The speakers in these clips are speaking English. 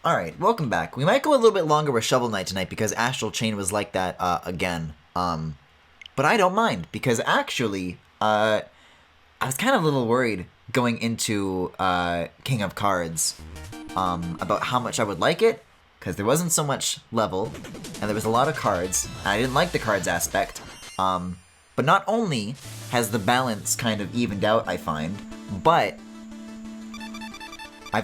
Alright, welcome back. We might go a little bit longer with Shovel Knight tonight because Astral Chain was like that, again. But I don't mind, because actually, I was kind of a little worried going into, King of Cards, about how much I would like it, because there wasn't so much level, and there was a lot of cards, and I didn't like the cards aspect. But not only has the balance kind of evened out, I find, but I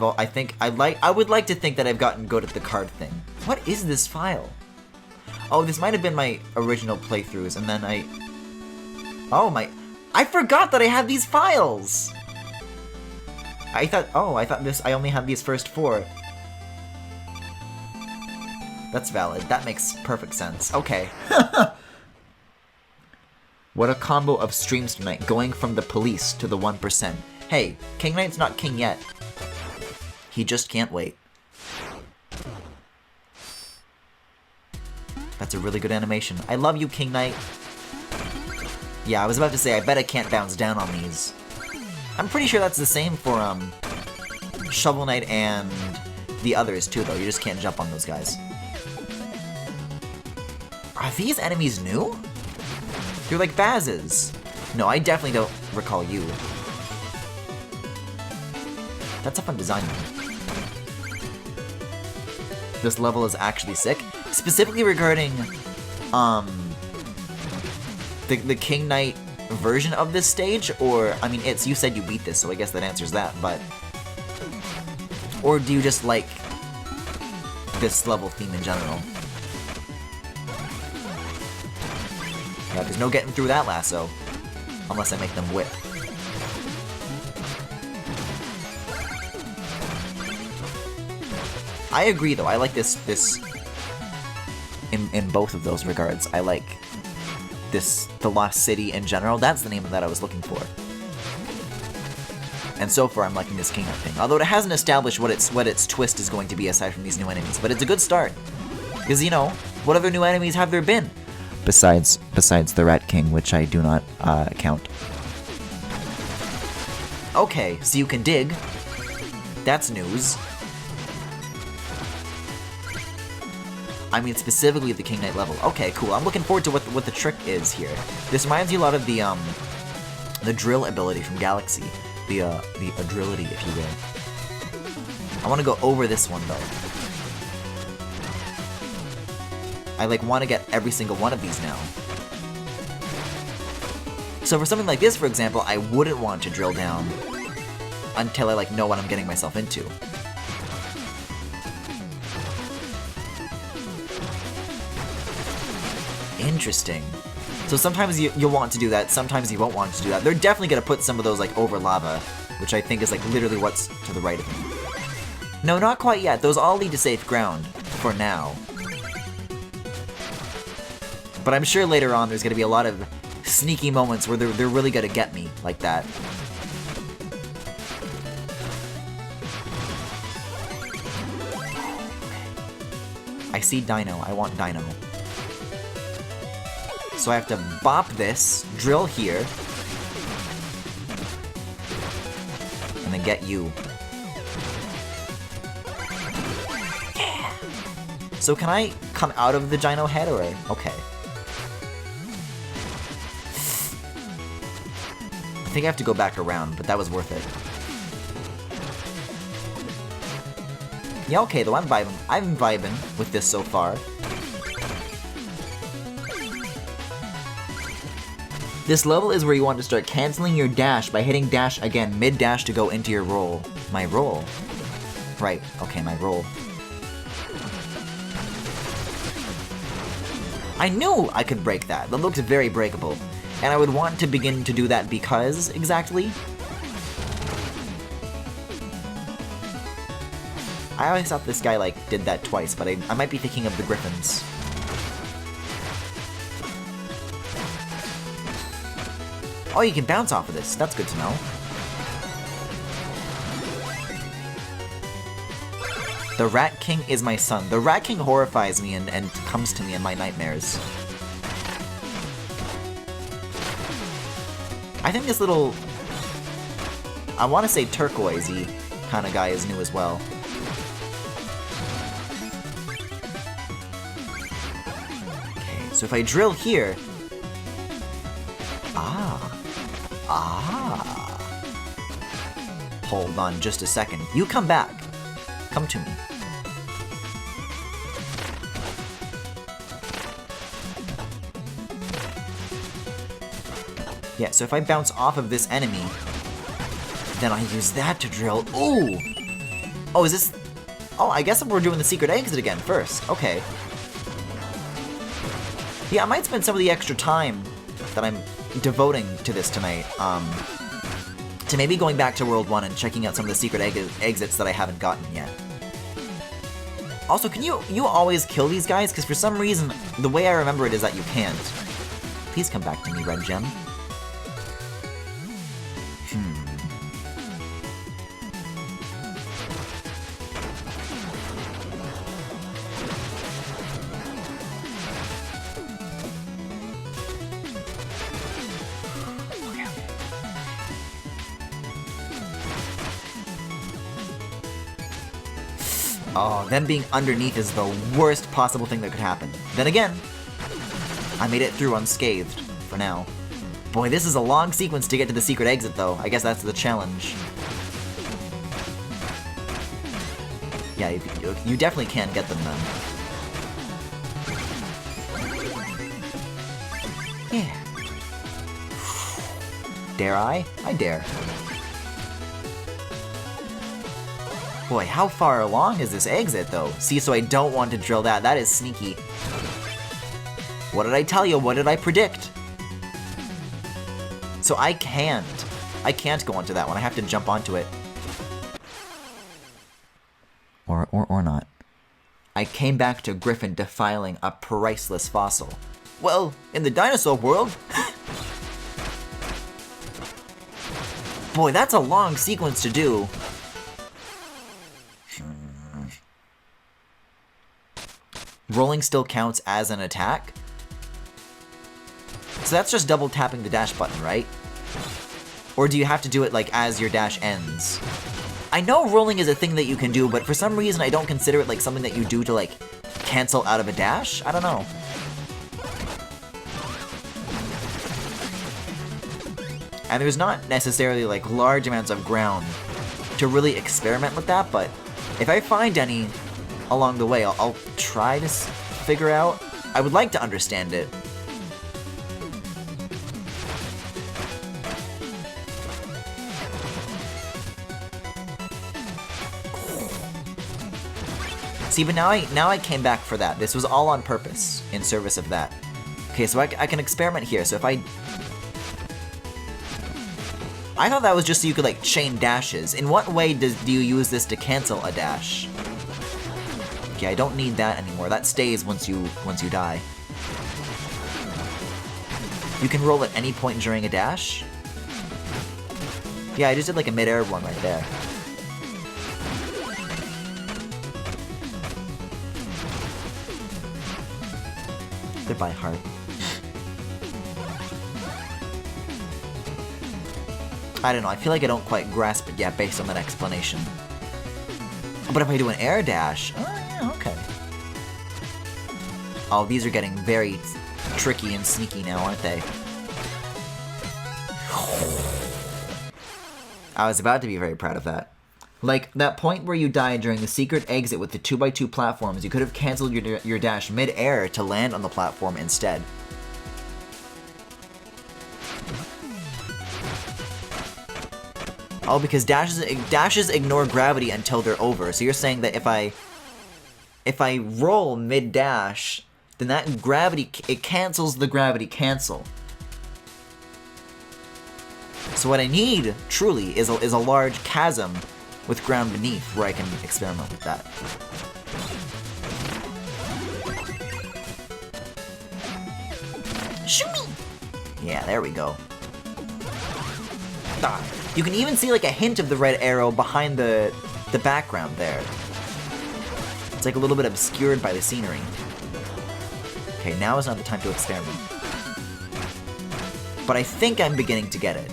would like to think that I've gotten good at the card thing. What is this file? Oh, this might have been my original playthroughs, and then I forgot that I had these files! I thought I only had these first 4. That's valid. That makes perfect sense. Okay. What a combo of streams tonight, going from the police to the 1%. Hey, King Knight's not king yet. He just can't wait. That's a really good animation. I love you, King Knight. Yeah, I was about to say, I bet I can't bounce down on these. I'm pretty sure that's the same for, Shovel Knight and the others too, though. You just can't jump on those guys. Are these enemies new? They're like Bazes. No, I definitely don't recall you. That's a fun design, though. This level is actually sick. Specifically regarding, the King Knight version of this stage, or, I mean, you said you beat this, so I guess that answers that, but... Or do you just like this level theme in general? Yeah, there's no getting through that lasso, unless I make them whip. I agree, though. I like this in both of those regards. I like the Lost City in general. That's the name that I was looking for. And so far, I'm liking this King Knight thing. Although it hasn't established what its twist is going to be aside from these new enemies. But it's a good start. Because, you know, what other new enemies have there been? Besides the Rat King, which I do not count. Okay, so you can dig. That's news. I mean, specifically the King Knight level. Okay, cool. I'm looking forward to what the trick is here. This reminds me a lot of the drill ability from Galaxy. The Adrility, if you will. I want to go over this one, though. I, want to get every single one of these now. So for something like this, for example, I wouldn't want to drill down until I, know what I'm getting myself into. Interesting. So sometimes you'll want to do that, sometimes you won't want to do that. They're definitely going to put some of those, over lava, which I think is, literally what's to the right of me. No, not quite yet. Those all lead to safe ground, for now. But I'm sure later on there's going to be a lot of sneaky moments where they're really going to get me, like that. I see Dino. I want Dino. So I have to bop this, drill here, and then get you. Yeah! So can I come out of the Dino head, or... Okay. I think I have to go back around, but that was worth it. Yeah, okay, though, I'm vibing with this so far. This level is where you want to start canceling your dash by hitting dash again, mid-dash to go into your roll. My roll? Right, okay, my roll. I knew I could break that. That looked very breakable. And I would want to begin to do that because, exactly? I always thought this guy, did that twice, but I might be thinking of the Griffins. Oh, you can bounce off of this. That's good to know. The Rat King is my son. The Rat King horrifies me and comes to me in my nightmares. I think this little... I want to say turquoisey kind of guy is new as well. So if I drill here... Hold on just a second. You come back. Come to me. Yeah, so if I bounce off of this enemy, then I use that to drill. Ooh! Oh, is this... Oh, I guess we're doing the secret exit again first. Okay. Yeah, I might spend some of the extra time that I'm devoting to this tonight, to maybe going back to World 1 and checking out some of the secret exits that I haven't gotten yet. Also, can you always kill these guys? Because for some reason, the way I remember it is that you can't. Please come back to me, Red Gem. Oh, them being underneath is the worst possible thing that could happen. Then again, I made it through unscathed, for now. Boy, this is a long sequence to get to the secret exit, though. I guess that's the challenge. Yeah, you definitely can get them, then. Yeah. Dare I? I dare. Boy, how far along is this exit, though? See, so I don't want to drill that. That is sneaky. What did I tell you? What did I predict? So I can't go onto that one. I have to jump onto it. Or not. I came back to Griffin defiling a priceless fossil. Well, in the dinosaur world... Boy, that's a long sequence to do. Rolling still counts as an attack? So that's just double tapping the dash button, right? Or do you have to do it like as your dash ends? I know rolling is a thing that you can do, but for some reason I don't consider it like something that you do to like cancel out of a dash? I don't know. And there's not necessarily like large amounts of ground to really experiment with that, but if I find any along the way, I'll try to figure out. I would like to understand it. See, but now I came back for that. This was all on purpose, in service of that. Okay, so I can experiment here. So if I thought that was just so you could like chain dashes. In what way do you use this to cancel a dash? Okay, I don't need that anymore. That stays once you die. You can roll at any point during a dash? Yeah, I just did like a mid-air one right there. Goodbye, heart. I don't know, I feel like I don't quite grasp it yet based on that explanation. But if I do an air dash... Oh, yeah, okay. Oh, these are getting very tricky and sneaky now, aren't they? I was about to be very proud of that. Like, that point where you died during the secret exit with the 2x2 platforms, you could have cancelled your dash mid-air to land on the platform instead. Oh, because dashes ignore gravity until they're over. So you're saying that if I roll mid-dash, then that gravity, it cancels the gravity cancel. So what I need, truly, is a large chasm with ground beneath where I can experiment with that. Shoot me! Yeah, there we go. Ah. You can even see like a hint of the red arrow behind the background there. It's like a little bit obscured by the scenery. Okay, now is not the time to experiment. But I think I'm beginning to get it.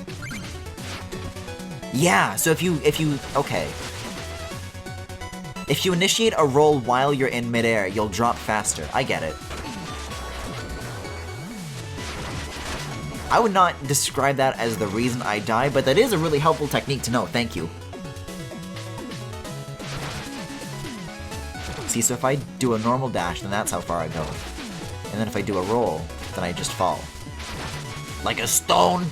Yeah, so if you okay. If you initiate a roll while you're in midair, you'll drop faster. I get it. I would not describe that as the reason I die, but that is a really helpful technique to know. Thank you. See, so if I do a normal dash, then that's how far I go. And then if I do a roll, then I just fall. Like a stone!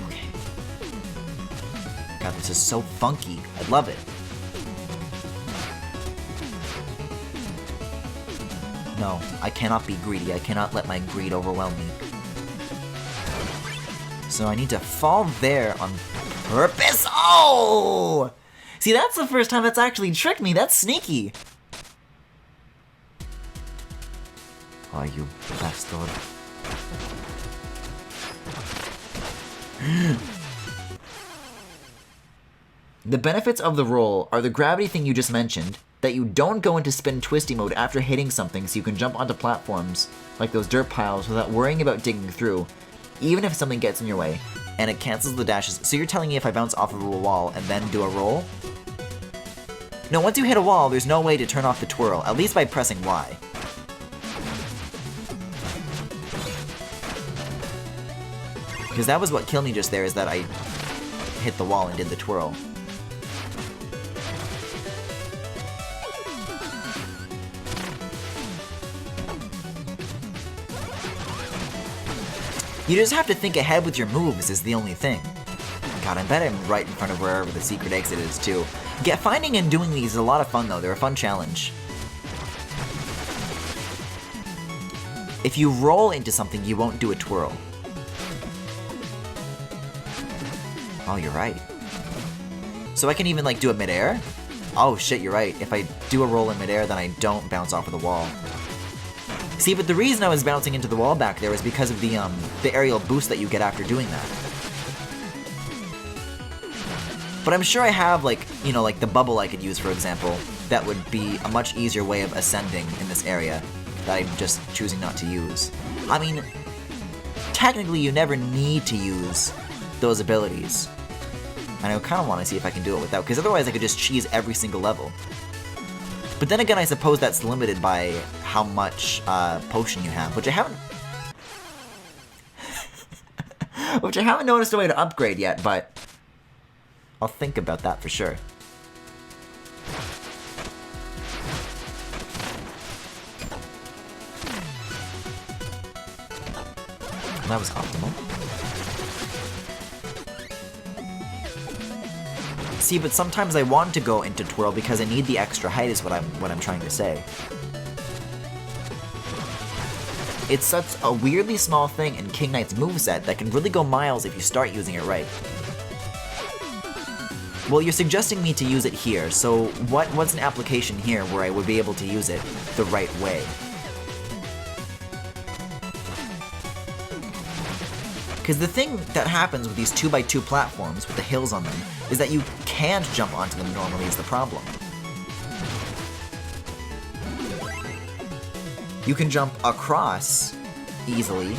Okay. God, this is so funky. I love it. No, I cannot be greedy. I cannot let my greed overwhelm me. So I need to fall there on purpose. Oh! See, that's the first time it's actually tricked me. That's sneaky. Oh, you bastard. The benefits of the roll are the gravity thing you just mentioned, that you don't go into spin twisty mode after hitting something so you can jump onto platforms, like those dirt piles, without worrying about digging through, even if something gets in your way, and it cancels the dashes. So you're telling me if I bounce off of a wall and then do a roll? No, once you hit a wall, there's no way to turn off the twirl, at least by pressing Y. Because that was what killed me just there, is that I hit the wall and did the twirl. You just have to think ahead with your moves is the only thing. God, I bet I'm right in front of wherever the secret exit is too. Finding and doing these is a lot of fun though, they're a fun challenge. If you roll into something, you won't do a twirl. Oh, you're right. So I can even like do it midair? Oh shit, you're right. If I do a roll in midair, then I don't bounce off of the wall. See, but the reason I was bouncing into the wall back there was because of the aerial boost that you get after doing that. But I'm sure I have, like, you know, like the bubble I could use, for example, that would be a much easier way of ascending in this area that I'm just choosing not to use. I mean, technically you never need to use those abilities. And I kind of want to see if I can do it without, because otherwise I could just cheese every single level. But then again, I suppose that's limited by how much potion you have, which I haven't... which I haven't noticed a way to upgrade yet, but I'll think about that for sure. That was optimal. See, but sometimes I want to go into twirl because I need the extra height is what I'm trying to say. It's such a weirdly small thing in King Knight's moveset that can really go miles if you start using it right. Well, you're suggesting me to use it here, so what's an application here where I would be able to use it the right way? Because the thing that happens with these 2x2 platforms with the hills on them is that you can't jump onto them normally is the problem. You can jump across easily,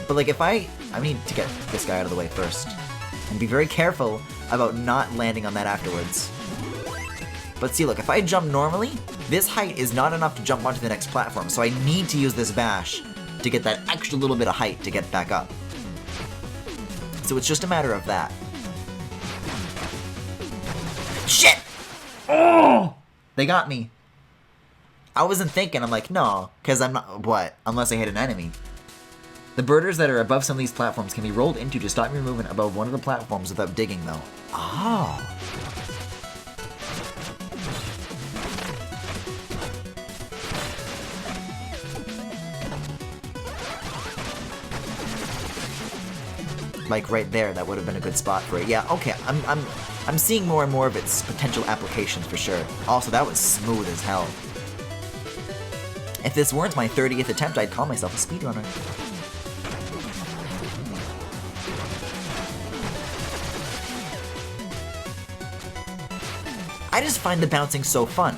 but like if I need to get this guy out of the way first and be very careful about not landing on that afterwards. But see, look, if I jump normally, this height is not enough to jump onto the next platform, so I need to use this bash to get that extra little bit of height to get back up. So it's just a matter of that. Shit! Oh! They got me. I wasn't thinking, I'm like, no, because I'm not, what? Unless I hit an enemy. The birders that are above some of these platforms can be rolled into to stop your movement above one of the platforms without digging, though. Oh. Like right there, that would have been a good spot for it. Yeah, okay, I'm seeing more and more of its potential applications for sure. Also, that was smooth as hell. If this weren't my 30th attempt, I'd call myself a speedrunner. I just find the bouncing so fun.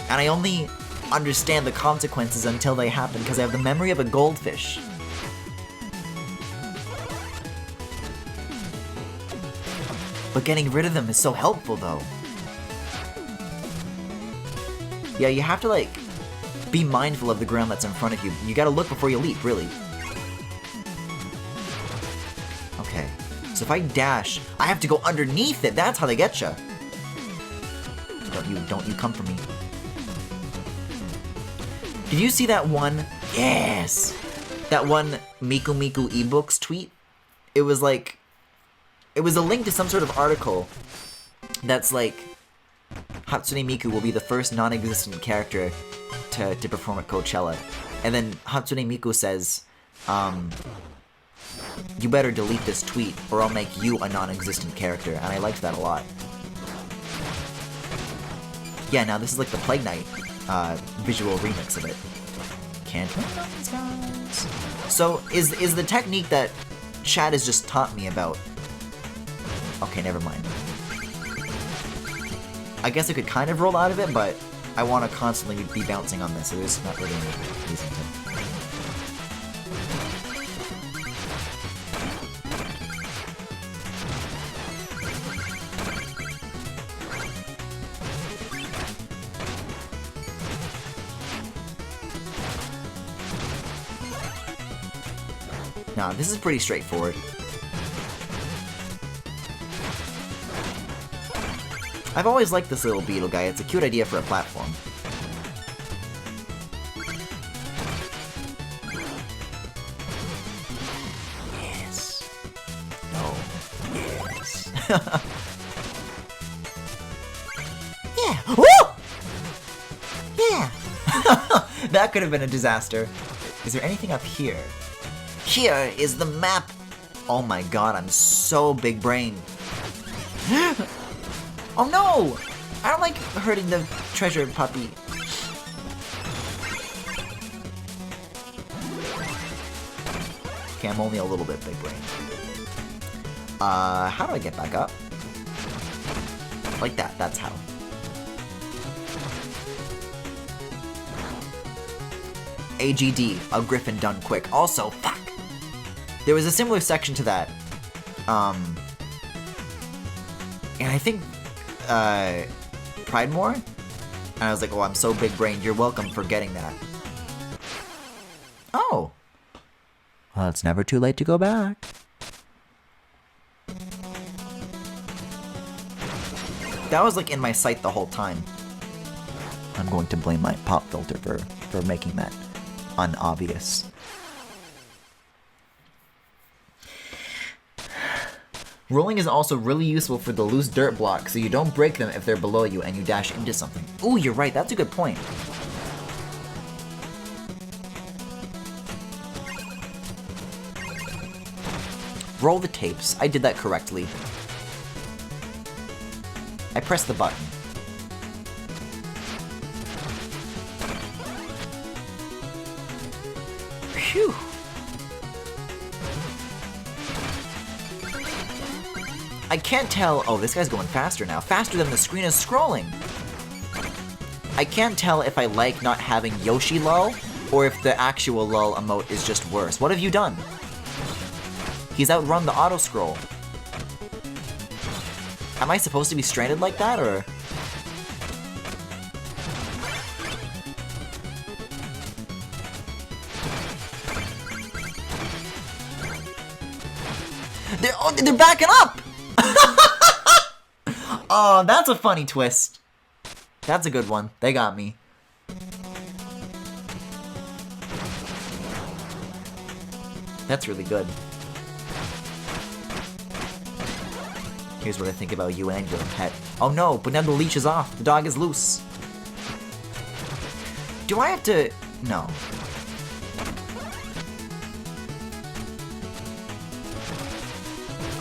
And I only understand the consequences until they happen because I have the memory of a goldfish. But getting rid of them is so helpful, though. Yeah, you have to, like, be mindful of the ground that's in front of you. You gotta look before you leap, really. Okay. So if I dash, I have to go underneath it. That's how they get you. Don't you come for me. Did you see that one? Yes! That one Miku Miku ebooks tweet? It was like... It was a link to some sort of article that's like... Hatsune Miku will be the first non-existent character to perform at Coachella. And then Hatsune Miku says, you better delete this tweet or I'll make you a non-existent character. And I liked that a lot. Yeah, now this is like the Plague Knight visual remix of it. Can't win these guys. So, is the technique that Chad has just taught me about... Okay, never mind. I guess I could kind of roll out of it, but I want to constantly be bouncing on this, so there's not really any reason to. Nah, this is pretty straightforward. I've always liked this little beetle guy. It's a cute idea for a platform. Yes. No. Yes. Yeah. Woo! Yeah. That could have been a disaster. Is there anything up here? Here is the map. Oh my god, I'm so big brain. Oh no! I don't like hurting the treasure puppy. Okay, I'm only a little bit big brain. How do I get back up? Like that, that's how. AGD, a griffin done quick. Also, fuck! There was a similar section to that. And I think Pridemore? And I was like, oh, I'm so big-brained, you're welcome for getting that. Oh. Well, it's never too late to go back. That was, like, in my sight the whole time. I'm going to blame my pop filter for making that unobvious. Rolling is also really useful for the loose dirt blocks, so you don't break them if they're below you and you dash into something. Ooh, you're right, that's a good point. Roll the tapes. I did that correctly. I pressed the button. Phew. I can't tell... Oh, this guy's going faster now. Faster than the screen is scrolling. I can't tell if I like not having Yoshi lull, or if the actual lull emote is just worse. What have you done? He's outrun the auto-scroll. Am I supposed to be stranded like that, or...? They're backing up! Oh, that's a funny twist. That's a good one. They got me. That's really good. Here's what I think about you and your pet. Oh no, but now the leash is off. The dog is loose. Do I have to... No.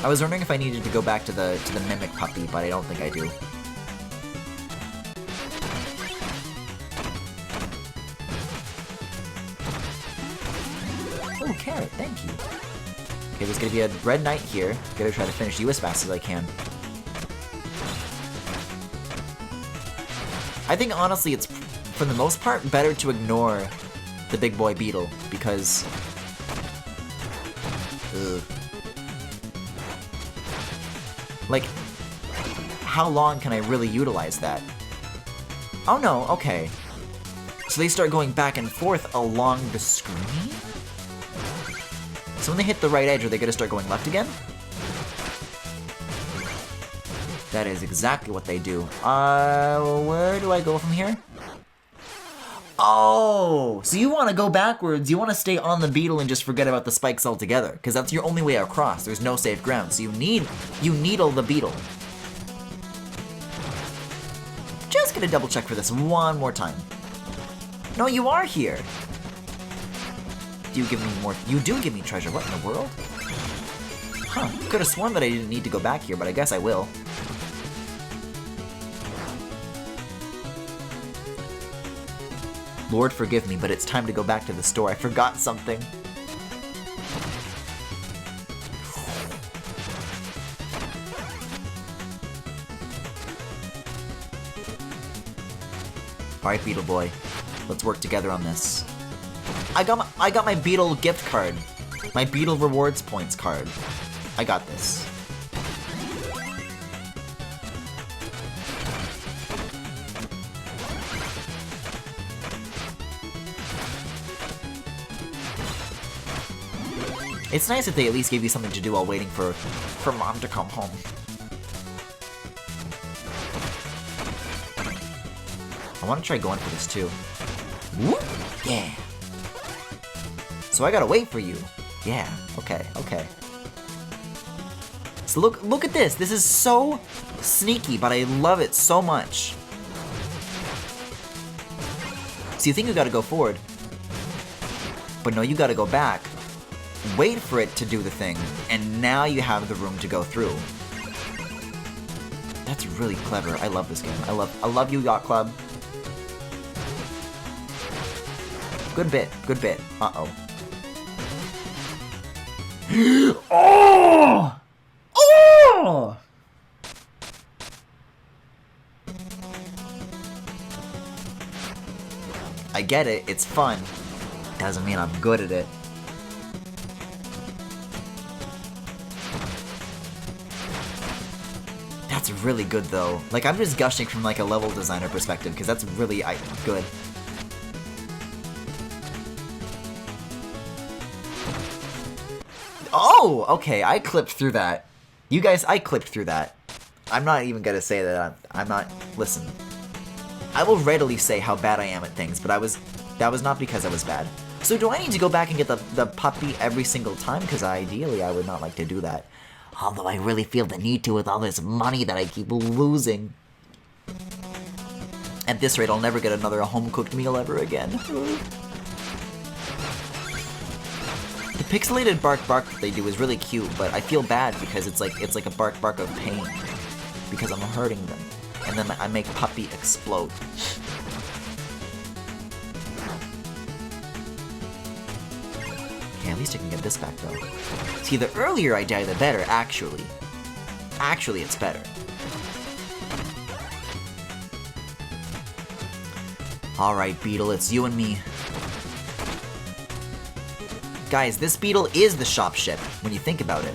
I was wondering if I needed to go back to the mimic puppy, but I don't think I do. Oh, carrot, thank you. Okay, there's gonna be a red knight here. Gotta try to finish you as fast as I can. I think honestly it's, for the most part, better to ignore the big boy beetle, because... Ugh. Like, how long can I really utilize that? Oh no, okay. So they start going back and forth along the screen? So when they hit the right edge, are they gonna start going left again? That is exactly what they do. Where do I go from here? Oh, so you want to go backwards, you want to stay on the beetle and just forget about the spikes altogether, because that's your only way across. There's no safe ground, so you needle the beetle. Just gonna double check for this one more time. No, you are here. Do you give me more? You do give me treasure. What in the world? Huh, could have sworn that I didn't need to go back here, but I guess I will. Lord forgive me, but it's time to go back to the store. I forgot something. Alright, Beetle Boy. Let's work together on this. I got my Beetle gift card. My Beetle rewards points card. I got this. It's nice if they at least gave you something to do while waiting for Mom to come home. I want to try going for this too. Whoop! Yeah. So I gotta wait for you. Yeah. Okay. Okay. So look at this. This is so sneaky, but I love it so much. So you think you gotta go forward, but no, you gotta go back. Wait for it to do the thing, and now you have the room to go through. That's really clever. I love this game. I love you, Yacht Club. Good bit. Good bit. Uh-oh. Oh! Oh! I get it. It's fun. Doesn't mean I'm good at it. That's really good though. Like, I'm just gushing from like a level designer perspective because that's really good. Oh, okay, I clipped through that. You guys, I clipped through that. I'm not even gonna say that I'm not. Listen, I will readily say how bad I am at things, but that was not because I was bad. So do I need to go back and get the puppy every single time? Because ideally, I would not like to do that. Although I really feel the need to with all this money that I keep losing. At this rate, I'll never get another home-cooked meal ever again. The pixelated bark that they do is really cute, but I feel bad because it's like a bark of pain. Because I'm hurting them. And then I make Puppy explode. Okay, at least I can get this back though. See, the earlier I die, the better, actually. Actually, it's better. Alright, Beetle, it's you and me. Guys, this Beetle is the shop ship, when you think about it.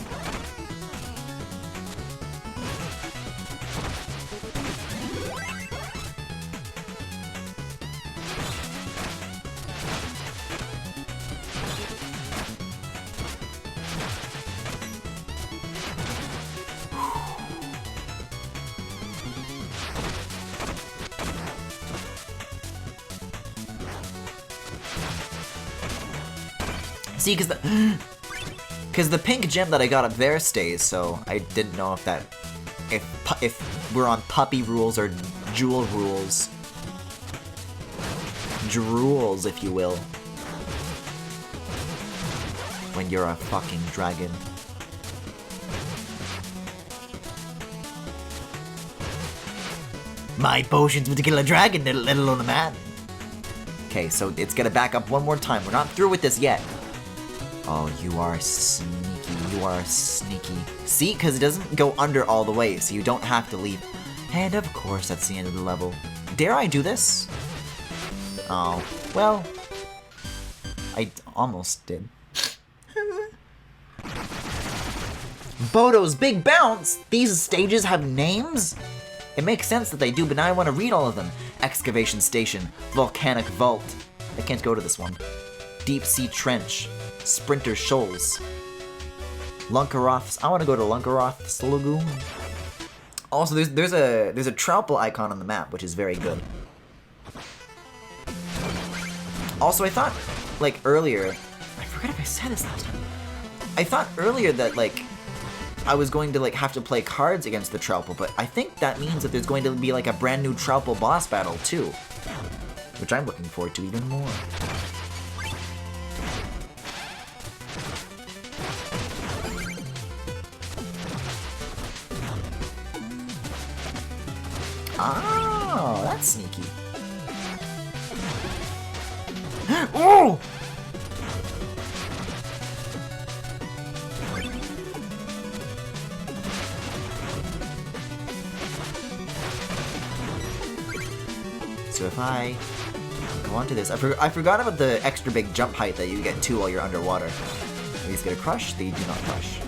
See, because the pink gem that I got up there stays, so I didn't know if we're on puppy rules or jewel rules. Drools, if you will. When you're a fucking dragon. My potions would kill a dragon, let alone a man. Okay, so it's gonna back up one more time. We're not through with this yet. Oh, you are sneaky. You are sneaky. See? Because it doesn't go under all the way, so you don't have to leave. And of course, that's the end of the level. Dare I do this? Oh, well, I almost did. Bodo's Big Bounce! These stages have names? It makes sense that they do, but now I want to read all of them. Excavation station, volcanic vault. I can't go to this one. Deep sea trench, sprinter shoals. Lunkaroths. I want to go to Lunkaroth's lagoon. Also, there's a Troupple icon on the map, which is very good. Also, I thought, like, earlier... I forgot if I said this last time. I thought earlier that, like, I was going to, like, have to play cards against the Troupple, but I think that means that there's going to be, like, a brand new Troupple boss battle, too. Which I'm looking forward to even more. Oh, that's sneaky. Oh! So if I go onto this, I forgot about the extra big jump height that you get too while you're underwater. These get a crush, they do not crush.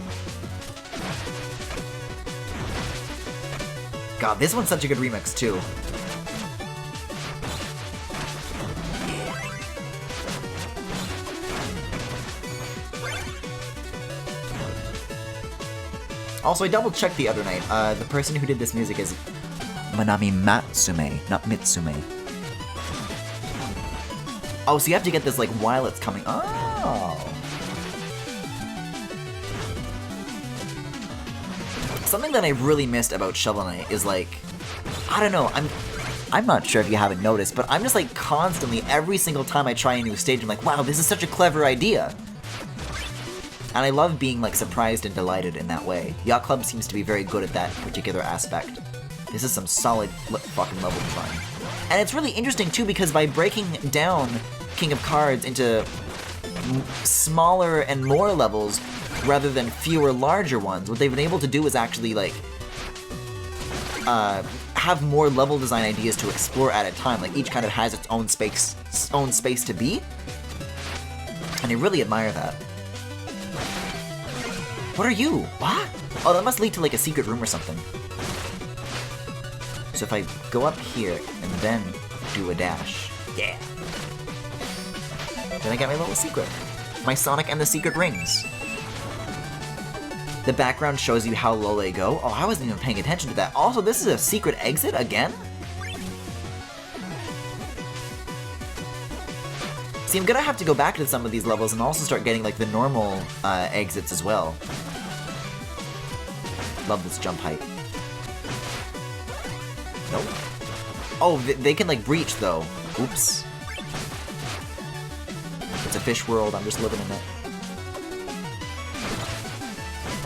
God, this one's such a good remix too. Also, I double-checked the other night. The person who did this music is Manami Matsume, not Mitsume. Oh, so you have to get this, like, while it's coming. Oh! Something that I really missed about Shovel Knight is, like, I don't know, I'm not sure if you haven't noticed, but I'm just, like, constantly, every single time I try a new stage, I'm like, wow, this is such a clever idea. And I love being, like, surprised and delighted in that way. Yacht Club seems to be very good at that particular aspect. This is some solid fucking level design. And it's really interesting, too, because by breaking down King of Cards into smaller and more levels, rather than fewer, larger ones, what they've been able to do is actually, like, have more level design ideas to explore at a time. Like, each kind of has its own space to be. And I really admire that. What are you? What? Oh, that must lead to, like, a secret room or something. So if I go up here and then do a dash, yeah. Then I get my little secret. My Sonic and the Secret Rings. The background shows you how low they go. Oh, I wasn't even paying attention to that. Also, this is a secret exit again? See, I'm gonna have to go back to some of these levels and also start getting, like, the normal exits as well. Love this jump height. Nope. Oh, they can, like, breach, though. Oops. It's a fish world, I'm just living in it.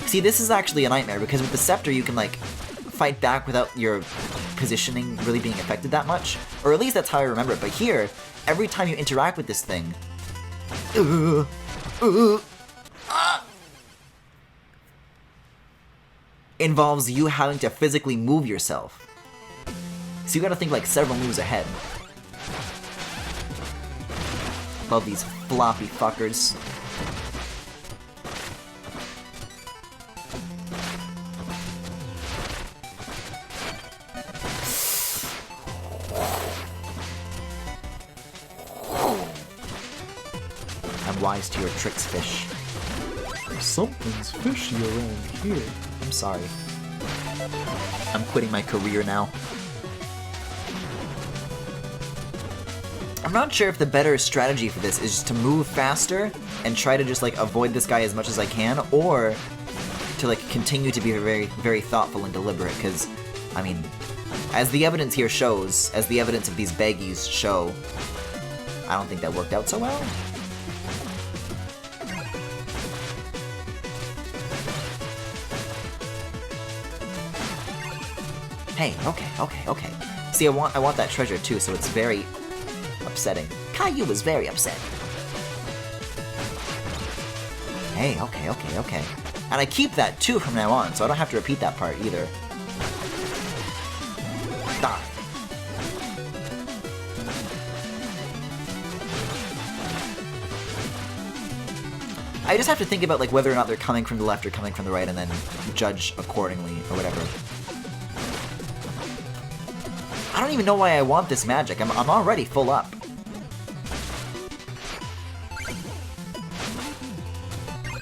See, this is actually a nightmare, because with the Scepter you can, like, fight back without your positioning really being affected that much. Or at least that's how I remember it, but here, every time you interact with this thing... involves you having to physically move yourself. So you gotta think, like, several moves ahead. Love these floppy fuckers. I'm wise to your tricks, fish. Something's fishy around here. I'm sorry. I'm quitting my career now. I'm not sure if the better strategy for this is just to move faster and try to just, like, avoid this guy as much as I can, or to, like, continue to be very, very thoughtful and deliberate, because, I mean, as the evidence here shows, as the evidence of these baggies show, I don't think that worked out so well. Hey, okay. See, I want that treasure too, so it's very upsetting. Caillou was very upset. Hey, okay. And I keep that too from now on, so I don't have to repeat that part either. Die. I just have to think about, like, whether or not they're coming from the left or coming from the right, and then judge accordingly, or whatever. don't even know why I want this magic. I'm already full up.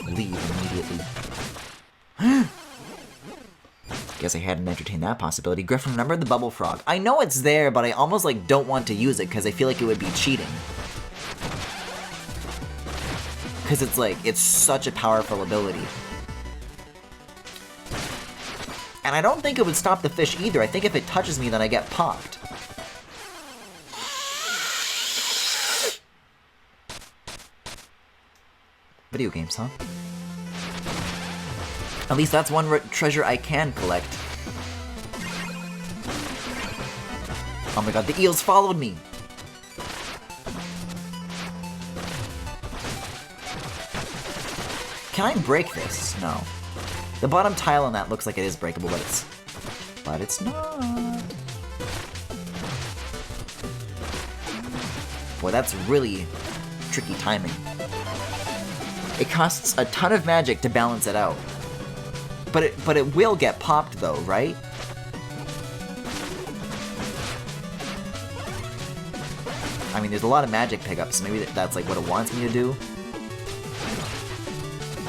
Leave immediately. Guess I hadn't entertained that possibility. Griffin, remember the bubble frog? I know it's there, but I almost like don't want to use it because I feel like it would be cheating. Because it's like, it's such a powerful ability. And I don't think it would stop the fish either. I think if it touches me, then I get popped. Video games, huh? At least that's one treasure I can collect. Oh my god, the eels followed me! Can I break this? No. The bottom tile on that looks like it is breakable, but it's not. Boy, that's really tricky timing. It costs a ton of magic to balance it out. But it will get popped though, right? I mean, there's a lot of magic pickups, so maybe that's like what it wants me to do.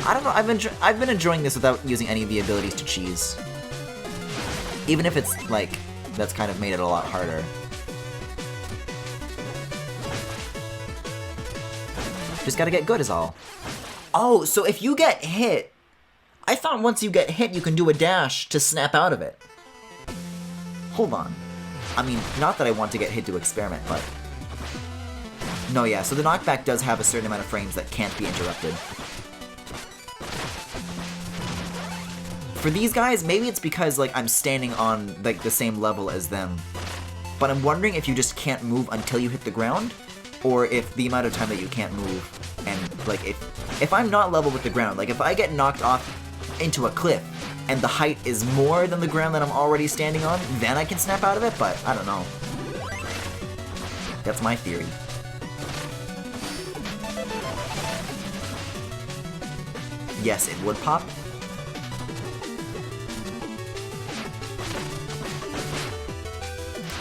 I don't know, I've been enjoying this without using any of the abilities to cheese. Even if it's like, that's kind of made it a lot harder. Just gotta get good is all. Oh, so if you get hit, I thought once you get hit, you can do a dash to snap out of it. Hold on. I mean, not that I want to get hit to experiment, but... No, yeah, so the knockback does have a certain amount of frames that can't be interrupted. For these guys, maybe it's because, like, I'm standing on, like, the same level as them. But I'm wondering if you just can't move until you hit the ground, or if the amount of time that you can't move, and, like, if I'm not level with the ground, like, if I get knocked off into a cliff, and the height is more than the ground that I'm already standing on, then I can snap out of it, but I don't know. That's my theory. Yes, it would pop.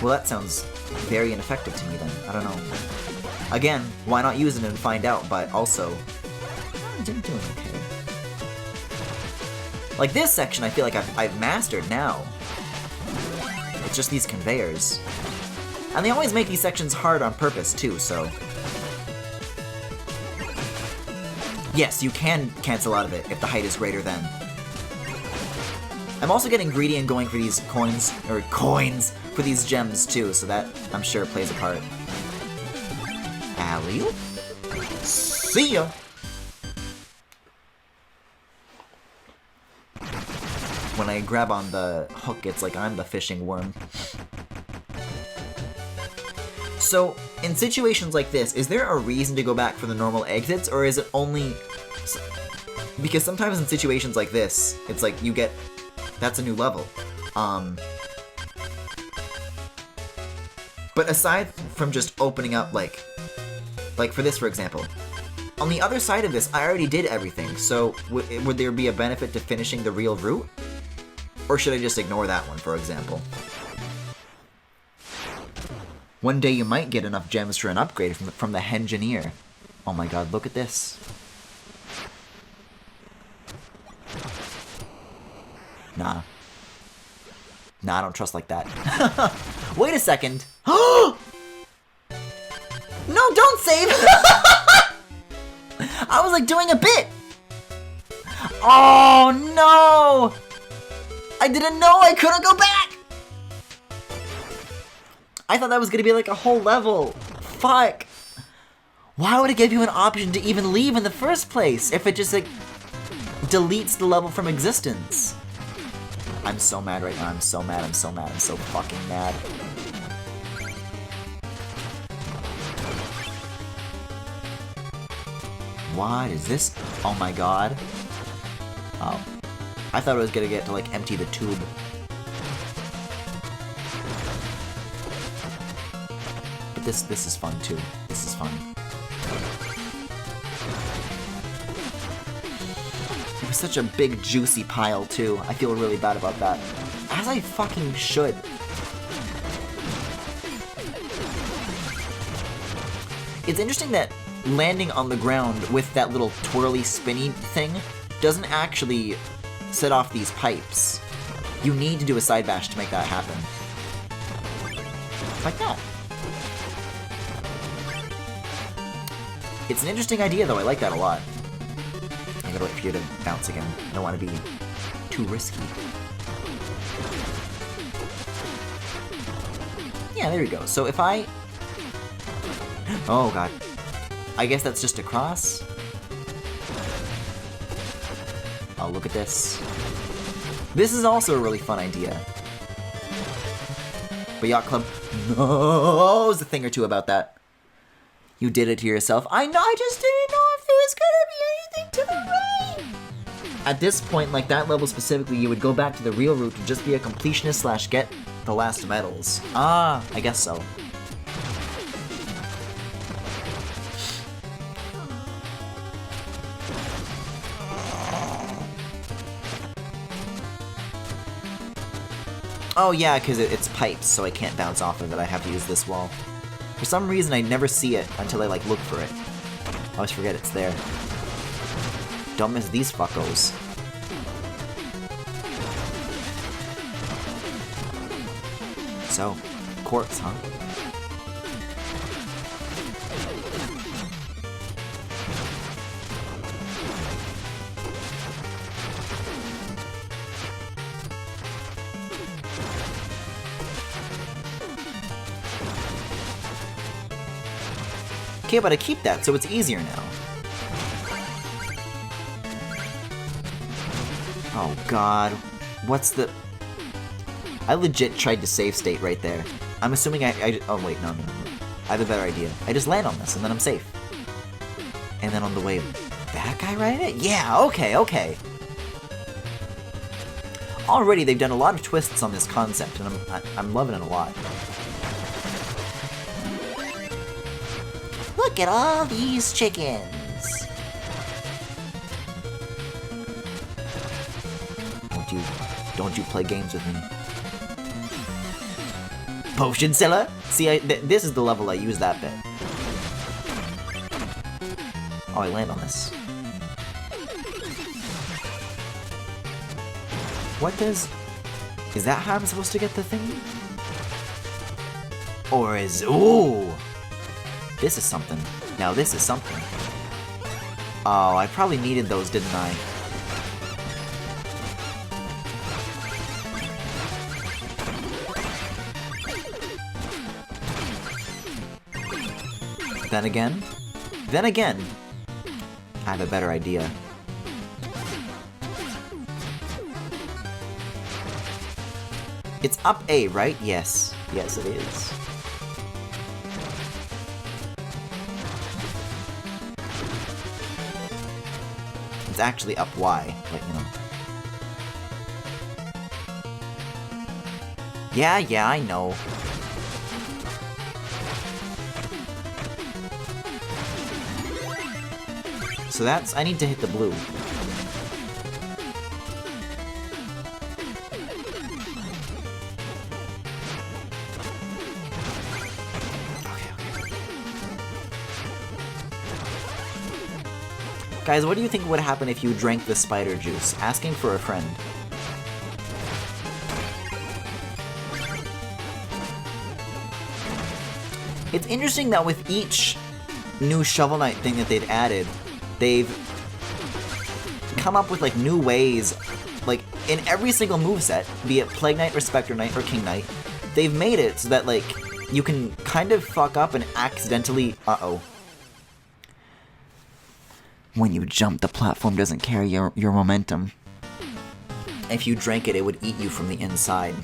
Well, that sounds very ineffective to me then. I don't know. Again, why not use it and find out, but also... I'm doing okay. Like this section, I feel like I've mastered now. It's just these conveyors. And they always make these sections hard on purpose, too, so... Yes, you can cancel out of it if the height is greater than. I'm also getting greedy and going for these coins, for these gems, too, so that, I'm sure, plays a part. Alley-oop. See ya! When I grab on the hook, it's like I'm the fishing worm. So, in situations like this, is there a reason to go back for the normal exits, or is it only... Because sometimes in situations like this, it's like you get... That's a new level. But aside from just opening up, like for this, for example, on the other side of this, I already did everything, so would there be a benefit to finishing the real route? Or should I just ignore that one, for example? One day you might get enough gems for an upgrade from the Hengineer. Oh my god, look at this. Nah. Nah, I don't trust like that. Wait a second. No, don't save! I was like doing a bit! Oh no! I didn't know I couldn't go back! I thought that was gonna be like a whole level. Fuck. Why would it give you an option to even leave in the first place if it just like deletes the level from existence? I'm so mad right now. I'm so mad. I'm so mad. I'm so fucking mad. What is this? Oh my god. Oh. I thought it was gonna get to like empty the tube. But this is fun too. This is fun. It was such a big juicy pile too. I feel really bad about that. As I fucking should. It's interesting that landing on the ground with that little twirly spinny thing doesn't actually set off these pipes. You need to do a side bash to make that happen. Like that. It's an interesting idea though, I like that a lot. I gotta wait for you to bounce again. I don't want to be too risky. Yeah, there we go. So if I... Oh god. I guess that's just a cross? Oh, look at this. This is also a really fun idea. But Yacht Club knows a thing or two about that. You did it to yourself. I know, I just didn't know if there was gonna be anything to the right! At this point, like that level specifically, you would go back to the real route to just be a completionist slash get the last medals. Ah, I guess so. Oh yeah, because it's pipes, so I can't bounce off of it. I have to use this wall. For some reason, I never see it until I, like, look for it. I always forget it's there. Don't miss these fuckos. So, quartz, huh? Okay, but I keep that, so it's easier now. Oh god. What's the... I legit tried to save state right there. I'm assuming oh wait, no. I have a better idea. I just land on this, and then I'm safe. And then on the way back I ride it? Yeah, okay. Already they've done a lot of twists on this concept, and I'm loving it a lot. Look at all these chickens! Don't you play games with me. Potion Seller? See, this is the level I use that bit. Oh, I land on this. What does... Is that how I'm supposed to get the thing? Or is... Ooh! This is something. Now this is something. Oh, I probably needed those, didn't I? Then again, I have a better idea. It's up A, right? Yes. Yes, it is. It's actually up Y, but you know. Yeah, I know. So that's... I need to hit the blue. Guys, what do you think would happen if you drank the spider juice? Asking for a friend. It's interesting that with each new Shovel Knight thing that they've added, they've come up with, like, new ways, like, in every single moveset, be it Plague Knight or Spectre Knight or King Knight, they've made it so that, like, you can kind of fuck up and accidentally... Uh-oh. When you jump, the platform doesn't carry your momentum. If you drank it, it would eat you from the inside.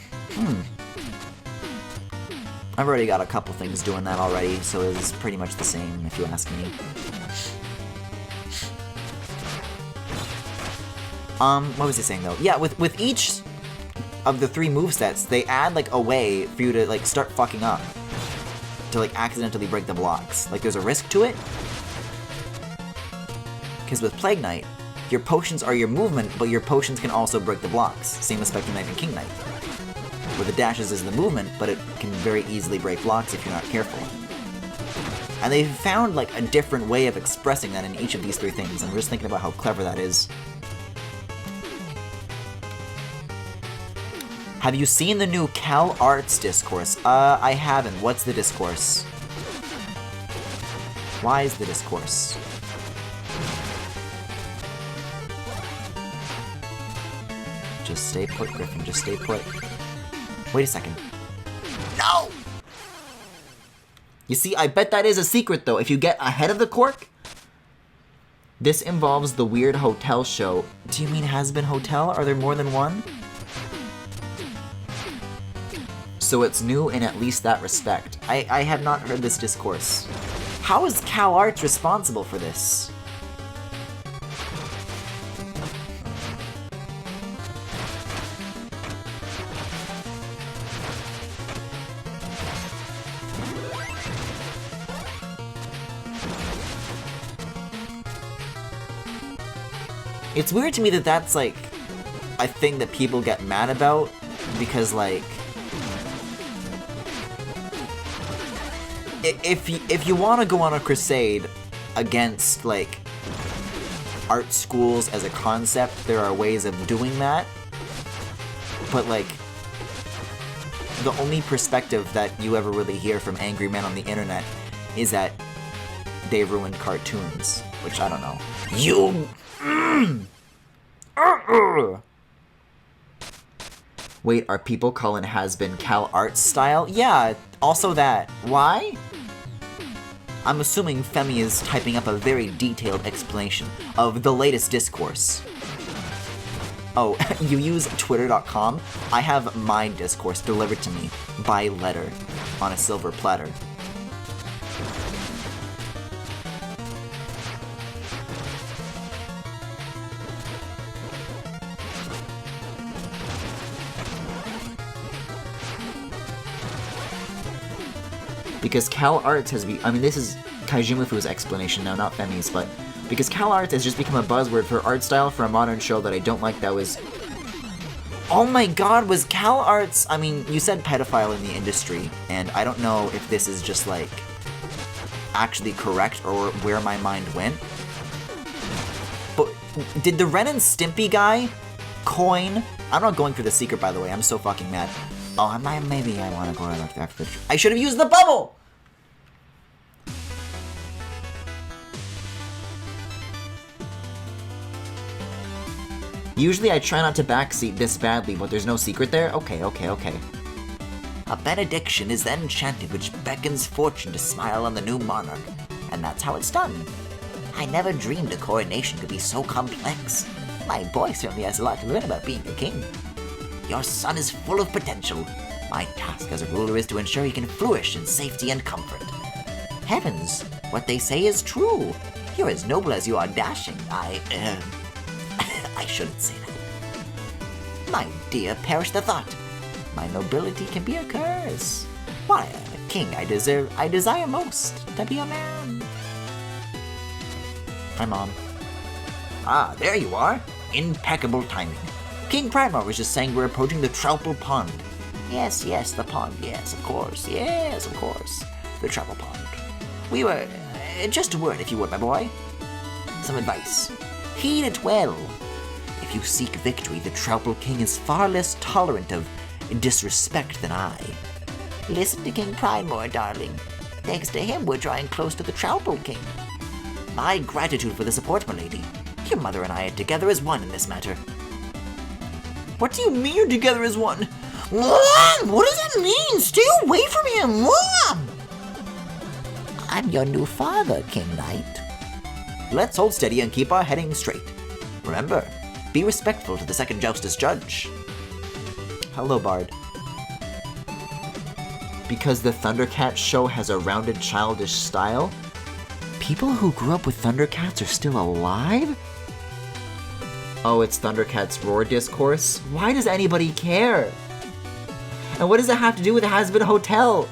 I've already got a couple things doing that already, so it's pretty much the same, if you ask me. What was I saying, though? Yeah, with each of the 3 movesets, they add, like, a way for you to, like, start fucking up. To, like, accidentally break the blocks. Like, there's a risk to it. Because with Plague Knight, your potions are your movement, but your potions can also break the blocks. Same with Spectre Knight and King Knight. Where the dashes is the movement, but it can very easily break blocks if you're not careful. And they've found like a different way of expressing that in each of these three things, and we're just thinking about how clever that is. Have you seen the new Cal Arts discourse? I haven't. What's the discourse? Why is the discourse? Just stay put, Griffin. Just stay put. Wait a second. No! You see, I bet that is a secret, though. If you get ahead of the cork... This involves the weird hotel show. Do you mean Has-Been Hotel? Are there more than one? So it's new in at least that respect. I have not heard this discourse. How is Cal Arts responsible for this? It's weird to me that that's, like, a thing that people get mad about, because, like, if you want to go on a crusade against, like, art schools as a concept, there are ways of doing that, but, like, the only perspective that you ever really hear from angry men on the internet is that they ruined cartoons, which I don't know. You... Wait, are people calling Has-Been Cal Arts style? Yeah, also that. Why? I'm assuming Femi is typing up a very detailed explanation of the latest discourse. Oh, you use twitter.com? I have my discourse delivered to me by letter on a silver platter. Because Cal Arts has I mean, this is Kaijumafu's explanation now, not Femi's, but because Cal Arts has just become a buzzword for art style for a modern show that I don't like that was... Oh my god, was Cal Arts... I mean, you said pedophile in the industry, and I don't know if this is just, like, actually correct or where my mind went. But did the Ren and Stimpy guy coin... I'm not going for the secret, by the way, I'm so fucking mad. Oh, maybe I want to go after the... I should have used the bubble! Usually I try not to backseat this badly, but there's no secret there? Okay. A benediction is then chanted which beckons fortune to smile on the new monarch, and that's how it's done. I never dreamed a coronation could be so complex. My boy certainly has a lot to learn about being a king. Your son is full of potential. My task as a ruler is to ensure he can flourish in safety and comfort. Heavens, what they say is true. You're as noble as you are dashing. I shouldn't say that. My dear, perish the thought. My nobility can be a curse. Why, a king I desire most to be a man. Hi, Mom. Ah, there you are. Impeccable timing. King Primar was just saying we're approaching the Troupple Pond. Yes, the pond, yes, of course. The Troupple Pond. We were... just a word, if you would, my boy. Some advice. Heed it well. If you seek victory, the Troupple King is far less tolerant of disrespect than I. Listen to King Primar, darling. Thanks to him, we're drawing close to the Troupple King. My gratitude for the support, my lady. Your mother and I are together as one in this matter. What do you mean you're together as one? Mom! What does that mean? Stay away from him, Mom! I'm your new father, King Knight. Let's hold steady and keep our heading straight. Remember, be respectful to the second Joustus Judge. Hello, Bard. Because the Thundercats show has a rounded, childish style? People who grew up with Thundercats are still alive? Oh, it's Thundercats' Roar discourse? Why does anybody care? And what does it have to do with the Has-Been Hotel?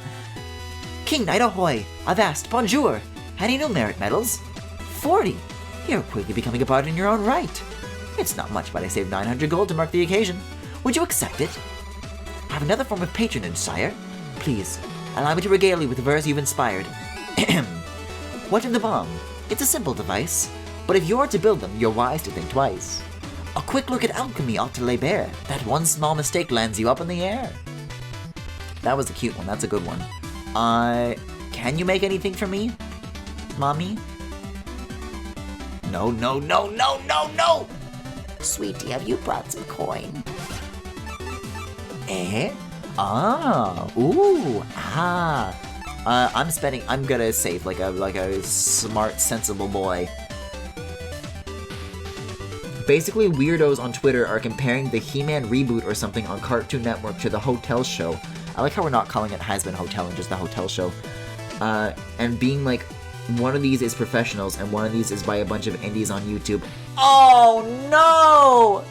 King Knight ahoy! Avast, bonjour! Any new merit medals? 40! You're quickly becoming a bard in your own right. It's not much, but I saved 900 gold to mark the occasion. Would you accept it? I have another form of patronage, sire. Please, allow me to regale you with the verse you've inspired. What in the bomb? It's a simple device, but if you're to build them, you're wise to think twice. A quick look at alchemy ought to lay bare that one small mistake lands you up in the air. That was a cute one. That's a good one. Can you make anything for me, Mommy? No, no, no, no, no, no! Sweetie, have you brought some coin? Eh? Ah, ooh, ah. I'm gonna save like a smart, sensible boy. Basically, weirdos on Twitter are comparing the He-Man reboot or something on Cartoon Network to the Hotel Show. I like how we're not calling it Has-Been Hotel and just the Hotel Show. And being like, one of these is professionals and one of these is by a bunch of indies on YouTube. Oh no!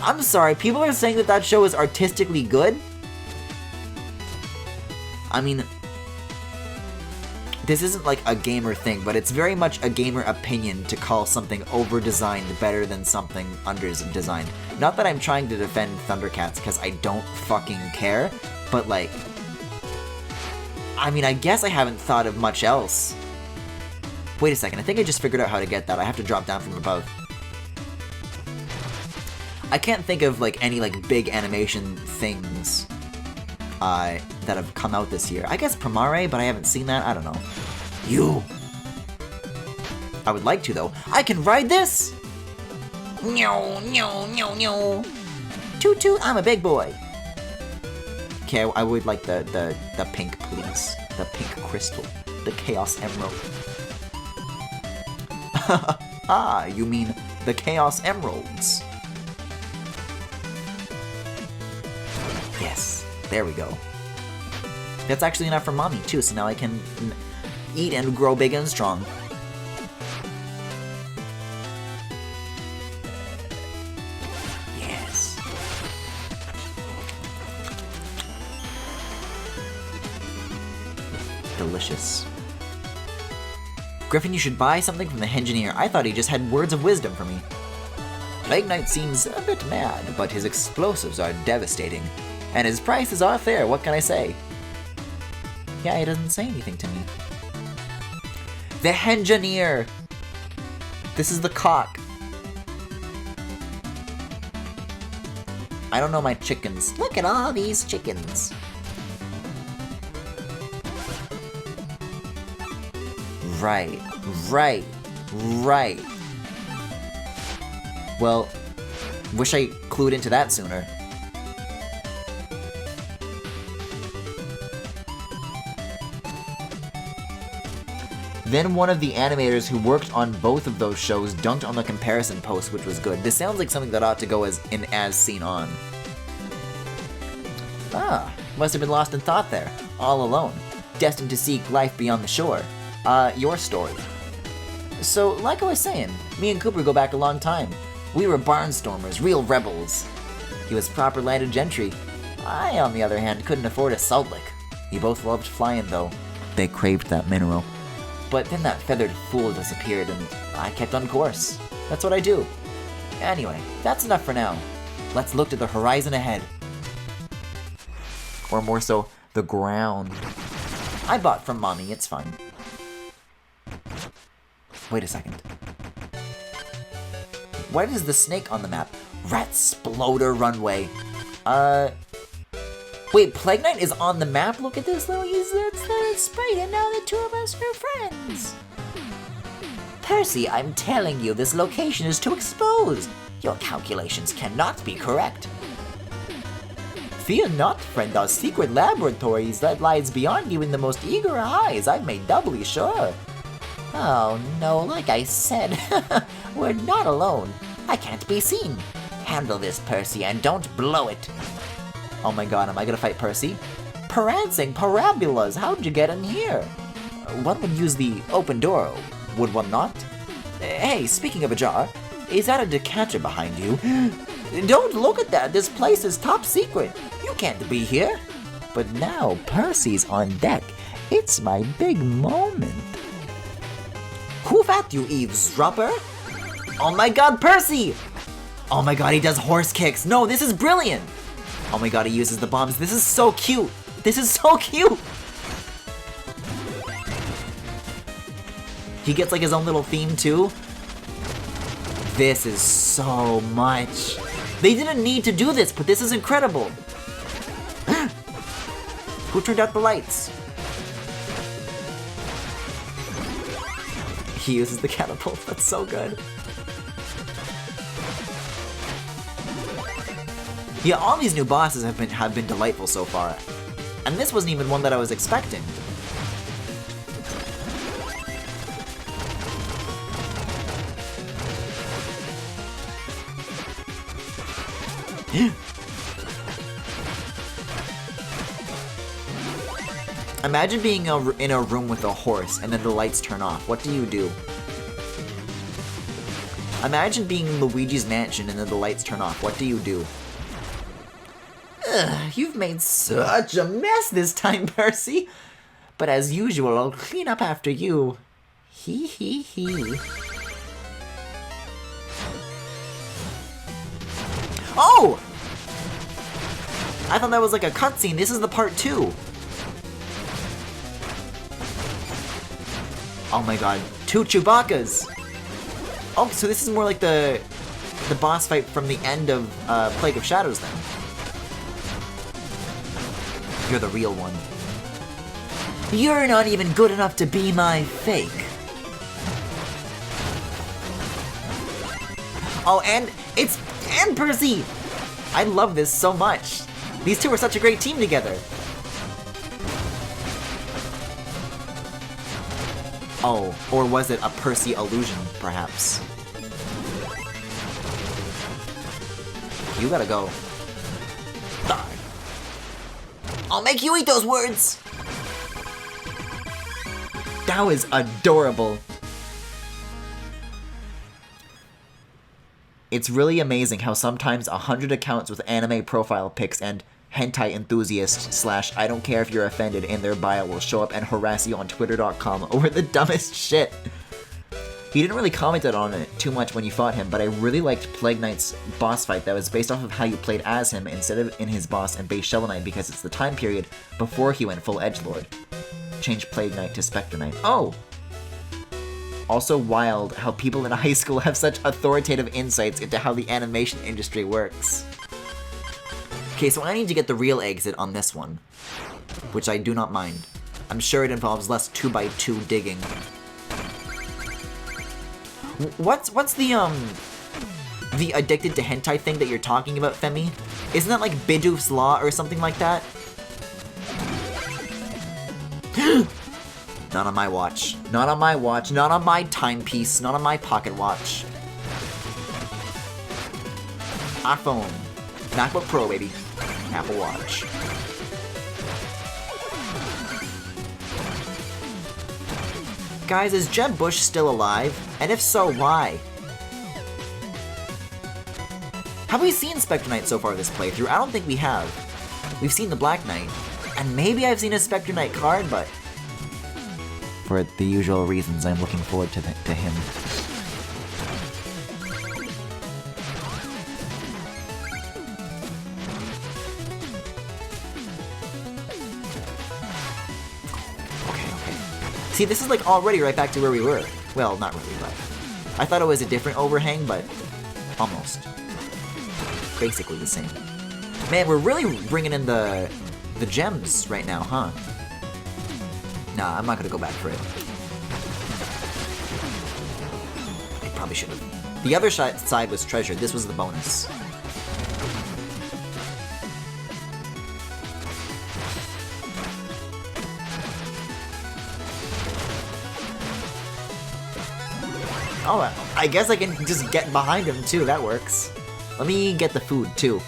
I'm sorry, people are saying that that show is artistically good? I mean, this isn't like a gamer thing, but it's very much a gamer opinion to call something over-designed better than something under-designed. Not that I'm trying to defend Thundercats, because I don't fucking care, but like, I mean, I guess I haven't thought of much else. Wait a second, I think I just figured out how to get that. I have to drop down from above. I can't think of like any like big animation things that have come out this year. I guess Primare, but I haven't seen that. I don't know. You. I would like to though. I can ride this. No, no, no, no. Toot toot. I'm a big boy. Okay, I would like the pink, please. The pink crystal. The Chaos Emerald. Ah, you mean the Chaos Emeralds. Yes, there we go. That's actually enough for Mommy too, so now I can eat and grow big and strong. Yes. Delicious. Griffin, you should buy something from the engineer. I thought he just had words of wisdom for me. Plague Knight seems a bit mad, but his explosives are devastating. And his prices are fair, what can I say? Yeah, he doesn't say anything to me. The engineer! This is the cock. I don't know my chickens. Look at all these chickens. Right, right, right. Well, wish I clued into that sooner. Then one of the animators who worked on both of those shows dunked on the comparison post, which was good. This sounds like something that ought to go as seen on. Ah, must have been lost in thought there, all alone, destined to seek life beyond the shore. Your story. So, like I was saying, me and Cooper go back a long time. We were barnstormers, real rebels. He was proper landed gentry. I, on the other hand, couldn't afford a salt lick. We both loved flying, though. They craved that mineral. But then that feathered fool disappeared, and I kept on course. That's what I do. Anyway, that's enough for now. Let's look to the horizon ahead. Or more so, the ground. I bought from Mommy, it's fine. Wait a second. Why is the snake on the map? Rat Sploder Runway. Wait, Plague Knight is on the map? Look at this little that's the sprite, and now the two of us are friends. Percy, I'm telling you, this location is too exposed. Your calculations cannot be correct. Fear not, friend, our secret laboratories that lies beyond you in the most eager eyes, I've made doubly sure. Oh no, like I said, we're not alone. I can't be seen. Handle this, Percy, and don't blow it. Oh my god, am I gonna fight Percy? Prancing parabolas, how'd you get in here? One would use the open door, would one not? Hey, speaking of a jar, is that a decanter behind you? Don't look at that, this place is top secret. You can't be here. But now Percy's on deck. It's my big moment. Who at you, eavesdropper? Oh my god, Percy! Oh my god, he does horse kicks. No, this is brilliant. Oh my god, he uses the bombs. This is so cute. This is so cute. He gets like his own little theme too. This is so much. They didn't need to do this, but this is incredible. Who turned out the lights? He uses the catapult. That's so good. Yeah, all these new bosses have been delightful so far. And this wasn't even one that I was expecting. Imagine being in a room with a horse and then the lights turn off. What do you do? Imagine being in Luigi's mansion and then the lights turn off. What do you do? Ugh, you've made such a mess this time, Percy. But as usual, I'll clean up after you. Hee hee hee. Oh! I thought that was like a cutscene. This is the part 2. Oh my god, 2 Chewbacca's! Oh, so this is more like the boss fight from the end of Plague of Shadows then. You're the real one. You're not even good enough to be my fake. Oh, and Percy! I love this so much. These two are such a great team together. Oh, or was it a Percy illusion, perhaps? You gotta go. Die. I'll make you eat those words! That was adorable. It's really amazing how sometimes 100 accounts with anime profile pics and hentai enthusiast / I don't care if you're offended in their bio will show up and harass you on twitter.com over the dumbest shit. He didn't really comment on it too much when you fought him, but I really liked Plague Knight's boss fight that was based off of how you played as him instead of in his boss and base Shovel Knight because it's the time period before he went full edgelord. Change Plague Knight to Spectre Knight. Oh! Also wild how people in high school have such authoritative insights into how the animation industry works. Okay, so I need to get the real exit on this one, which I do not mind. I'm sure it involves less 2x2 digging. What's the addicted to hentai thing that you're talking about, Femi? Isn't that like Bidoof's Law or something like that? Not on my watch. Not on my watch. Not on my timepiece. Not on my pocket watch. iPhone. MacBook Pro, baby. Apple Watch. Guys, is Jeb Bush still alive? And if so, why? Have we seen Spectre Knight so far this playthrough? I don't think we have. We've seen the Black Knight. And maybe I've seen a Spectre Knight card, but for the usual reasons, I'm looking forward to him. Okay. See, this is like already right back to where we were. Well, not really, but I thought it was a different overhang, but almost. Basically the same. Man, we're really bringing in the gems right now, huh? Nah, I'm not gonna go back for it. I probably should have. The other side was treasure. This was the bonus. Oh, I guess I can just get behind him too. That works. Let me get the food too.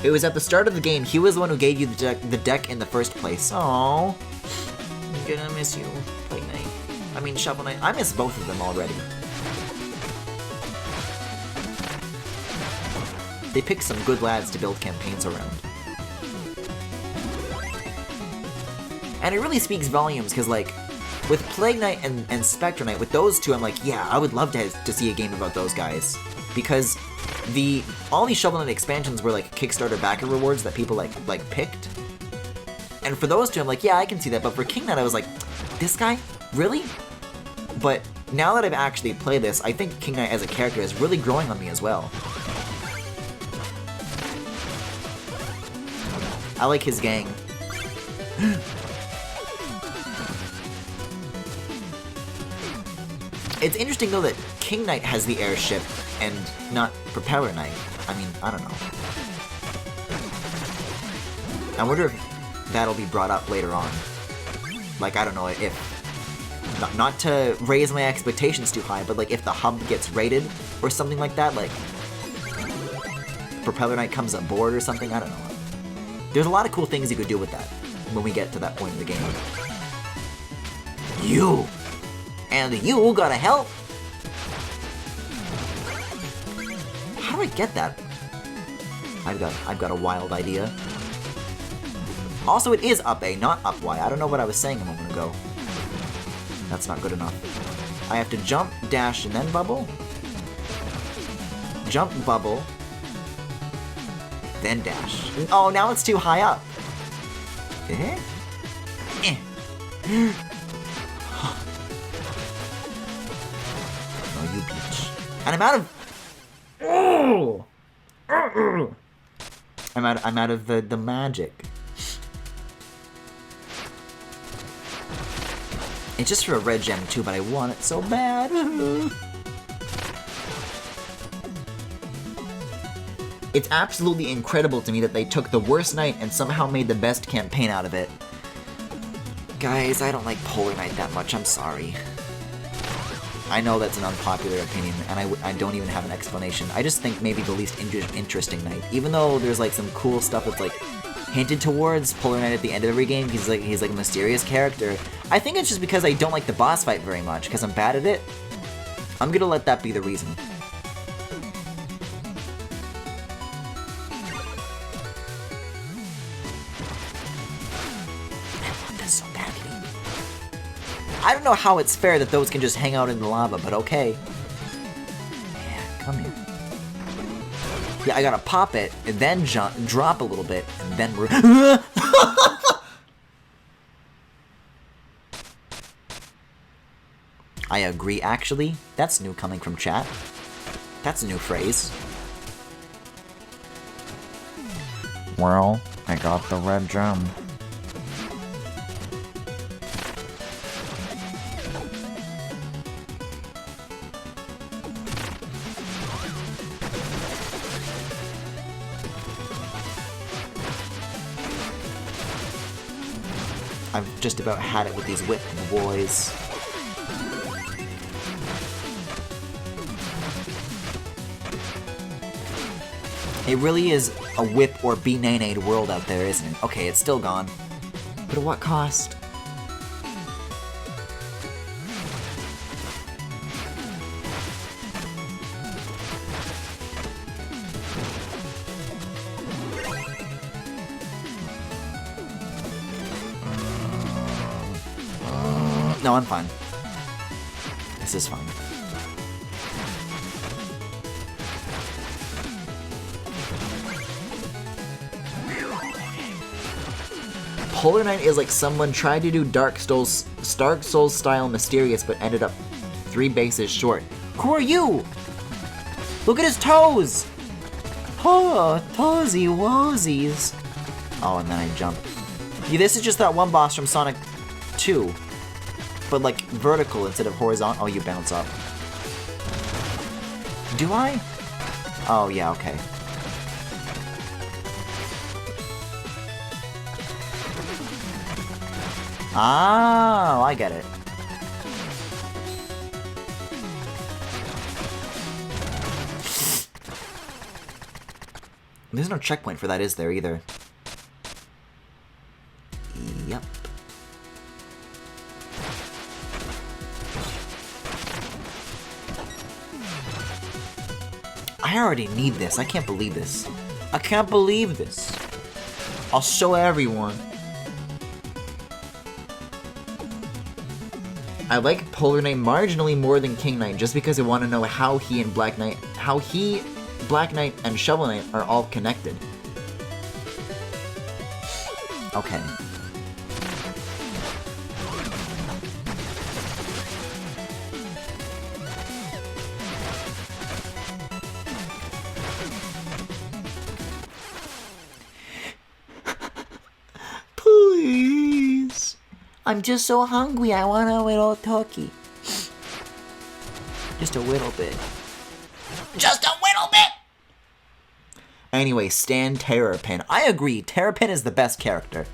It was at the start of the game. He was the one who gave you the deck in the first place. Aww. I'm gonna miss you, Plague Knight. I mean, Shovel Knight. I miss both of them already. They picked some good lads to build campaigns around. And it really speaks volumes, because, like, with Plague Knight and Spectre Knight, with those two, I'm like, yeah, I would love to see a game about those guys. Because all these Shovel Knight expansions were like Kickstarter backer rewards that people like picked. And for those two, I'm like, yeah, I can see that. But for King Knight, I was like, this guy? Really? But now that I've actually played this, I think King Knight as a character is really growing on me as well. I like his gang. It's interesting, though, that King Knight has the airship and not Propeller Knight. I mean, I don't know. I wonder if that'll be brought up later on. Like, I don't know, if... Not to raise my expectations too high, but, like, if the hub gets raided or something like that, like... Propeller Knight comes aboard or something, I don't know. There's a lot of cool things you could do with that when we get to that point in the game. You! And you gotta help! How do I get that? I've got a wild idea. Also, it is up A, not up Y. I don't know what I was saying a moment ago. That's not good enough. I have to jump, dash, and then bubble? Jump, bubble, then dash. Oh, now it's too high up. Eh? Eh. No, you peach. And I'm out of... Oh! I'm out of the magic. It's just for a red gem too, but I want it so bad. It's absolutely incredible to me that they took the worst night and somehow made the best campaign out of it. Guys, I don't like Polar Knight that much, I'm sorry. I know that's an unpopular opinion, and I don't even have an explanation. I just think maybe the least interesting knight. Even though there's like some cool stuff that's like hinted towards Polar Knight at the end of every game, he's like a mysterious character. I think it's just because I don't like the boss fight very much, because I'm bad at it. I'm gonna let that be the reason. I don't know how it's fair that those can just hang out in the lava, but okay. Yeah, come here. Yeah, I gotta pop it, and then drop a little bit, and then we're... I agree, actually. That's new coming from chat. That's a new phrase. Well, I got the red gem. I've just about had it with these whip boys. It really is a whip or be-nay-nayed world out there, isn't it? Okay, it's still gone. But at what cost? No, I'm fine. This is fine. Polar Knight is like someone tried to do Dark Souls style mysterious, but ended up 3 bases short. Who are you? Look at his toes! Oh, toesy woesies. Oh, and then I jump. Yeah, this is just that one boss from Sonic 2. But like vertical instead of horizontal. Oh, you bounce up. Do I? Oh, yeah, okay. Oh, I get it. There's no checkpoint for that, is there, either? Yep. I already need this. I can't believe this. I can't believe this. I'll show everyone. I like Polar Knight marginally more than King Knight just because I want to know how he, Black Knight, and Shovel Knight are all connected. Okay. I'm just so hungry, I want a little turkey. Just a little bit. Just a little bit! Anyway, Stan Terrapin. I agree, Terrapin is the best character.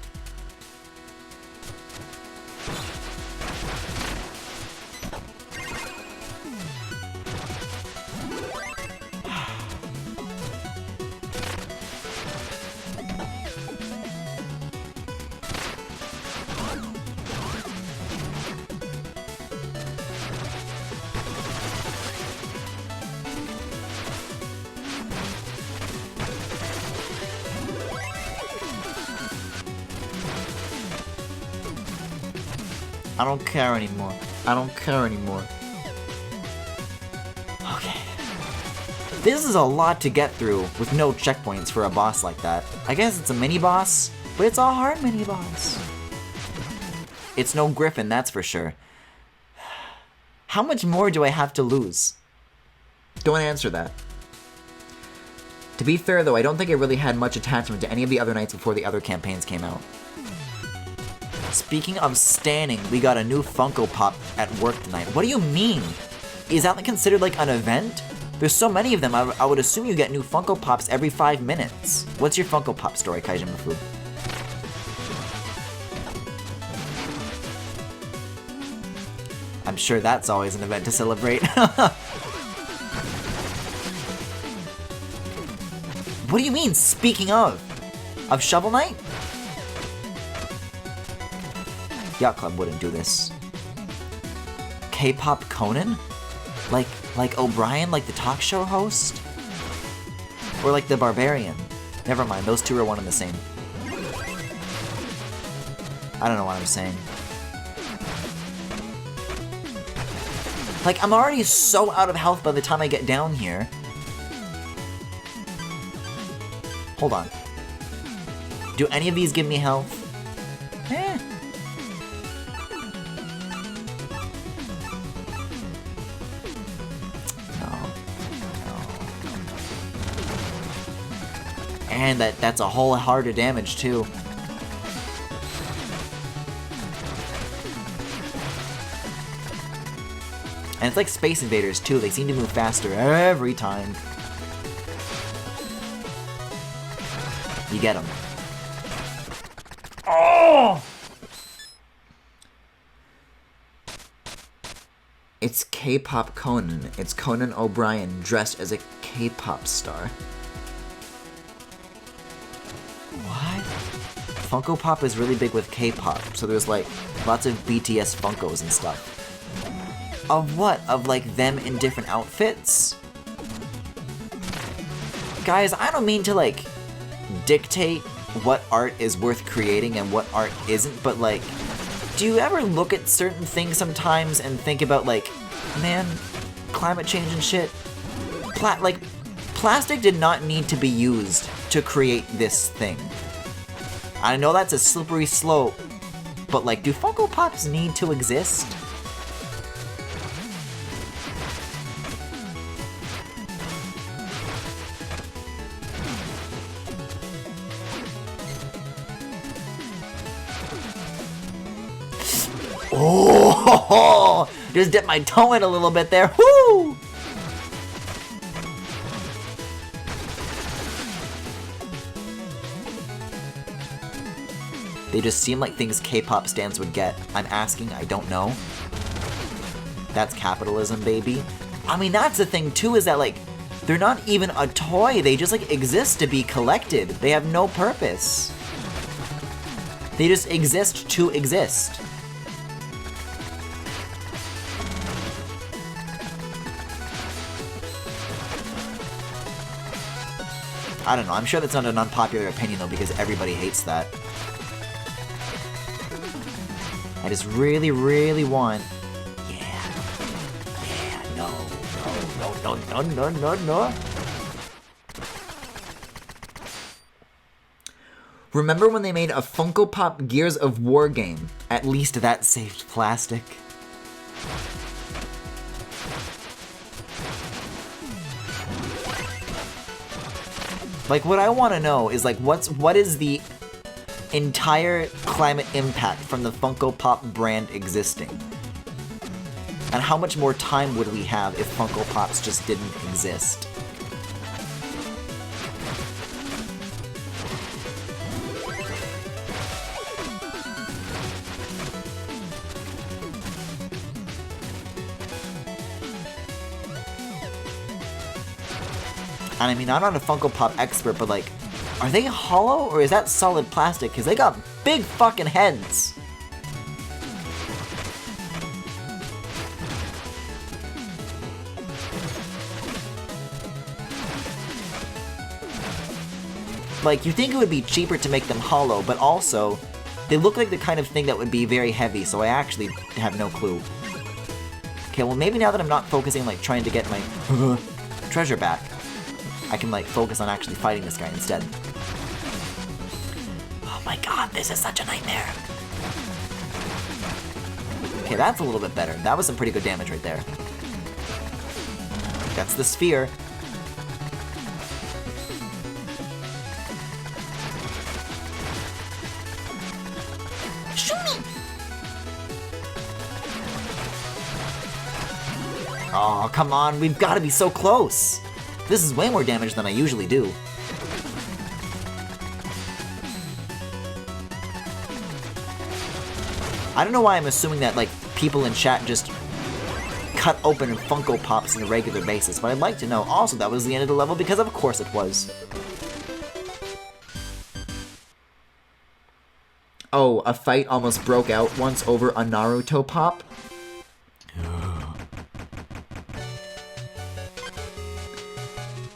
I don't care anymore. I don't care anymore. Okay. This is a lot to get through with no checkpoints for a boss like that. I guess it's a mini-boss, but it's a hard mini-boss. It's no Griffin, that's for sure. How much more do I have to lose? Don't answer that. To be fair though, I don't think I really had much attachment to any of the other nights before the other campaigns came out. Speaking of standing, we got a new Funko Pop at work tonight. What do you mean? Is that considered like an event? There's so many of them, I would assume you get new Funko Pops every 5 minutes. What's your Funko Pop story, Kaijin Mafu? I'm sure that's always an event to celebrate. What do you mean, speaking of? Of Shovel Knight? Yacht Club wouldn't do this. K-pop Conan? Like O'Brien, like the talk show host? Or like the Barbarian? Never mind, those two are one and the same. I don't know what I'm saying. Like, I'm already so out of health by the time I get down here. Hold on. Do any of these give me health? Eh. And that's a whole harder damage too. And it's like Space Invaders too, they seem to move faster every time. You get them. Oh! It's K-pop Conan. It's Conan O'Brien dressed as a K-pop star. What? Funko Pop is really big with K-pop, so there's like lots of BTS Funkos and stuff. Of what? Of like them in different outfits? Guys, I don't mean to like dictate what art is worth creating and what art isn't, but like, do you ever look at certain things sometimes and think about like, man, climate change and shit? Plastic did not need to be used to create this thing. I know that's a slippery slope, but like, do Funko Pops need to exist? Oh, just dipped my toe in a little bit there. Woo! They just seem like things K-pop stans would get. I'm asking, I don't know. That's capitalism, baby. I mean, that's the thing too, is that like, they're not even a toy. They just like exist to be collected. They have no purpose. They just exist to exist. I don't know, I'm sure that's not an unpopular opinion though, because everybody hates that. I just really, really want... Yeah, no. Remember when they made a Funko Pop Gears of War game? At least that saved plastic. Like, what I want to know is, like, what is the entire climate impact from the Funko Pop brand existing. And how much more time would we have if Funko Pops just didn't exist? And I mean, I'm not a Funko Pop expert, but like, are they hollow or is that solid plastic? Because they got big fucking heads. Like, you think it would be cheaper to make them hollow, but also, they look like the kind of thing that would be very heavy, so I actually have no clue. Okay, well maybe now that I'm not focusing, like, trying to get my treasure back, I can, like, focus on actually fighting this guy instead. Oh my god, this is such a nightmare. Okay, that's a little bit better. That was some pretty good damage right there. That's the sphere. Oh, come on, we've got to be so close! This is way more damage than I usually do. I don't know why I'm assuming that, like, people in chat just cut open Funko Pops on a regular basis, but I'd like to know also that was the end of the level, because of course it was. Oh, a fight almost broke out once over a Naruto Pop?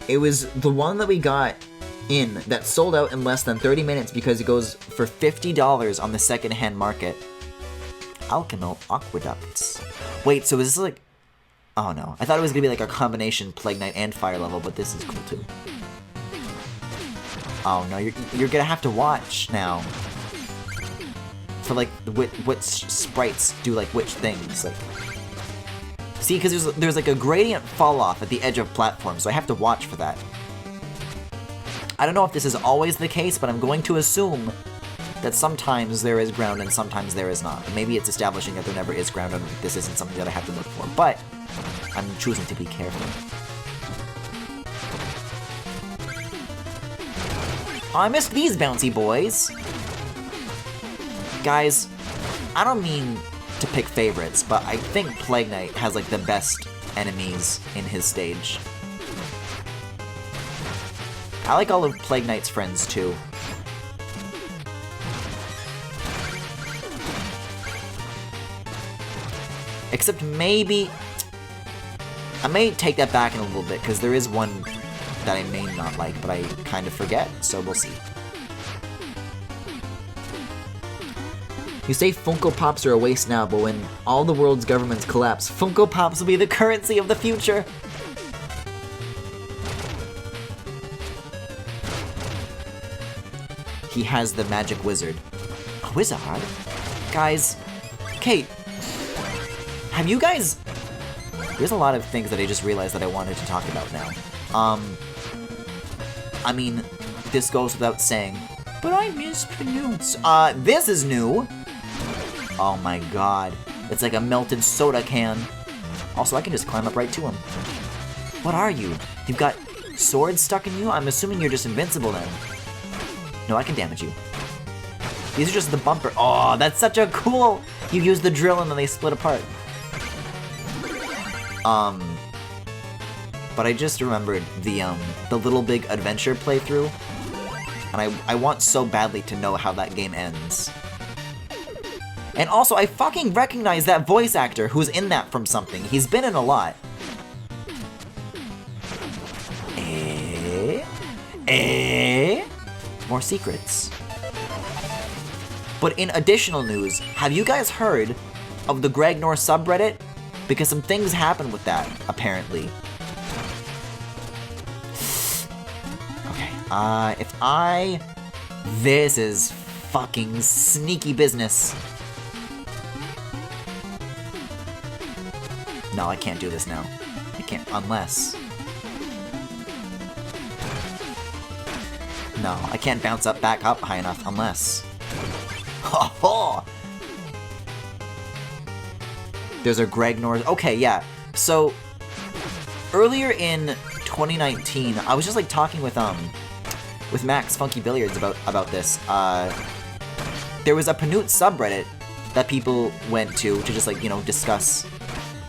It was the one that we got in that sold out in less than 30 minutes because it goes for $50 on the second-hand market. Alchemical Aqueducts. Wait, so is this like... Oh no, I thought it was gonna be like a combination Plague Knight and Fire level, but this is cool too. Oh no, you're gonna have to watch now. For like, what sprites do like which things, like... See, because there's like a gradient fall off at the edge of platforms, so I have to watch for that. I don't know if this is always the case, but I'm going to assume that sometimes there is ground and sometimes there is not. Maybe it's establishing that there never is ground and this isn't something that I have to look for, but I'm choosing to be careful. Oh, I missed these bouncy boys! Guys, I don't mean to pick favorites, but I think Plague Knight has like the best enemies in his stage. I like all of Plague Knight's friends too. Except maybe... I may take that back in a little bit, because there is one that I may not like, but I kind of forget, so we'll see. You say Funko Pops are a waste now, but when all the world's governments collapse, Funko Pops will be the currency of the future! He has the magic wizard. A wizard? Guys, okay, have you guys... There's a lot of things that I just realized that I wanted to talk about now. I mean, this goes without saying, but I mispronounced. This is new! Oh my god. It's like a melted soda can. Also, I can just climb up right to him. What are you? You've got swords stuck in you? I'm assuming you're just invincible then. No, I can damage you. These are just the bumper. Oh, that's such a cool... You use the drill and then they split apart. But I just remembered the Little Big Adventure playthrough. And I want so badly to know how that game ends. And also, I fucking recognize that voice actor who's in that from something. He's been in a lot. More secrets. But in additional news, have you guys heard of the Gragnor subreddit? Because some things happened with that, apparently. Okay, if I... This is fucking sneaky business. No, I can't do this now. I can't, unless... No, I can't bounce back up high enough, unless... Ha ha! There's a Gregnor. Okay, yeah. So, earlier in 2019, I was just like talking with Max Funky Billiards about this. There was a Panut subreddit that people went to just like, you know, discuss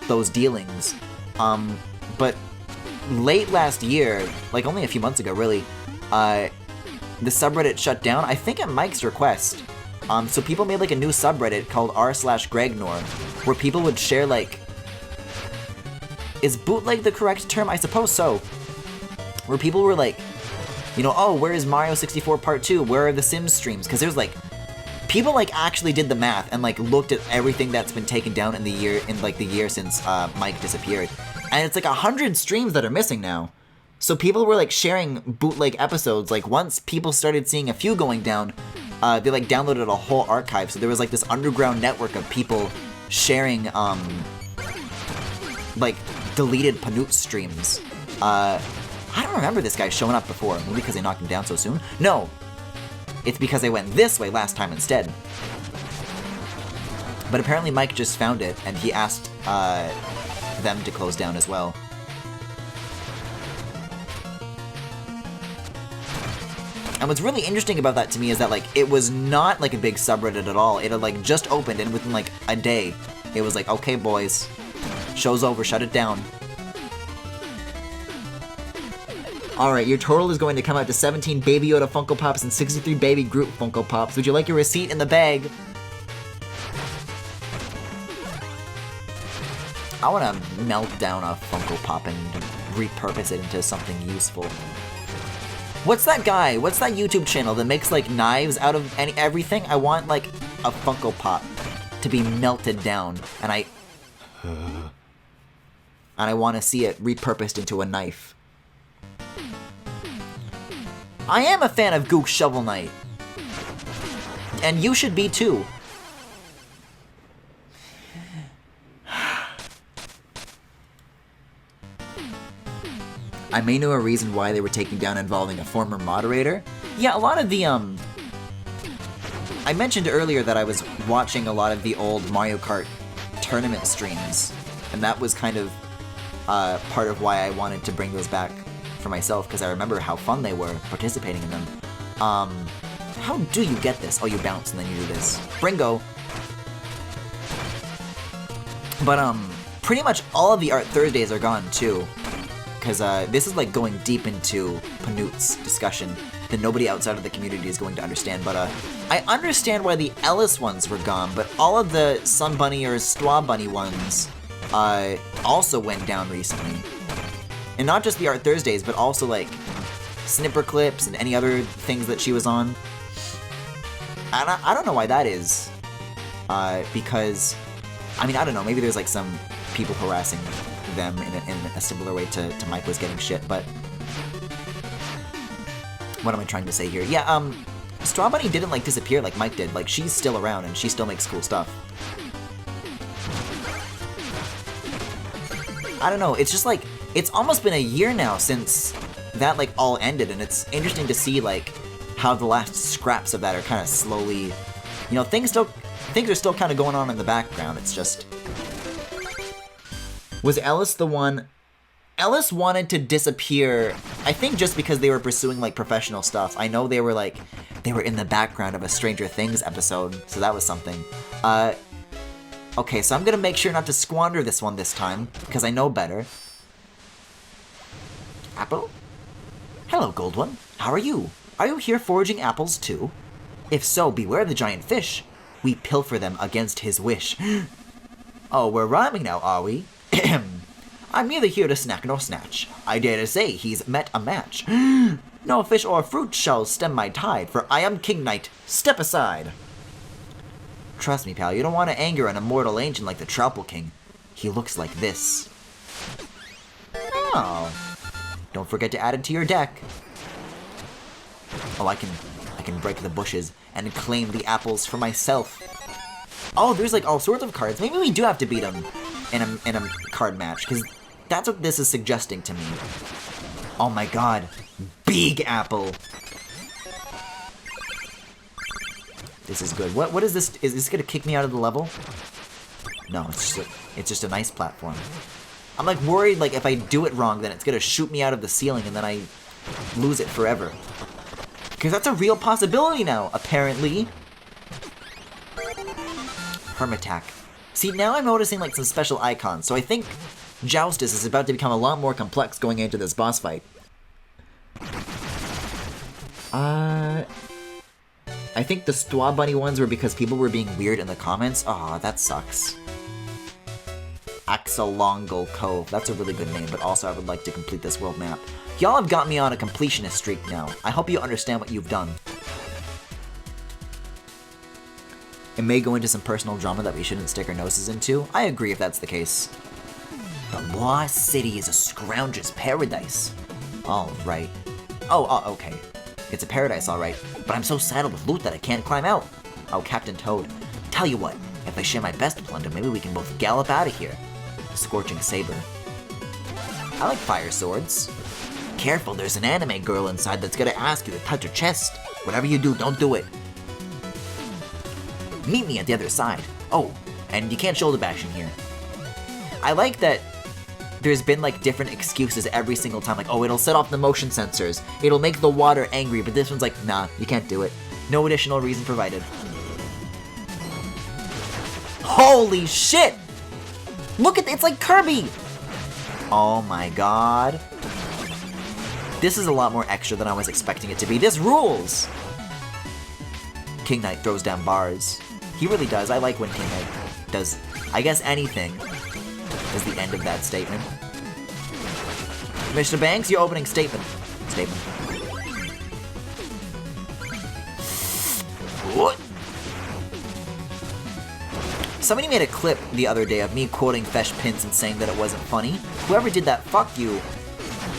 those dealings. But late last year, like only a few months ago, really, the subreddit shut down. I think at Mike's request. So people made like a new subreddit called r/Gregnor, where people would share like, is bootleg the correct term? I suppose so. Where people were like, you know, oh, where is Mario 64 Part 2? Where are the Sims streams? Because there's like, people like actually did the math and like looked at everything that's been taken down in the year since Mike disappeared, and it's like 100 streams that are missing now. So people were like sharing bootleg episodes. Like once people started seeing a few going down, they like downloaded a whole archive. So there was like this underground network of people sharing like deleted Panut streams. I don't remember this guy showing up before. Maybe because they knocked him down so soon? No. It's because I went this way last time instead. But apparently Mike just found it, and he asked them to close down as well. And what's really interesting about that to me is that, like, it was not, like, a big subreddit at all. It had, like, just opened, and within, like, a day, it was like, okay, boys, show's over, shut it down. Alright, your total is going to come out to 17 Baby Yoda Funko Pops and 63 Baby Groot Funko Pops. Would you like your receipt in the bag? I want to melt down a Funko Pop and repurpose it into something useful. What's that guy? What's that YouTube channel that makes, like, knives out of everything? I want, like, a Funko Pop to be melted down, and I want to see it repurposed into a knife. I am a fan of Gook Shovel Knight. And you should be too. I may know a reason why they were taken down involving a former moderator. Yeah, a lot of the, I mentioned earlier that I was watching a lot of the old Mario Kart tournament streams, and that was kind of part of why I wanted to bring those back for myself, because I remember how fun they were participating in them. How do you get this? Oh, you bounce and then you do this. Bringo! But, pretty much all of the Art Thursdays are gone, too. Because, this is, like, going deep into Panut's discussion that nobody outside of the community is going to understand. But, I understand why the Ellis ones were gone, but all of the Sun Bunny or Straw Bunny ones, also went down recently. And not just the Art Thursdays, but also, like, Snipper Clips and any other things that she was on. And I don't know why that is. Because, I mean, I don't know, maybe there's, like, some people harassing them in a similar way to Mike was getting shit, but... What am I trying to say here? Yeah, Straw Bunny didn't, like, disappear like Mike did. Like, she's still around, and she still makes cool stuff. I don't know, it's just, like... It's almost been a year now since that, like, all ended, and it's interesting to see, like, how the last scraps of that are kind of slowly... You know, things are still kind of going on in the background, it's just... Was Ellis the one... Ellis wanted to disappear, I think just because they were pursuing, like, professional stuff. I know they were, like, they were in the background of a Stranger Things episode, so that was something. Okay, so I'm gonna make sure not to squander this one this time, because I know better. Apple? Hello, Gold One. How are you? Are you here foraging apples, too? If so, beware the giant fish. We pilfer them against his wish. Oh, we're rhyming now, are we? I'm neither here to snack nor snatch. I dare to say he's met a match. No fish or fruit shall stem my tide, for I am King Knight. Step aside. Trust me, pal, you don't want to anger an immortal ancient like the Troupple King. He looks like this. Oh. Don't forget to add it to your deck. Oh, I can break the bushes and claim the apples for myself. Oh, there's like all sorts of cards. Maybe we do have to beat him in a card match, because that's what this is suggesting to me. Oh my god. Big apple. This is good. What is this? Is this gonna kick me out of the level? No, it's just a nice platform. I'm like worried like if I do it wrong, then it's gonna shoot me out of the ceiling and then I lose it forever. Because that's a real possibility now, apparently. Hermitac. See, now I'm noticing like some special icons, so I think Joustus is about to become a lot more complex going into this boss fight. I think the Straw Bunny ones were because people were being weird in the comments. Aw, that sucks. Axolongle Cove. That's a really good name, but also I would like to complete this world map. Y'all have got me on a completionist streak now. I hope you understand what you've done. It may go into some personal drama that we shouldn't stick our noses into. I agree if that's the case. The Lost City is a scrounger's paradise. Alright. Oh, okay. It's a paradise, alright. But I'm so saddled with loot that I can't climb out. Oh, Captain Toad. Tell you what, if I share my best plunder, maybe we can both gallop out of here. Scorching Saber. I like fire swords. Careful, there's an anime girl inside that's gonna ask you to touch her chest. Whatever you do, don't do it. Meet me at the other side. Oh, and you can't shoulder bash in here. I like that there's been like different excuses every single time. Like, oh, it'll set off the motion sensors. It'll make the water angry, but this one's like, nah, you can't do it. No additional reason provided. Holy shit! Look at it's like Kirby! Oh my god. This is a lot more extra than I was expecting it to be. This rules! King Knight throws down bars. He really does. I like when King Knight does, I guess, anything is the end of that statement. Mr. Banks, your opening statement. What? Somebody made a clip the other day of me quoting Fesh Pins and saying that it wasn't funny. Whoever did that, fuck you.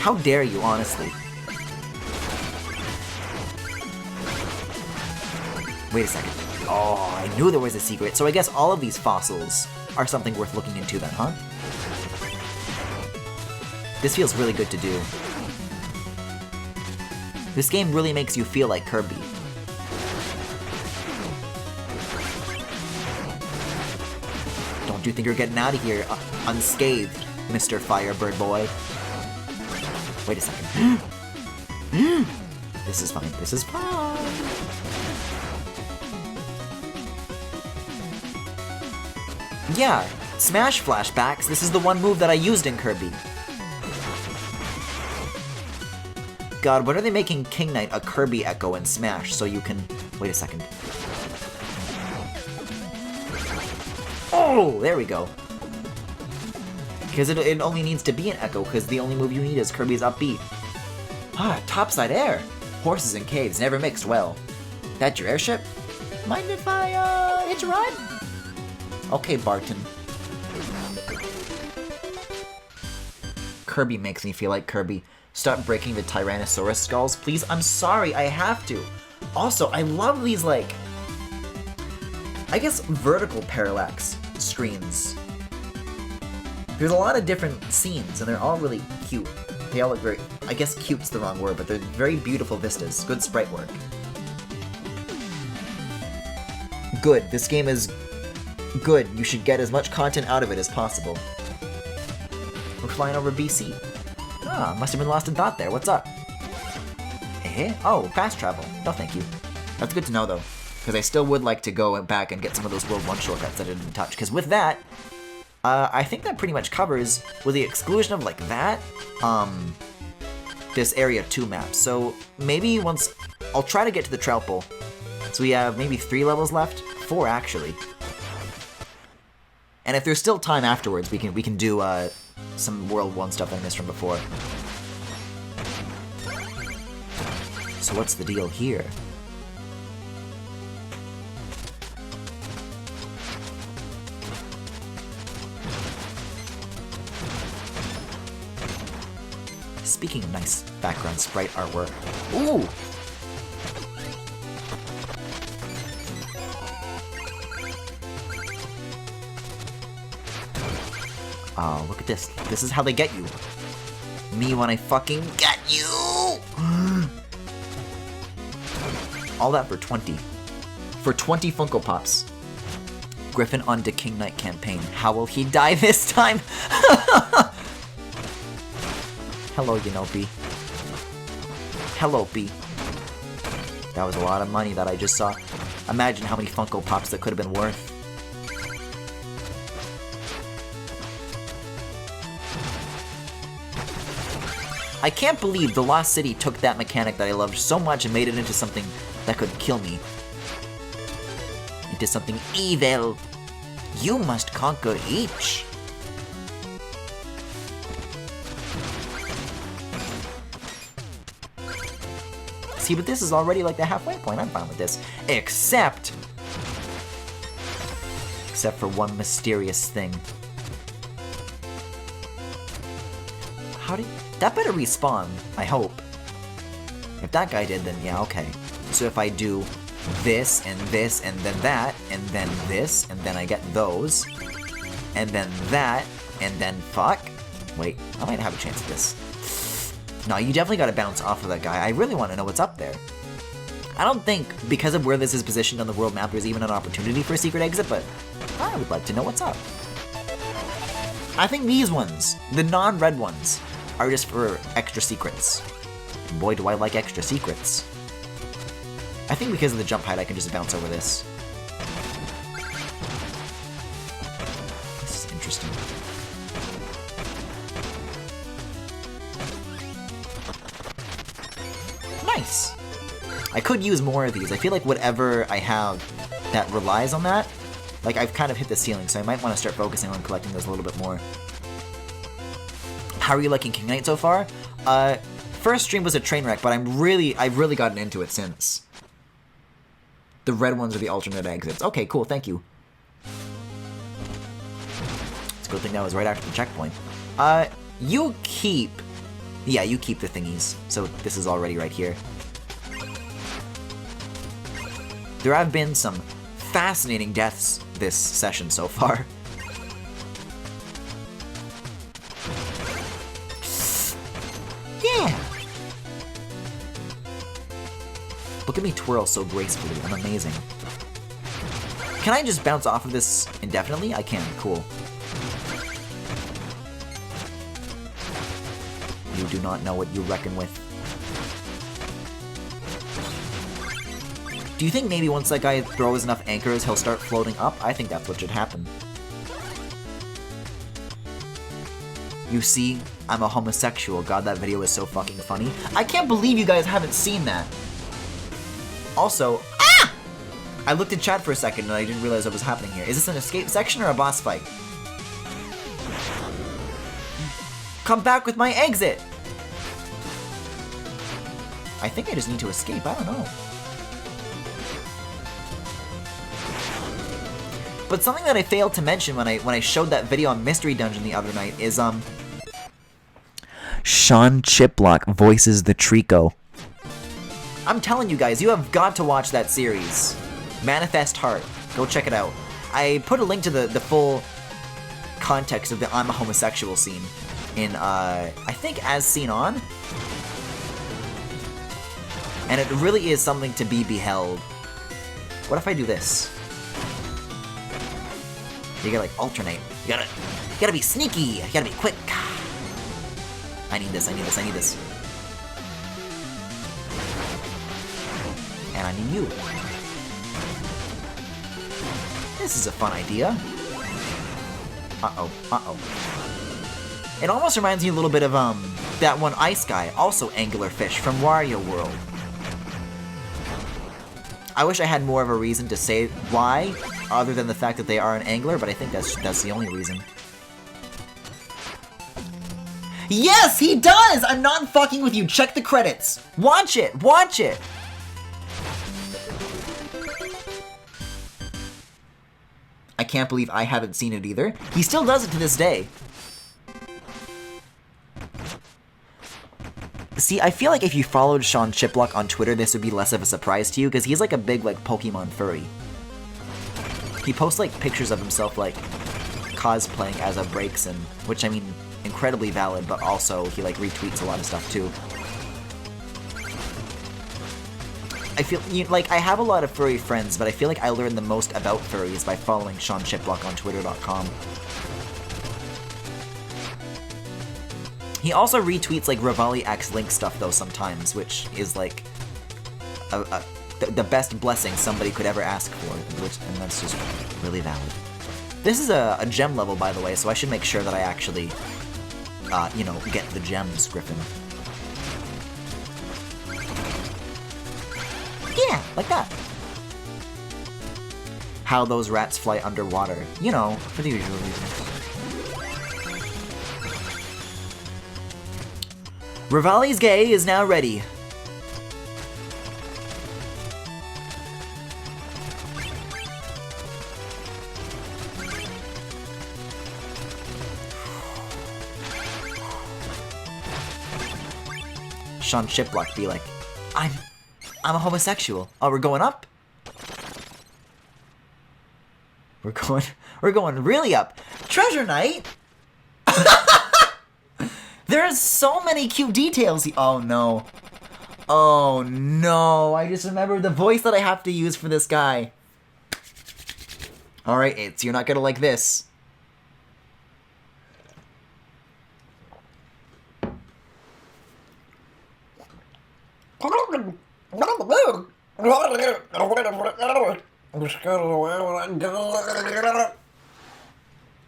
How dare you, honestly. Wait a second. Oh, I knew there was a secret. So I guess all of these fossils are something worth looking into then, huh? This feels really good to do. This game really makes you feel like Kirby. Don't you think you're getting out of here unscathed, Mr. Firebird Boy? Wait a second. This is fine. This is fine. Yeah, Smash flashbacks. This is the one move that I used in Kirby. God, when are they making King Knight a Kirby echo in Smash so you can... Wait a second. Oh, there we go. Because it only needs to be an echo, because the only move you need is Kirby's upbeat. Ah, topside air. Horses and caves never mixed well. That your airship? Mind if I, hitch a ride? Okay, Barton. Kirby makes me feel like Kirby. Stop breaking the Tyrannosaurus skulls, please. I'm sorry, I have to. Also, I love these, like, I guess vertical parallax screens. There's a lot of different scenes, and they're all really cute. They all look very, I guess cute's the wrong word, but they're very beautiful vistas. Good sprite work. Good. This game is good. You should get as much content out of it as possible. We're flying over BC. Ah, must have been lost in thought there. What's up? Eh? Oh, fast travel. No, thank you. That's good to know, though. Because I still would like to go back and get some of those World 1 shortcuts that I didn't touch. Because with that, I think that pretty much covers, with the exclusion of, like, that, this Area 2 map. So, maybe once... I'll try to get to the Troutpool. So we have maybe 3 levels left? 4, actually. And if there's still time afterwards, we can do, some World 1 stuff I missed from before. So what's the deal here? Speaking of nice background sprite artwork. Ooh! Oh, look at this. This is how they get you. Me when I fucking get you! All that for 20. for 20 Funko Pops. Griffin on to King Knight campaign. How will he die this time? Hello, Yanopi. Hello, B. That was a lot of money that I just saw. Imagine how many Funko Pops that could have been worth. I can't believe the Lost City took that mechanic that I loved so much and made it into something that could kill me. Into something evil. You must conquer each. See, but this is already like the halfway point. I'm fine with this. Except for one mysterious thing. How do you... That better respawn, I hope. If that guy did, then yeah, okay. So if I do this, and then that, and then this, and then I get those, and then that, and then fuck. Wait, I might have a chance at this. No, you definitely gotta bounce off of that guy. I really want to know what's up there. I don't think, because of where this is positioned on the world map, there's even an opportunity for a secret exit, but I would like to know what's up. I think these ones, the non-red ones, are just for extra secrets. And boy, do I like extra secrets. I think because of the jump height, I can just bounce over this. This is interesting. Nice! I could use more of these. I feel like whatever I have that relies on that, like I've kind of hit the ceiling, so I might want to start focusing on collecting those a little bit more. How are you liking King Knight so far? First stream was a train wreck, but I've really gotten into it since. The red ones are the alternate exits. Okay, cool, thank you. It's a good thing that was right after the checkpoint. You keep... Yeah, you keep the thingies. So this is already right here. There have been some fascinating deaths this session so far. Yeah! Look at me twirl so gracefully. I'm amazing. Can I just bounce off of this indefinitely? I can. Cool. You do not know what you reckon with. Do you think maybe once that guy throws enough anchors, he'll start floating up? I think that's what should happen. You see, I'm a homosexual. God, that video is so fucking funny. I can't believe you guys haven't seen that. Also, I looked in chat for a second and I didn't realize what was happening here. Is this an escape section or a boss fight? Come back with my exit! I think I just need to escape, I don't know. But something that I failed to mention when I showed that video on Mystery Dungeon the other night is, Sean Chiplock voices the Trico. I'm telling you guys, you have got to watch that series. Manifest Heart. Go check it out. I put a link to the full context of the I'm a homosexual scene in, I think As Seen On. And it really is something to be beheld. What if I do this? You gotta like alternate. You gotta be sneaky. You gotta be quick. I need this, I need this, I need this. And I need you. This is a fun idea. Uh-oh, uh-oh. It almost reminds me a little bit of, that one ice guy, also anglerfish from Wario World. I wish I had more of a reason to say why, other than the fact that they are an angler, but I think that's the only reason. Yes, he does! I'm not fucking with you. Check the credits. Watch it. Watch it. I can't believe I haven't seen it either. He still does it to this day. See, I feel like if you followed Sean Chiplock on Twitter, this would be less of a surprise to you, because he's like a big, like, Pokemon furry. He posts, like, pictures of himself, like, cosplaying as a Braixen, which, I mean, incredibly valid, but also he, like, retweets a lot of stuff, too. I feel, like, I have a lot of furry friends, but I feel like I learn the most about furries by following Sean Shiplock on Twitter.com. He also retweets, like, Rivali X Link stuff, though, sometimes, which is, like, the best blessing somebody could ever ask for, and that's just really valid. This is a gem level, by the way, so I should make sure that I actually, you know, get the gems, Griffin. Yeah, like that. How those rats fly underwater. You know, for the usual reasons. Rivali's gay is now ready. Sean Shiplock be like, I'm a homosexual. Oh, we're going up? We're going really up. Treasure Knight? There's so many cute details. Oh no. Oh no. I just remembered the voice that I have to use for this guy. Alright, It's, you're not gonna like this.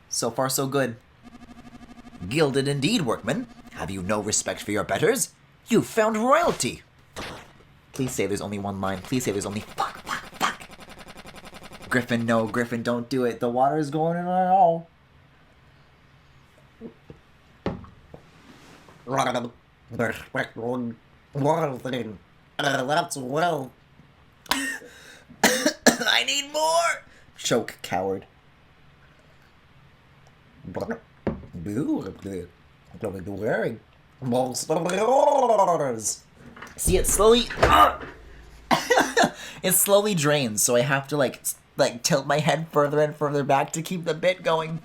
So far, so good. Gilded indeed, workman. Have you no respect for your betters? You've found royalty. Please say there's only one line. Please say there's only fuck. Griffin, no, Griffin, don't do it. The water is going in our hole. That's well. I need more! Choke, coward. See, it slowly... it slowly drains, so I have to, like tilt my head further and further back to keep the bit going.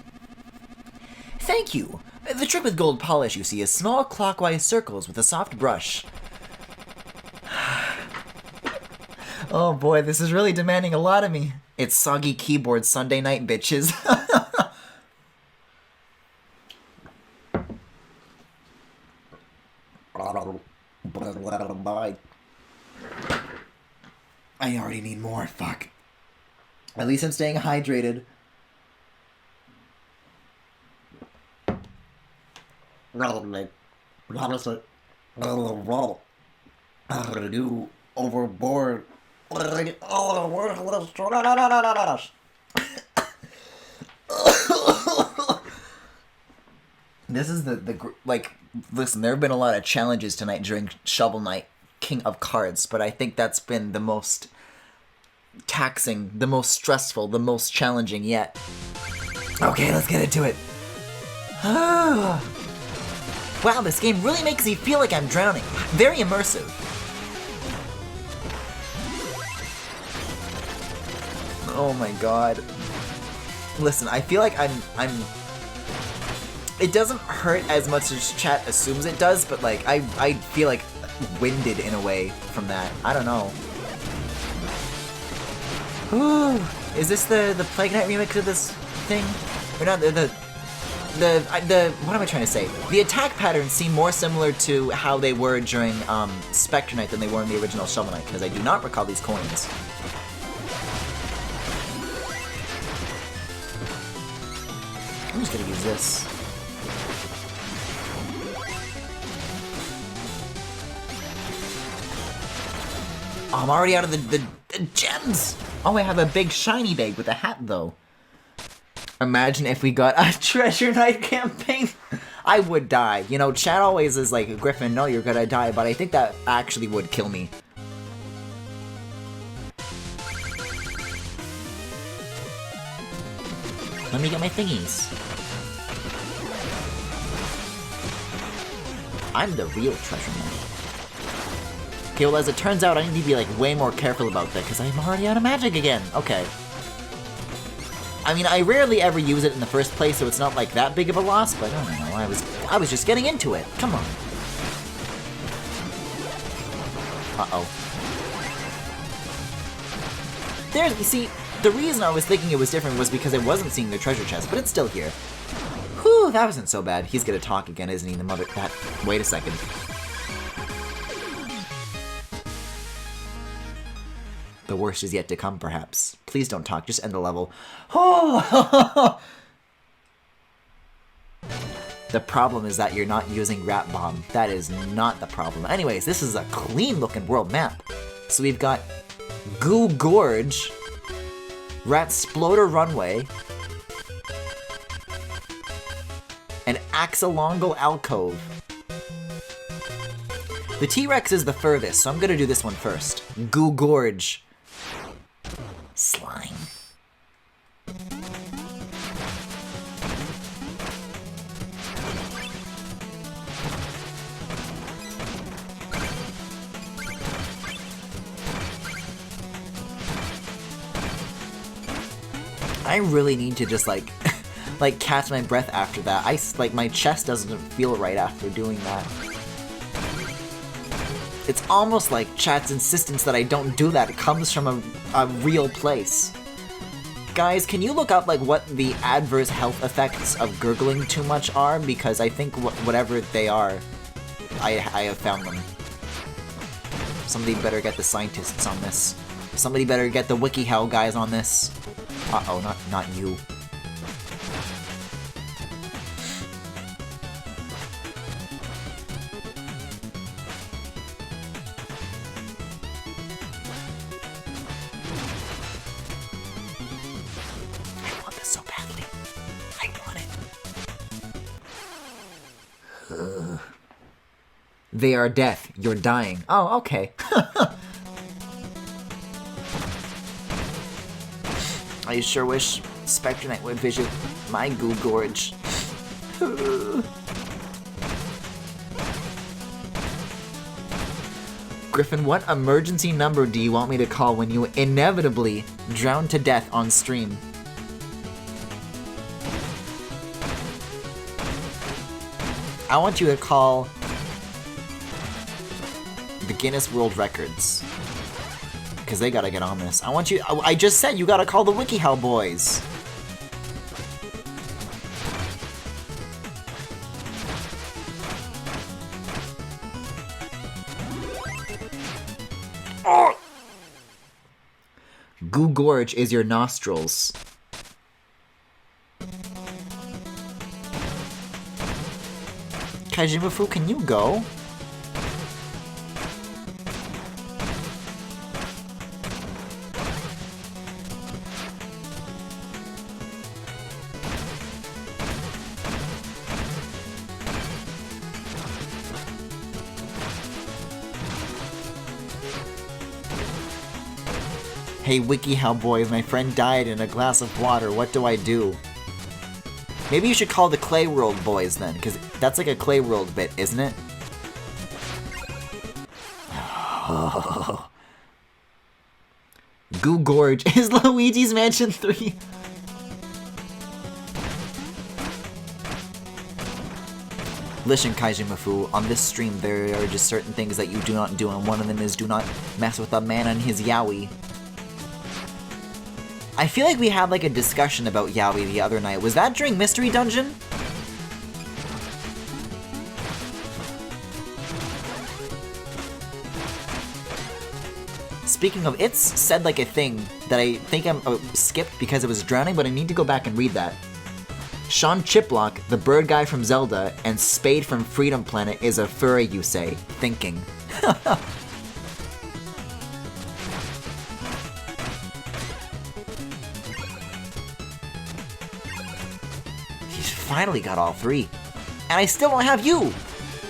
Thank you. The trick with gold polish, you see, is small clockwise circles with a soft brush. Oh boy, this is really demanding a lot of me. It's soggy keyboard Sunday night, bitches. I already need more, fuck. At least I'm staying hydrated. Overboard. This is like, listen, there have been a lot of challenges tonight during Shovel Knight, King of Cards, but I think that's been the most taxing, the most stressful, the most challenging yet. Okay, let's get into it. Wow, this game really makes me feel like I'm drowning. Very immersive. Oh my god. Listen, I feel like I'm it doesn't hurt as much as chat assumes it does, but like I feel like winded in a way from that. I don't know. Ooh, is this the Plague Knight remix of this thing? Or not the what am I trying to say? The attack patterns seem more similar to how they were during Spectre Knight than they were in the original Shovel Knight, because I do not recall these coins. I'm just gonna use this. Oh, I'm already out of the gems! Oh, I have a big shiny bag with a hat, though. Imagine if we got a Treasure Knight campaign. I would die. You know, chat always is like, Griffin, no, you're gonna die, but I think that actually would kill me. Let me get my thingies. I'm the real Treasure Knight. Okay, well, as it turns out, I need to be, like, way more careful about that, because I'm already out of magic again. Okay. I mean, I rarely ever use it in the first place, so it's not, like, that big of a loss, but I don't know, I was just getting into it. Come on. Uh-oh. There, you see, the reason I was thinking it was different was because I wasn't seeing the treasure chest, but it's still here. Whew, that wasn't so bad. He's gonna talk again, isn't he? The mother... Wait a second. The worst is yet to come, perhaps. Please don't talk, just end the level. Oh! The problem is that you're not using Rat Bomb. That is not the problem. Anyways, this is a clean-looking world map. So we've got Goo Gorge, Rat Sploder Runway, and Axolongle Alcove. The T-Rex is the furthest, so I'm gonna do this one first. Goo Gorge. Slime. I really need to just like catch my breath after that. My chest doesn't feel right after doing that. It's almost like chat's insistence that I don't do that comes from a real place. Guys, can you look up like what the adverse health effects of gurgling too much are? Because I think whatever they are, I have found them. Somebody better get the scientists on this. Somebody better get the WikiHow guys on this. Uh-oh, not you. I want this so badly. I want it. They are death. You're dying. Oh, okay. I sure wish Spectre Knight would visit my Goo Gorge. Griffin, what emergency number do you want me to call when you inevitably drown to death on stream? I want you to call the Guinness World Records. Because they gotta get on this. I just said you gotta call the WikiHow boys. Oh! Goo Gorge is your nostrils. Kajimafu, can you go? Hey WikiHow boys, my friend died in a glass of water, what do I do? Maybe you should call the Clay World boys then, because that's like a Clay World bit, isn't it? Oh. Goo Gorge is Luigi's Mansion 3. Listen, Kaijimafu, on this stream there are just certain things that you do not do, and one of them is do not mess with a man and his yaoi. I feel like we had like a discussion about yaoi the other night. Was that during Mystery Dungeon? Speaking of, it's said like a thing that I think I skipped because it was drowning, but I need to go back and read that. Sean Chiplock, the bird guy from Zelda, and Spade from Freedom Planet is a furry, you say. Thinking. Finally got all three. And I still don't have you!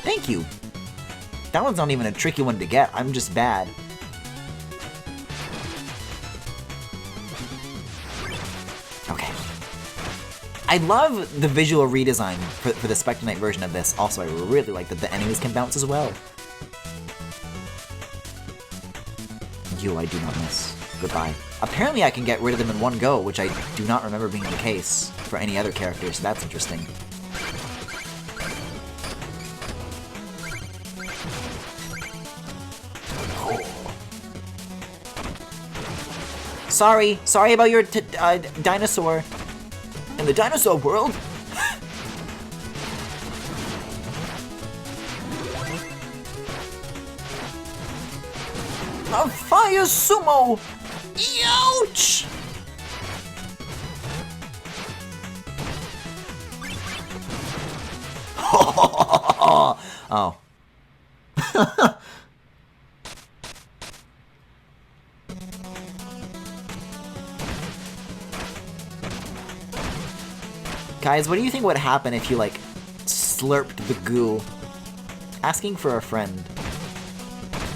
Thank you. That one's not even a tricky one to get, I'm just bad. Okay. I love the visual redesign for the Spectre Knight version of this. Also, I really like that the enemies can bounce as well. You I do not miss. Goodbye. Apparently I can get rid of them in one go, which I do not remember being the case for any other characters, so that's interesting. Sorry about your dinosaur. In the dinosaur world? A fire sumo! Ouch! Oh. Guys, what do you think would happen if you, like, slurped the goo? Asking for a friend.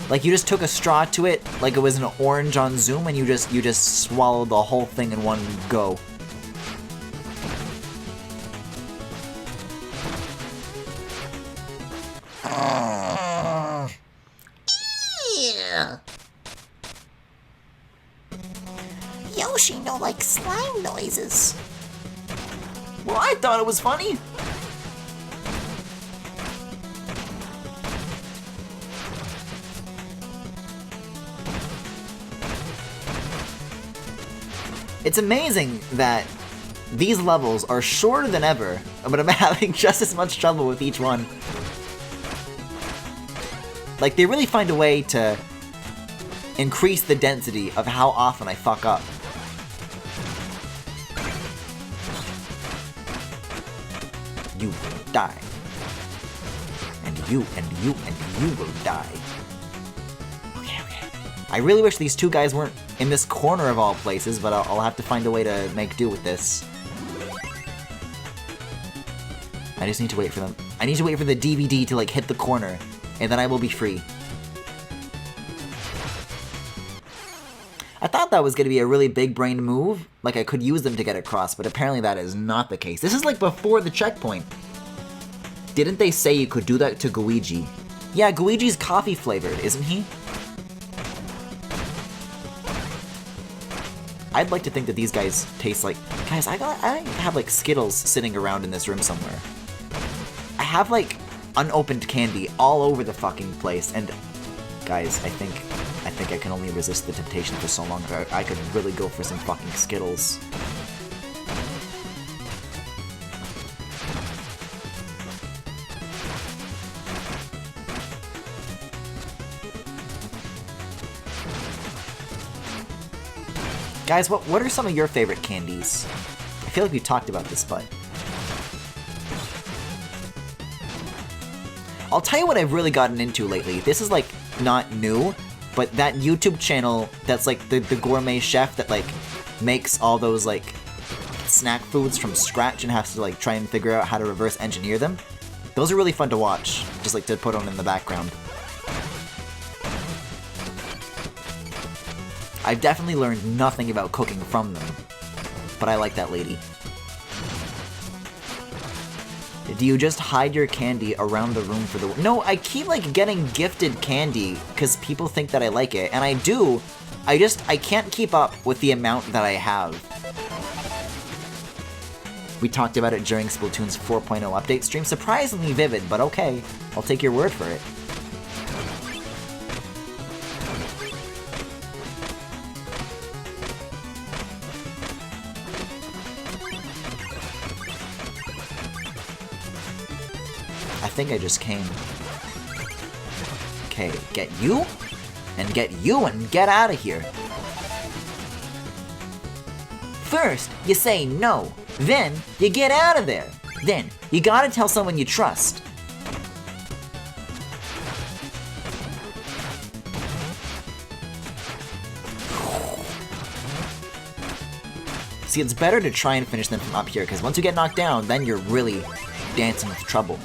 Like, you just took a straw to it, like it was an orange on Zoom, and you just swallowed the whole thing in one go. Yeah. Yoshi no like slime noises. Well, I thought it was funny. It's amazing that these levels are shorter than ever, but I'm having just as much trouble with each one. Like, they really find a way to increase the density of how often I fuck up. You will die. And you will die. Okay. I really wish these two guys weren't in this corner of all places, but I'll have to find a way to make do with this. I just need to wait for them. I need to wait for the DVD to, like, hit the corner, and then I will be free. I thought that was going to be a really big-brained move, like I could use them to get across, but apparently that is not the case. This is like before the checkpoint. Didn't they say you could do that to Luigi? Yeah, Luigi's coffee flavored, isn't he? I'd like to think that these guys taste like... Guys, I have like Skittles sitting around in this room somewhere. I have like unopened candy all over the fucking place, and guys, I think I can only resist the temptation for so long. I could really go for some fucking Skittles. Guys, what are some of your favorite candies? I feel like we talked about this, but... I'll tell you what I've really gotten into lately. This is, like, not new, but that YouTube channel that's, like, the gourmet chef that, like, makes all those, like, snack foods from scratch and has to, like, try and figure out how to reverse engineer them. Those are really fun to watch, just, like, to put on in the background. I've definitely learned nothing about cooking from them, but I like that lady. Do you just hide your candy around the room for the... No, I keep, like, getting gifted candy because people think that I like it, and I do. I can't keep up with the amount that I have. We talked about it during Splatoon's 4.0 update stream. Surprisingly vivid, but okay. I'll take your word for it. I think I just came. Okay, get you, and get out of here. First, you say no, then you get out of there. Then, you gotta tell someone you trust. See, it's better to try and finish them from up here, because once you get knocked down, then you're really dancing with trouble.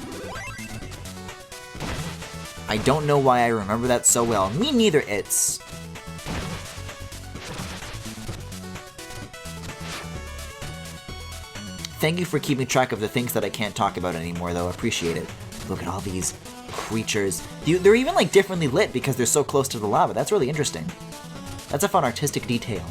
I don't know why I remember that so well. Me neither, it's... Thank you for keeping track of the things that I can't talk about anymore, though. Appreciate it. Look at all these creatures. They're even, like, differently lit because they're so close to the lava. That's really interesting. That's a fun artistic detail.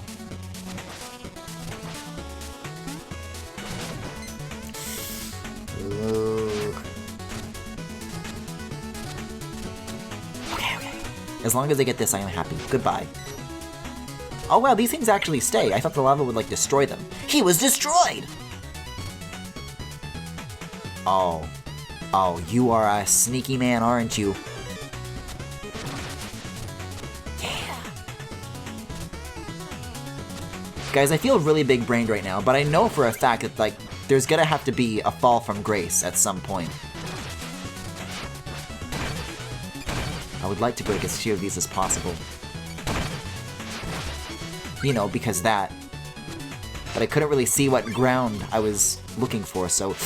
As long as I get this, I am happy. Goodbye. Oh wow, these things actually stay. I thought the lava would like destroy them. He was destroyed! Oh. Oh, you are a sneaky man, aren't you? Yeah. Guys, I feel really big-brained right now, but I know for a fact that, like, there's gonna have to be a fall from grace at some point. I would like to break as few of these as possible. You know, because that. But I couldn't really see what ground I was looking for, so...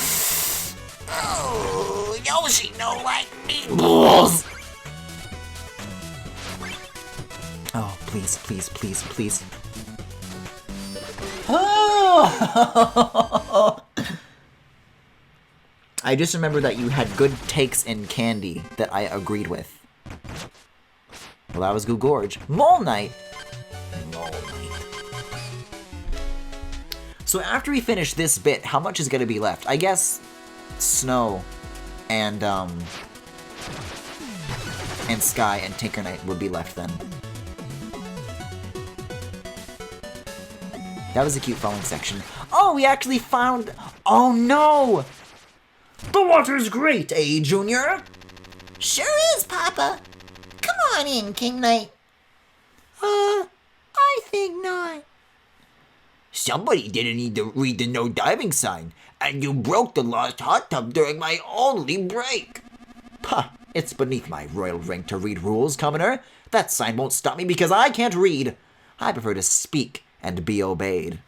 Oh, Yoshi no like meatballs! Oh, please, please, please, please. Oh! I just remember that you had good takes in Candy that I agreed with. Well, that was Goo Gorge. Mole Knight! Mole Knight. So after we finish this bit, how much is gonna be left? I guess Snow and Sky and Tinker Knight would be left then. That was a cute falling section. Oh, we actually found... Oh no! The water's great, eh, Junior? Sure is, Papa. Come on in, King Knight. I think not. Somebody didn't need to read the no diving sign, and you broke the lost hot tub during my only break. Puh, it's beneath my royal rank to read rules, Commoner. That sign won't stop me because I can't read. I prefer to speak and be obeyed.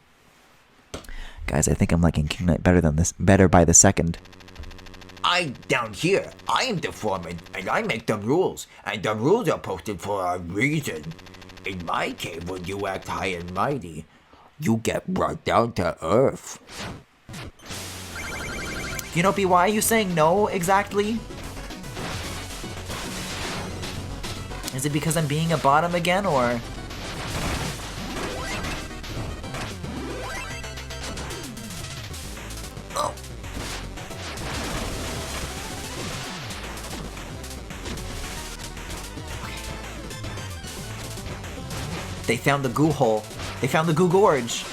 Guys, I think I'm liking King Knight better by the second. Down here, I am the foreman, and I make the rules, and the rules are posted for a reason. In my cave, when you act high and mighty, you get brought down to earth. You know, B, why are you saying no exactly? Is it because I'm being a bottom again, or...? Oh. They found the goo hole. They found the Goo Gorge.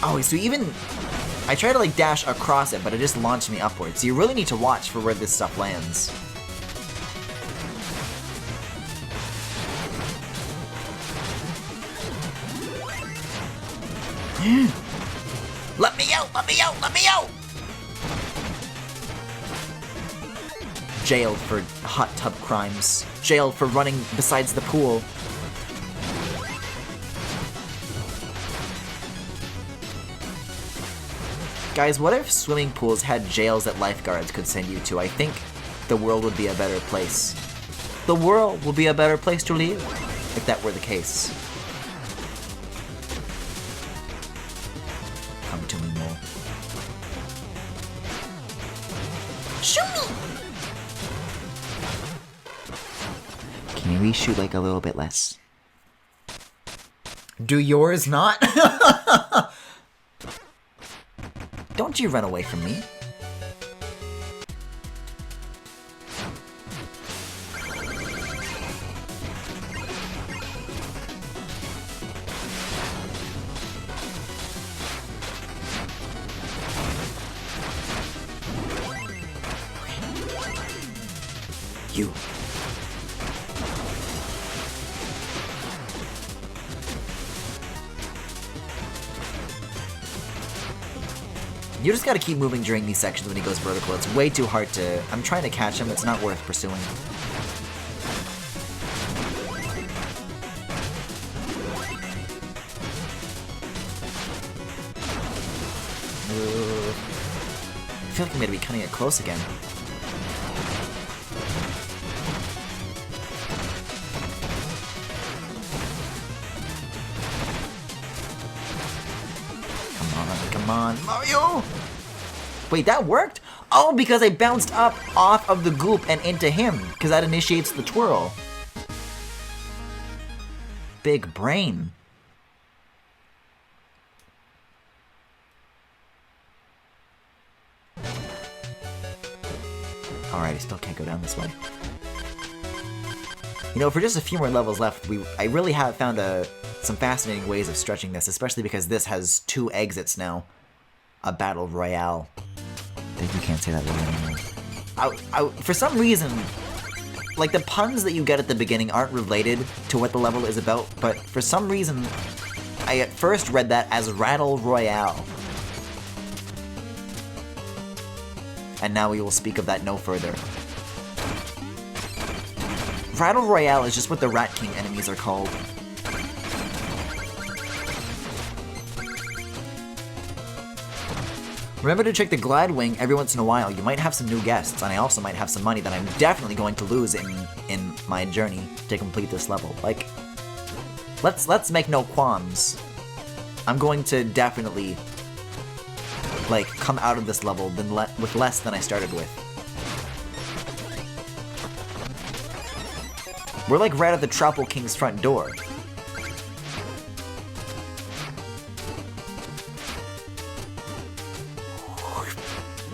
Oh, so even... I try to like dash across it, but it just launched me upwards. So you really need to watch for where this stuff lands. Let me out! Let me out! Let me out! Jailed for hot tub crimes. Jailed for running besides the pool. Guys, what if swimming pools had jails that lifeguards could send you to? I think the world would be a better place. The world would be a better place to live, if that were the case. Come to me, Mole. Shoot me! Can you reshoot like a little bit less? Do yours not? Don't you run away from me. You. You just gotta keep moving during these sections when he goes vertical. It's way too hard to... I'm trying to catch him. It's not worth pursuing. I feel like I'm gonna be cutting it close again. Come on, Mario! Wait, that worked? Oh, because I bounced up off of the goop and into him, because that initiates the twirl. Big brain. Alright, I still can't go down this way. You know, for just a few more levels left, I really have found some fascinating ways of stretching this, especially because this has 2 exits now. A battle royale. I think you can't say that word anymore. For some reason, like, the puns that you get at the beginning aren't related to what the level is about, but for some reason, I at first read that as Rattle Royale. And now we will speak of that no further. Rattle Royale is just what the Rat King enemies are called. Remember to check the Glide Wing every once in a while. You might have some new guests, and I also might have some money that I'm definitely going to lose in my journey to complete this level. Like, let's make no qualms. I'm going to definitely, like, come out of this level with less than I started with. We're like right at the Troupple King's front door.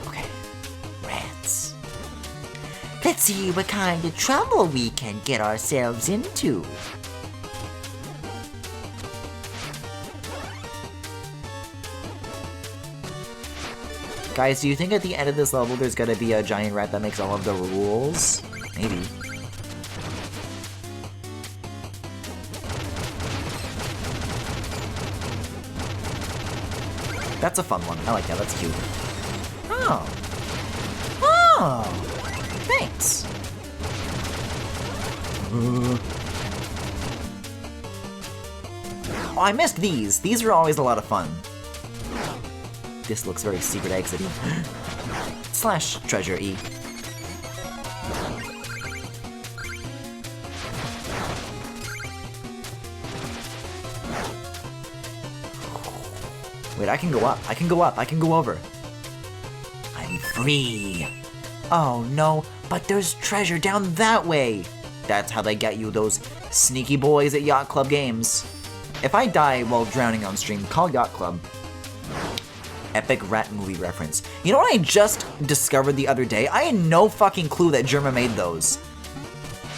Okay, rats. Let's see what kind of trouble we can get ourselves into. Guys, do you think at the end of this level there's gonna be a giant rat that makes all of the rules? Maybe. That's a fun one. I like that. That's cute. Oh. Oh. Thanks. Oh, I missed these. These are always a lot of fun. This looks very secret exit-y. Slash treasure E. Wait, I can go up. I can go up. I can go over. I'm free. Oh no, but there's treasure down that way. That's how they get you, those sneaky boys at Yacht Club games. If I die while drowning on stream, call Yacht Club. Epic rat movie reference. You know what I just discovered the other day? I had no fucking clue that Germa made those.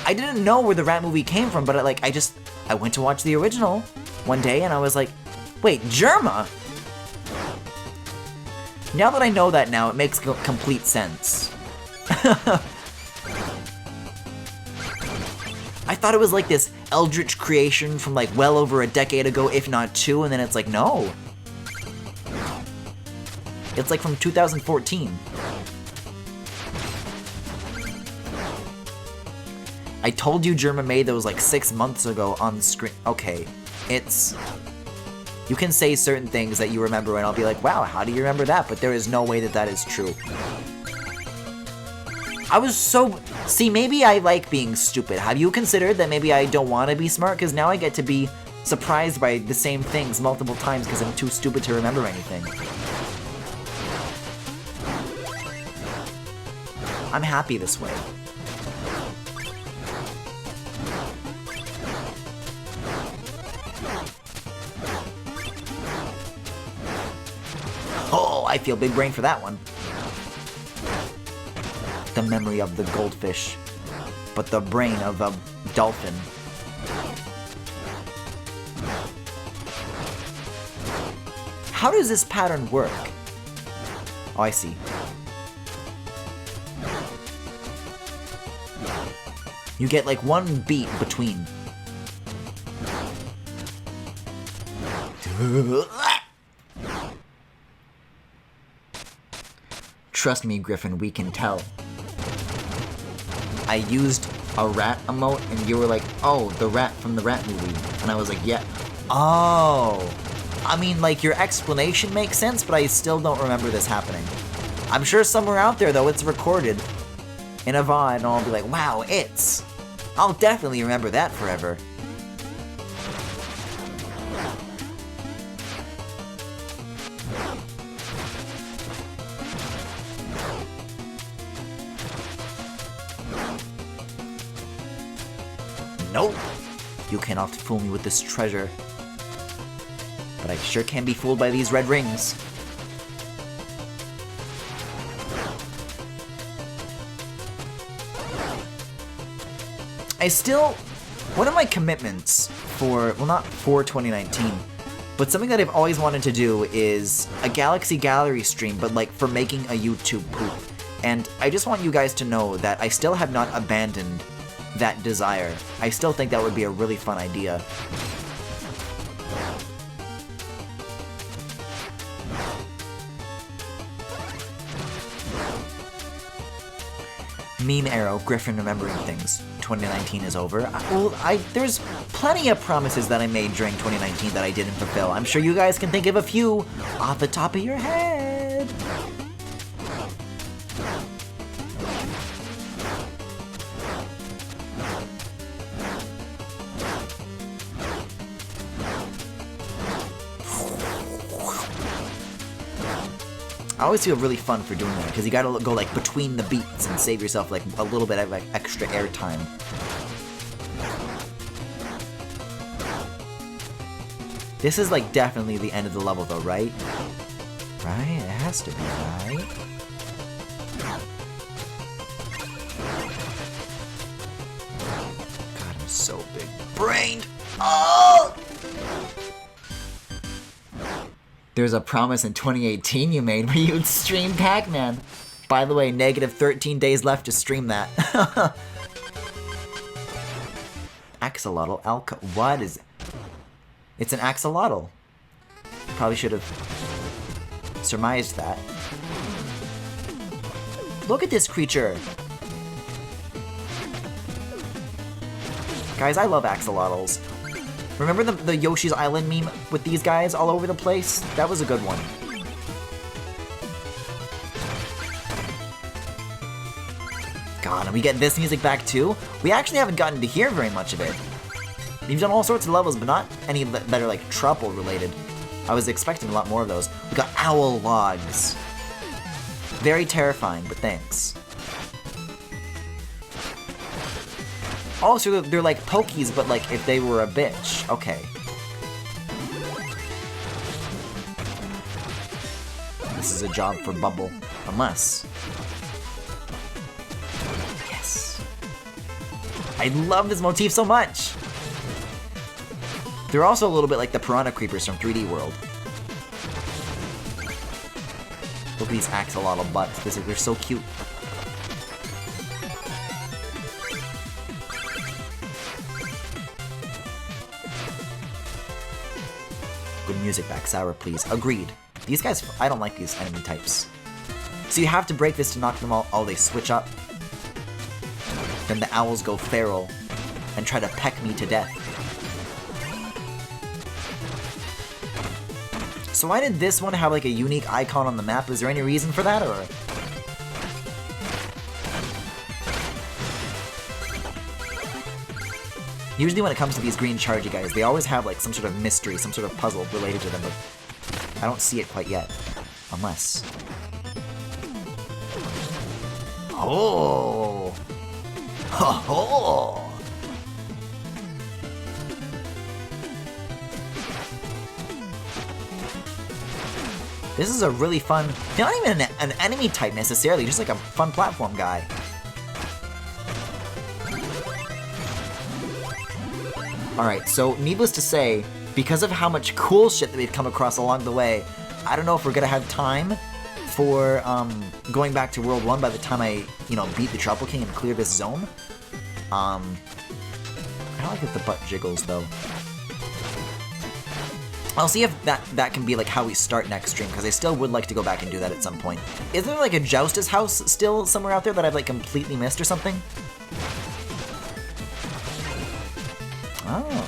I didn't know where the rat movie came from, but I went to watch the original one day and I was like, wait, Germa? Now that I know that now, it makes complete sense. I thought it was like this eldritch creation from like well over a decade ago, if not 2, and then it's like, no. It's like from 2014. I told you Germa made those like 6 months ago on screen. Okay, it's... You can say certain things that you remember and I'll be like, wow, how do you remember that? But there is no way that that is true. I was so... See, maybe I like being stupid. Have you considered that maybe I don't want to be smart? Because now I get to be surprised by the same things multiple times because I'm too stupid to remember anything. I'm happy this way. Oh, I feel big brain for that one. The memory of the goldfish, but the brain of a dolphin. How does this pattern work? Oh, I see. You get like one beat between. Trust me, Griffin, we can tell. I used a rat emote and you were like, oh, the rat from the rat movie. And I was like, yeah. Oh. I mean, like, your explanation makes sense, but I still don't remember this happening. I'm sure somewhere out there, though, it's recorded in a VOD, and I'll be like, wow, it's... I'll definitely remember that forever. Nope. You cannot fool me with this treasure. But I sure can be fooled by these red rings. I still... One of my commitments for... Well, not for 2019, but something that I've always wanted to do is a Galaxy Gallery stream, but like for making a YouTube poop. And I just want you guys to know that I still have not abandoned that desire. I still think that would be a really fun idea. Meme arrow, Griffin remembering things. 2019 is over. There's plenty of promises that I made during 2019 that I didn't fulfill. I'm sure you guys can think of a few off the top of your head. I always feel really fun for doing that, because you gotta go like between the beats and save yourself like a little bit of like extra air time. This is like definitely the end of the level though, right? Right? It has to be, right? God, I'm so big brained. Oh! There's a promise in 2018 you made where you'd stream Pac-Man. By the way, negative 13 days left to stream that. Axolotl Alka. What is it? It's an axolotl. Probably should have surmised that. Look at this creature. Guys, I love axolotls. Remember the Yoshi's Island meme with these guys all over the place? That was a good one. God, and we get this music back too? We actually haven't gotten to hear very much of it. We've done all sorts of levels, but not any that are like trouble related. I was expecting a lot more of those. We got owl logs. Very terrifying, but thanks. Oh, so they're like Pokies, but like if they were a bitch. Okay. This is a job for Bubble. Unless... Yes. I love this motif so much! They're also a little bit like the piranha creepers from 3D World. Look at these axolotl butts. They're so cute. Good music back, Sour, please. Agreed. These guys, I don't like these enemy types. So you have to break this to knock them all. Oh, they switch up. Then the owls go feral and try to peck me to death. So why did this one have like a unique icon on the map? Is there any reason for that, or...? Usually when it comes to these green chargy guys, they always have like some sort of mystery, some sort of puzzle related to them, but I don't see it quite yet. Unless... Oh! Ho ho! This is a really fun, not even an enemy type necessarily, just like a fun platform guy. Alright, so needless to say, because of how much cool shit that we've come across along the way, I don't know if we're gonna have time for going back to World 1 by the time I, beat the Trouble King and clear this zone. I don't like if the butt jiggles though. I'll see if that can be like how we start next stream, because I still would like to go back and do that at some point. Isn't there like a Joustus house still somewhere out there that I've like completely missed or something? Oh.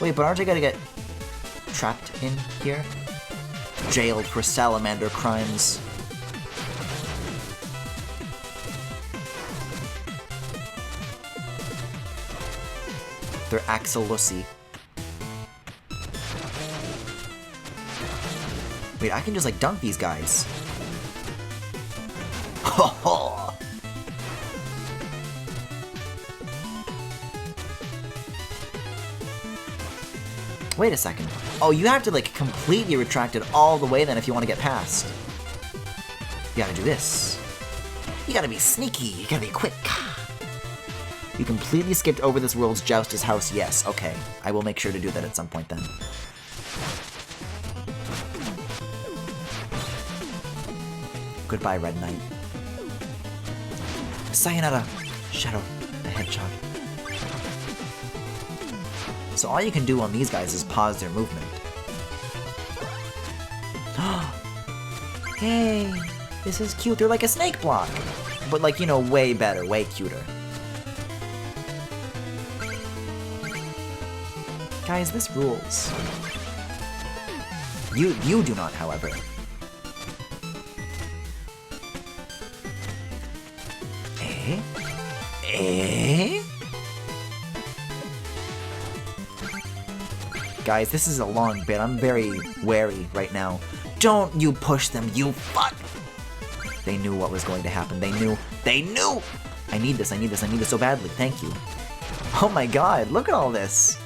Wait, but aren't I gonna get trapped in here? Jailed for salamander crimes. They're Axelussy. Wait, I can just like dunk these guys. Ho ho! Wait a second. Oh, you have to like completely retract it all the way then if you want to get past. You gotta do this. You gotta be sneaky. You gotta be quick. You completely skipped over this world's Joust's house. Yes, okay. I will make sure to do that at some point then. Goodbye, Red Knight. Sayonara, Shadow the Hedgehog. So all you can do on these guys is pause their movement. Hey, this is cute. They're like a snake block. But like, you know, way better, way cuter. Guys, this rules. You do not, however. Eh? Guys, this is a long bit. I'm very wary right now. Don't you push them, you fuck! They knew what was going to happen. They knew! I need this so badly. Thank you. Oh my god, look at all this.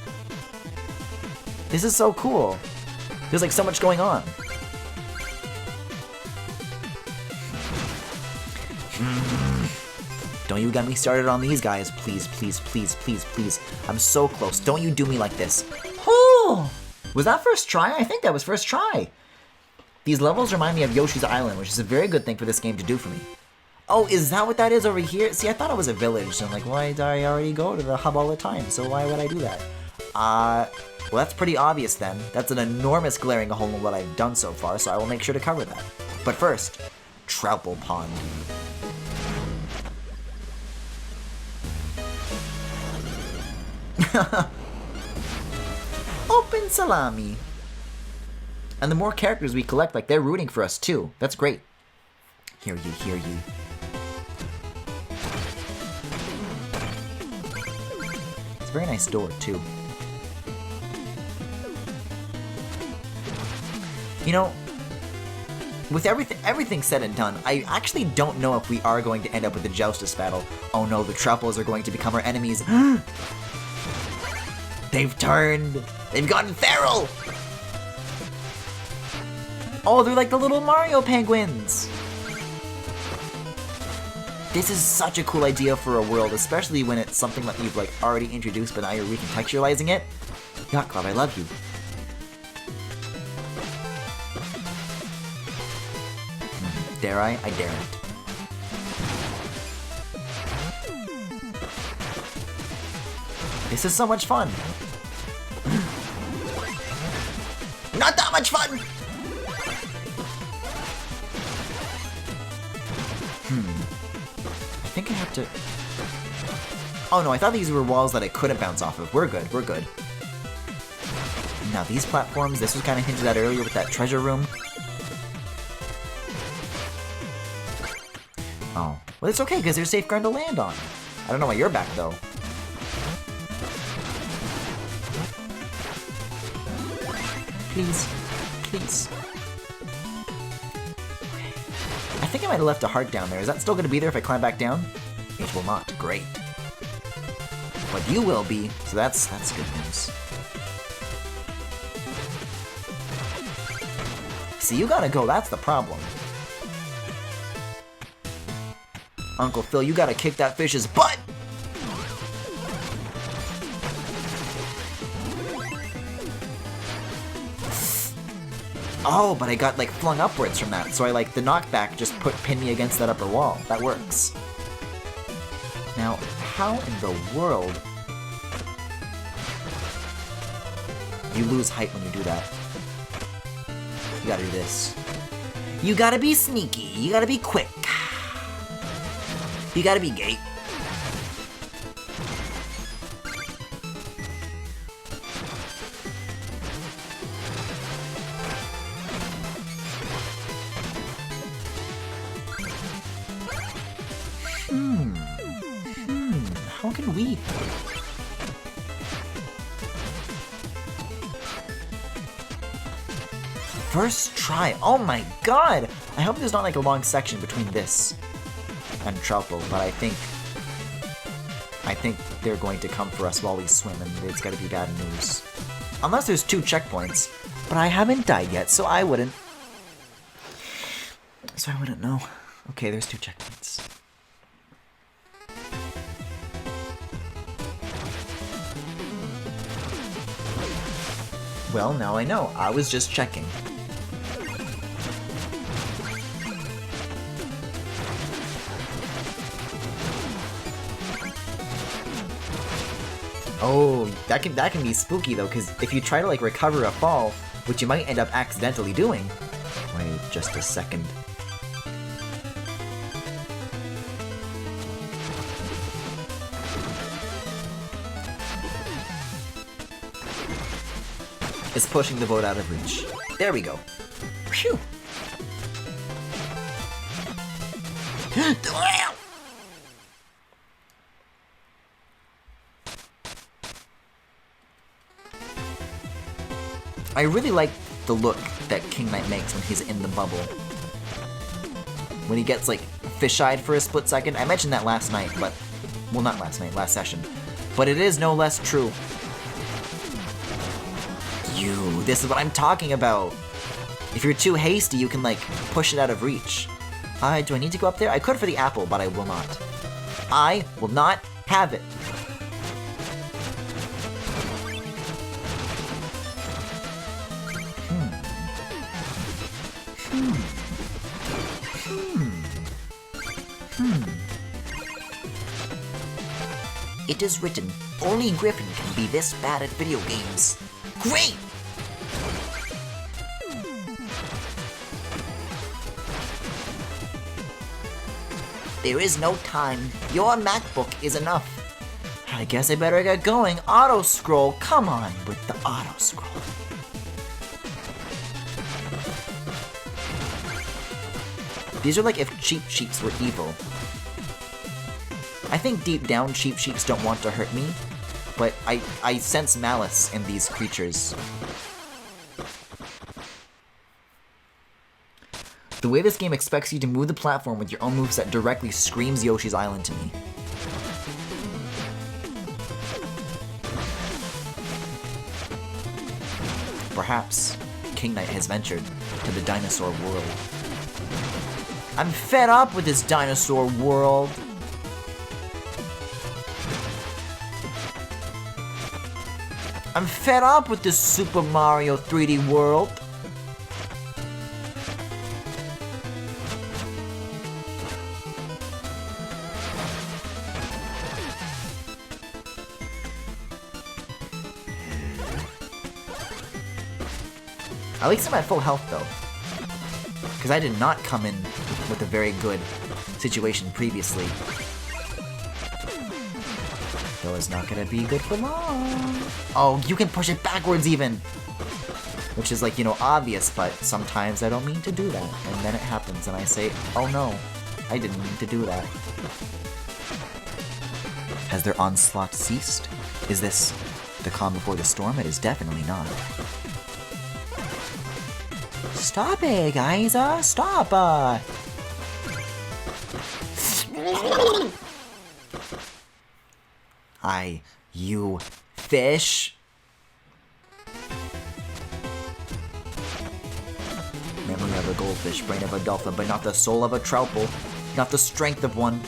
This is so cool. There's like so much going on. Don't you get me started on these guys. Please, please, please, please, please. I'm so close. Don't you do me like this. Oh! Was that first try? I think that was first try. These levels remind me of Yoshi's Island, which is a very good thing for this game to do for me. Oh, is that what that is over here? See, I thought it was a village, so I'm like, why do I already go to the hub all the time? So why would I do that? Well, that's pretty obvious then. That's an enormous glaring hole in what I've done so far, so I will make sure to cover that. But first, Troupple Pond. Open salami. And the more characters we collect, like, they're rooting for us too. That's great. Hear ye, hear ye. It's a very nice door too. You know, with everything said and done, I actually don't know if we are going to end up with the Joustus battle. Oh no, the Trouples are going to become our enemies. They've turned. They've gotten feral. Oh, they're like the little Mario penguins. This is such a cool idea for a world, especially when it's something that you've like already introduced, but now you're recontextualizing it. Yacht Club, I love you. Dare I? I daren't. This is so much fun. Not that much fun! I think I have to... Oh no, I thought these were walls that I couldn't bounce off of. We're good, we're good. Now these platforms, this was kind of hinted at earlier with that treasure room. Oh. Well, it's okay, because there's safe ground to land on. I don't know why you're back, though. Please. Please. I think I might have left a heart down there. Is that still going to be there if I climb back down? It will not. Great. But you will be, so that's good news. See, you gotta go. That's the problem. Uncle Phil, you gotta kick that fish's butt! Oh, but I got like flung upwards from that, so I like the knockback just pinned me against that upper wall. That works. Now, how in the world? You lose height when you do that. You gotta do this. You gotta be sneaky. You gotta be quick. You gotta be gay. How can we? First try. Oh my god! I hope there's not like a long section between this and Troupple, but I think they're going to come for us while we swim, and it's gotta be bad news. Unless there's 2 checkpoints. But I haven't died yet, so I wouldn't know. Okay, there's 2 checkpoints. Well, now I know. I was just checking. Oh, that can be spooky though, because if you try to like recover a fall, which you might end up accidentally doing. Wait just a second. Is pushing the boat out of reach. There we go. Phew. I really like the look that King Knight makes when he's in the bubble. When he gets like fish-eyed for a split second. I mentioned that last night, but well, not last night, last session. But it is no less true. This is what I'm talking about. If you're too hasty, you can, like, push it out of reach. Do I need to go up there? I could for the apple, but I will not. I will not have it. It is written, only Griffin can be this bad at video games. Great! There is no time. Your MacBook is enough. I guess I better get going. Auto scroll. Come on with the auto scroll. These are like if Cheap Sheeps were evil. I think deep down Cheap Sheeps don't want to hurt me, but I sense malice in these creatures. The way this game expects you to move the platform with your own moveset directly screams Yoshi's Island to me. Perhaps King Knight has ventured to the dinosaur world. I'm fed up with this dinosaur world. I'm fed up with this Super Mario 3D world. At least I'm at full health though, because I did not come in with a very good situation previously. Though it's not gonna be good for long. Oh, you can push it backwards even! Which is like, you know, obvious, but sometimes I don't mean to do that. And then it happens and I say, oh no, I didn't mean to do that. Has their onslaught ceased? Is this the calm before the storm? It is definitely not. Stop it, guys! Stop! You fish. Memory of a goldfish, brain of a dolphin, but not the soul of a troutple, not the strength of one.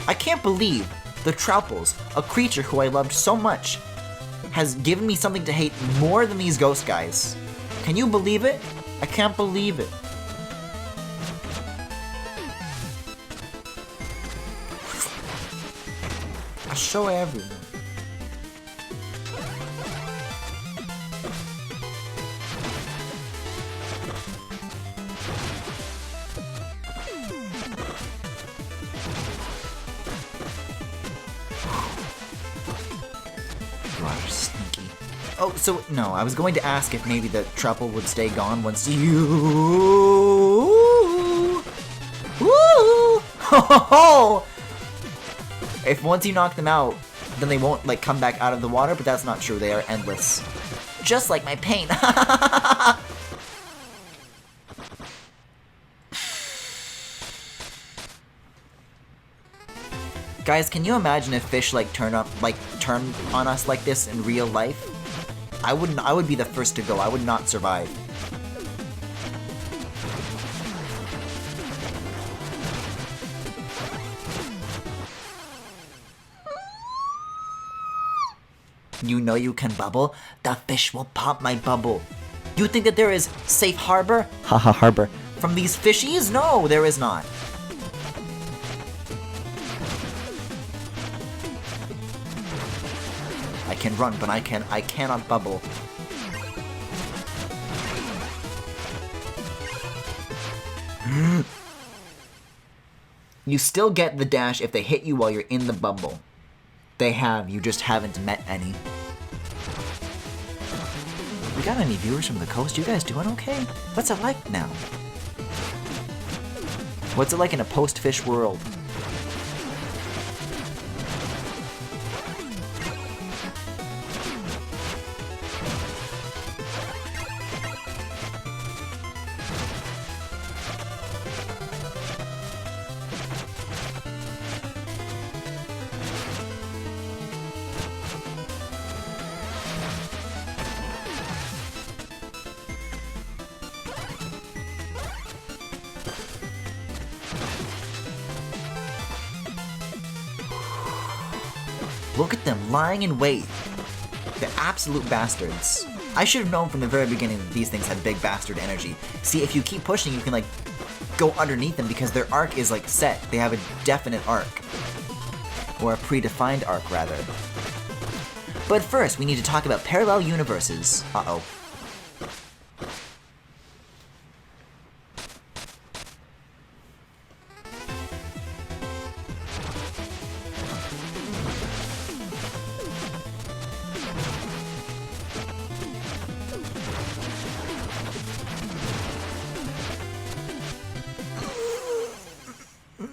I can't believe the Trouples, a creature who I loved so much, has given me something to hate more than these ghost guys. Can you believe it? I can't believe it. I'll show everyone. Sneaky. Oh, so no, I was going to ask if maybe the trouble would stay gone once you. Woo! Ho! If once you knock them out, then they won't like come back out of the water, but that's not true. They are endless. Just like my pain. Guys, can you imagine if fish like turn on us like this in real life? I would be the first to go. I would not survive. You know you can bubble? The fish will pop my bubble. You think that there is safe harbor? Haha, harbor. From these fishies? No, there is not. I can run, but I cannot bubble. You still get the dash if they hit you while you're in the bubble. They have, you just haven't met any. We got any viewers from the coast? You guys doing okay? What's it like now? What's it like in a post-fish world? Look at them lying in wait. The absolute bastards. I should have known from the very beginning that these things had big bastard energy. See, if you keep pushing, you can like go underneath them because their arc is like set. They have a definite arc. Or a predefined arc, rather. But first, we need to talk about parallel universes. Uh-oh.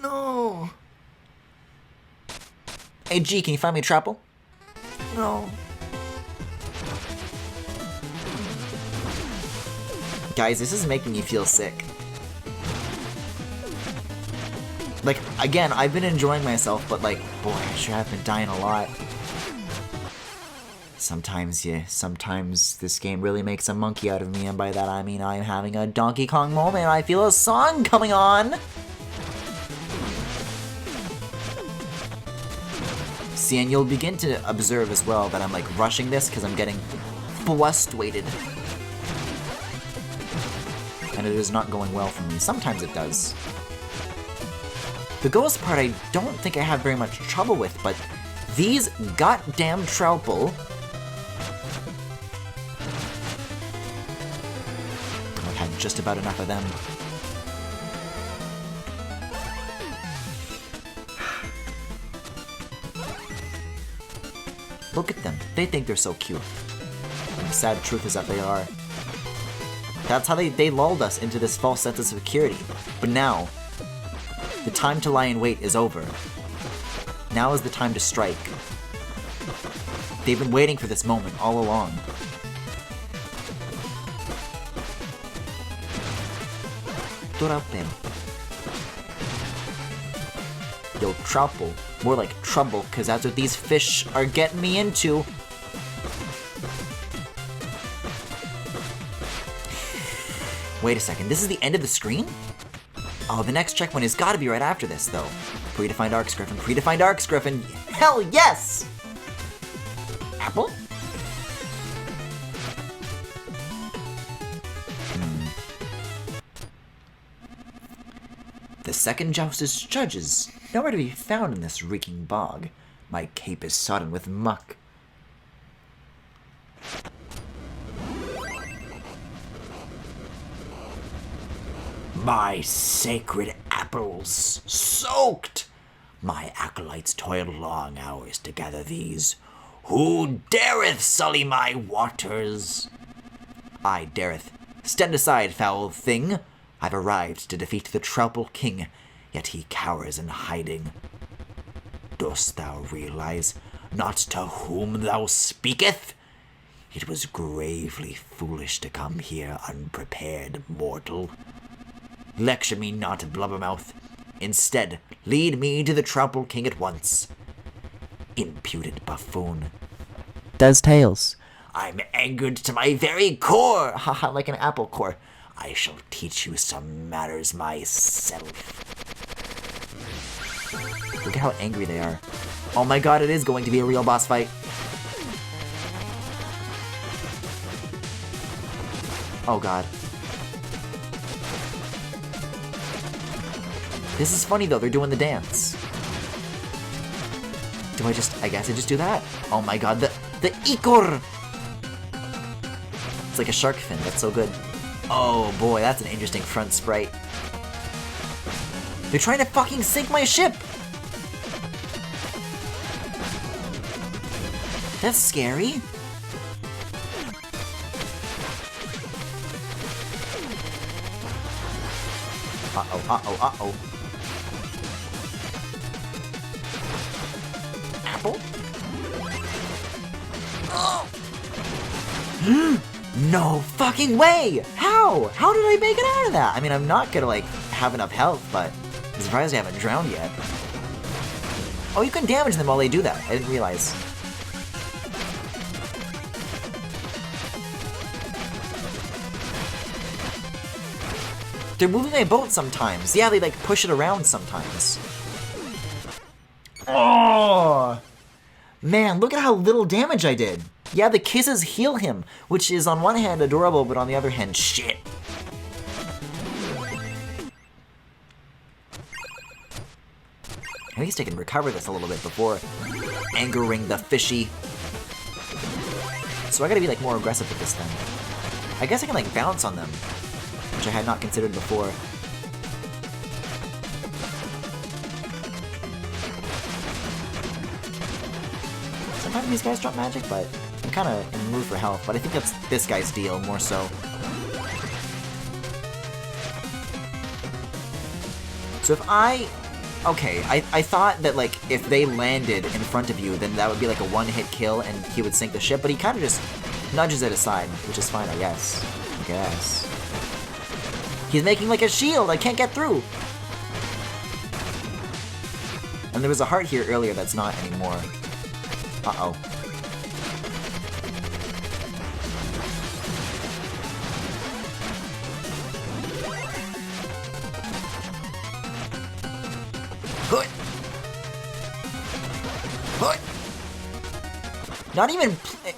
No. Hey G, can you find me a trapple? No. Guys, this is making me feel sick. Like, again, I've been enjoying myself, but like, boy, I sure have been dying a lot. Sometimes this game really makes a monkey out of me, and by that I mean I'm having a Donkey Kong moment. I feel a song coming on! See, and you'll begin to observe as well that I'm like rushing this because I'm getting frustrated. And it is not going well for me. Sometimes it does. The ghost part I don't think I have very much trouble with, but these goddamn Troupple. I've had just about enough of them. Look at them. They think they're so cute. And the sad truth is that they are. That's how they lulled us into this false sense of security. But now, the time to lie in wait is over. Now is the time to strike. They've been waiting for this moment all along. Troupple. Yo, Troupple. More like trouble, because that's what these fish are getting me into. Wait a second, this is the end of the screen? Oh, the next checkpoint has got to be right after this, though. Predefined arcs, Griffin. Predefined arcs, Griffin. Hell yes! Apple? The second joust's judges. Nowhere to be found in this reeking bog. My cape is sodden with muck. My sacred apples, soaked! My acolytes toiled long hours to gather these. Who dareth sully my waters? I dareth. Stand aside, foul thing. I've arrived to defeat the Troupple King, yet he cowers in hiding. Dost thou realize not to whom thou speaketh? It was gravely foolish to come here unprepared, mortal. Lecture me not, blubbermouth. Instead, lead me to the Troupple King at once. Impudent buffoon. Does tails. I'm angered to my very core. Haha, like an apple core. I shall teach you some manners myself. Look at how angry they are. Oh my god, it is going to be a real boss fight. Oh god. This is funny though, they're doing the dance. Do I guess I just do that? Oh my god, the Ikor! It's like a shark fin, that's so good. Oh boy, that's an interesting front sprite. They're trying to fucking sink my ship! That's scary. Uh-oh, uh-oh, uh-oh. Apple? Oh! No fucking way! How? How did I make it out of that? I mean, I'm not gonna, like, have enough health, but I'm surprised I haven't drowned yet. Oh, you can damage them while they do that. I didn't realize. They're moving my boat sometimes. Yeah, they, like, push it around sometimes. Oh! Man, look at how little damage I did. Yeah, the kisses heal him, which is on one hand adorable, but on the other hand, shit. At least I can recover this a little bit before angering the fishy. So I gotta be like more aggressive with this thing. I guess I can like bounce on them, which I had not considered before. Sometimes these guys drop magic, but I'm kind of in the mood for health. But I think that's this guy's deal more so. So if okay, I thought that like if they landed in front of you, then that would be like a one-hit kill and he would sink the ship. But he kind of just nudges it aside, which is fine, I guess. He's making like a shield. I can't get through. And there was a heart here earlier that's not anymore. Uh-oh.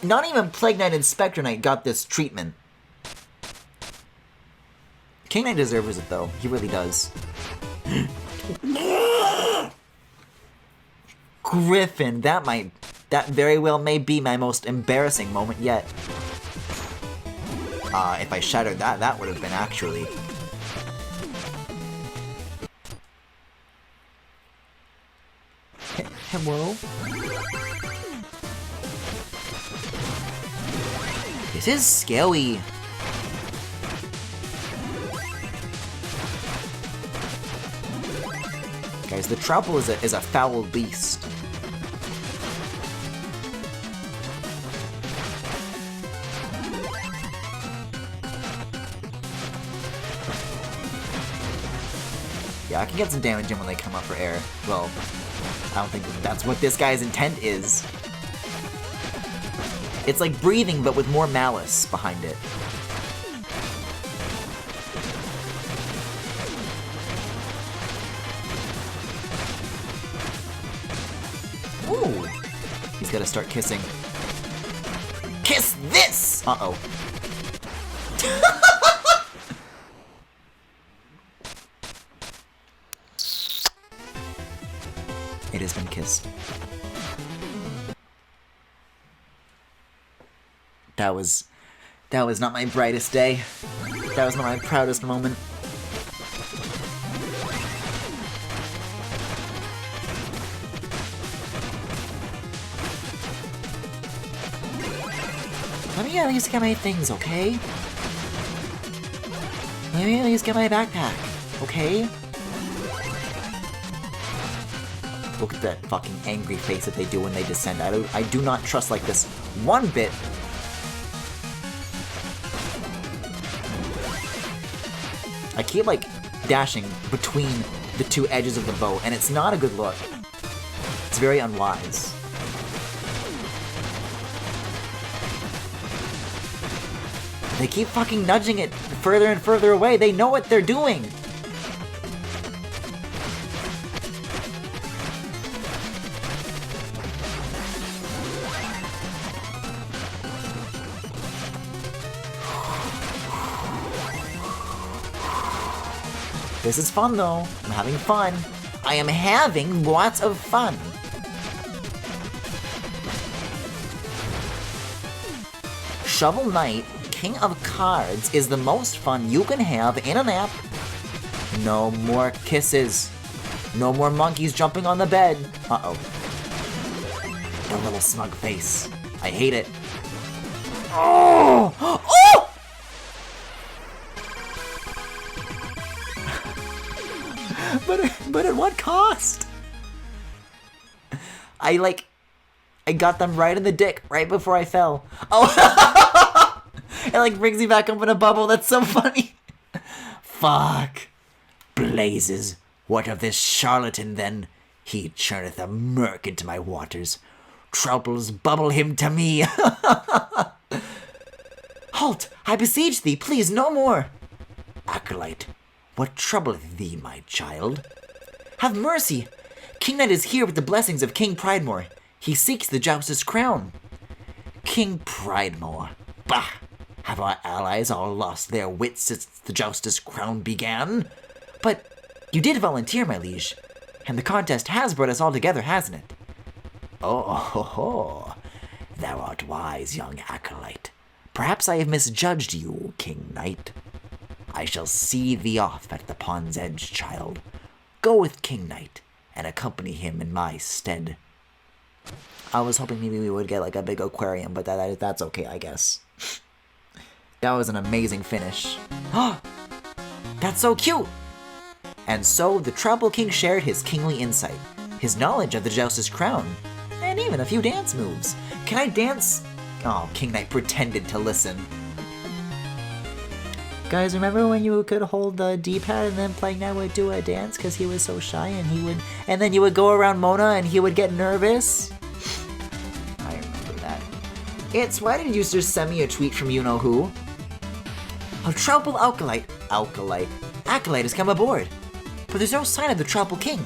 Not even Plague Knight and Spectre Knight got this treatment. King Knight deserves it though. He really does. Griffin, that very well may be my most embarrassing moment yet. If I shattered that, that would have been actually. Hello? This is scary. Guys, the Trouble is a foul beast. Yeah, I can get some damage in when they come up for air. Well, I don't think that's what this guy's intent is. It's like breathing, but with more malice behind it. Ooh! He's gotta start kissing. Kiss this! Uh-oh. It has been kissed. That was not my brightest day. That was not my proudest moment. Let me at least get my things, okay? Let me at least get my backpack, okay? Look at that fucking angry face that they do when they descend. I do not trust like this one bit. I keep like dashing between the two edges of the boat, and it's not a good look. It's very unwise. They keep fucking nudging it further and further away. They know what they're doing. This is fun though. I'm having fun. I am having lots of fun. Shovel Knight, King of Cards, is the most fun you can have in an app. No more kisses. No more monkeys jumping on the bed. Uh-oh. The little smug face. I hate it. Oh! Oh! But at what cost? I got them right in the dick right before I fell. Oh! It like brings me back up in a bubble. That's so funny. Fuck. Blazes. What of this charlatan then? He churneth a murk into my waters. Troubles bubble him to me. Halt! I beseech thee, please, no more. Acolyte, what troubleth thee, my child? Have mercy! King Knight is here with the blessings of King Pridemore. He seeks the Joust's crown. King Pridemore. Bah! Have our allies all lost their wits since the Joust's crown began? But you did volunteer, my liege, and the contest has brought us all together, hasn't it? Oh, ho, ho. Thou art wise, young acolyte. Perhaps I have misjudged you, King Knight. I shall see thee off at the pond's edge, child. Go with King Knight and accompany him in my stead. I was hoping maybe we would get like a big aquarium, but that's okay, I guess. That was an amazing finish. That's so cute! And so the Trouble King shared his kingly insight, his knowledge of the Joust's crown, and even a few dance moves. Can I dance? Oh, King Knight pretended to listen. Guys, remember when you could hold the D-pad and then Plague Knight would do a dance because he was so shy and then you would go around Mona and he would get nervous? I remember that. Why did you just send me a tweet from you-know-who? A Trouble Acolyte has come aboard, but there's no sign of the Trouble King.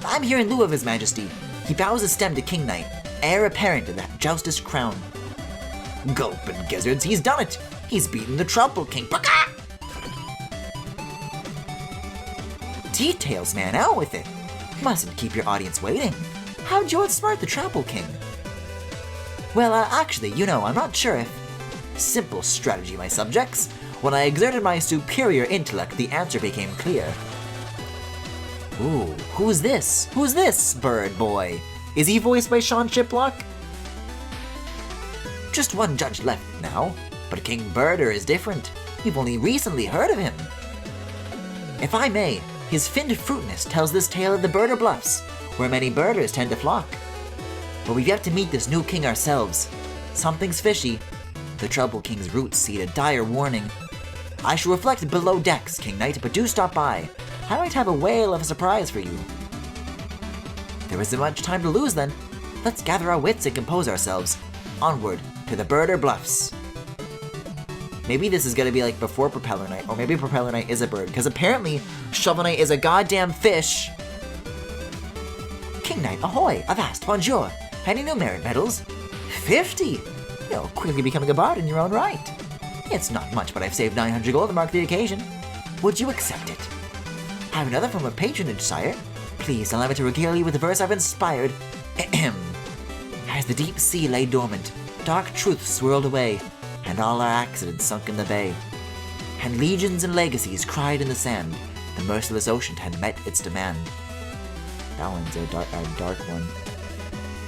I'm here in lieu of His Majesty. He bows his stem to King Knight, heir apparent to the Joust's crown. Gulp and gizzards, he's done it! He's beaten the Trouble King. Baka! Details, man, out with it. Mustn't keep your audience waiting. How'd you outsmart the Trouble King? Well, actually, I'm not sure if... Simple strategy, my subjects. When I exerted my superior intellect, the answer became clear. Ooh, who's this? Who's this, bird boy? Is he voiced by Sean Chiplock? Just one judge left now, but King Birder is different. We've only recently heard of him. If I may, his finned fruitness tells this tale of the Birder Bluffs, where many birders tend to flock. But we've yet to meet this new king ourselves. Something's fishy. The Trouble King's roots seed a dire warning. I shall reflect below decks, King Knight, but do stop by. I might have a whale of a surprise for you. There isn't much time to lose then. Let's gather our wits and compose ourselves. Onward to the Birder Bluffs. Maybe this is gonna be like before Propeller Knight, or maybe Propeller Knight is a bird, because apparently Shovel Knight is a goddamn fish. King Knight, ahoy, avast, bonjour. Any new merit medals? 50! You're quickly becoming a bard in your own right. It's not much, but I've saved 900 gold to mark the occasion. Would you accept it? I have another form of patronage, sire. Please allow me to regale you with the verse I've inspired. Ahem. As the deep sea lay dormant, dark truths swirled away, and all our accidents sunk in the bay. And legions and legacies cried in the sand, the merciless ocean had met its demand. That one's a dark one.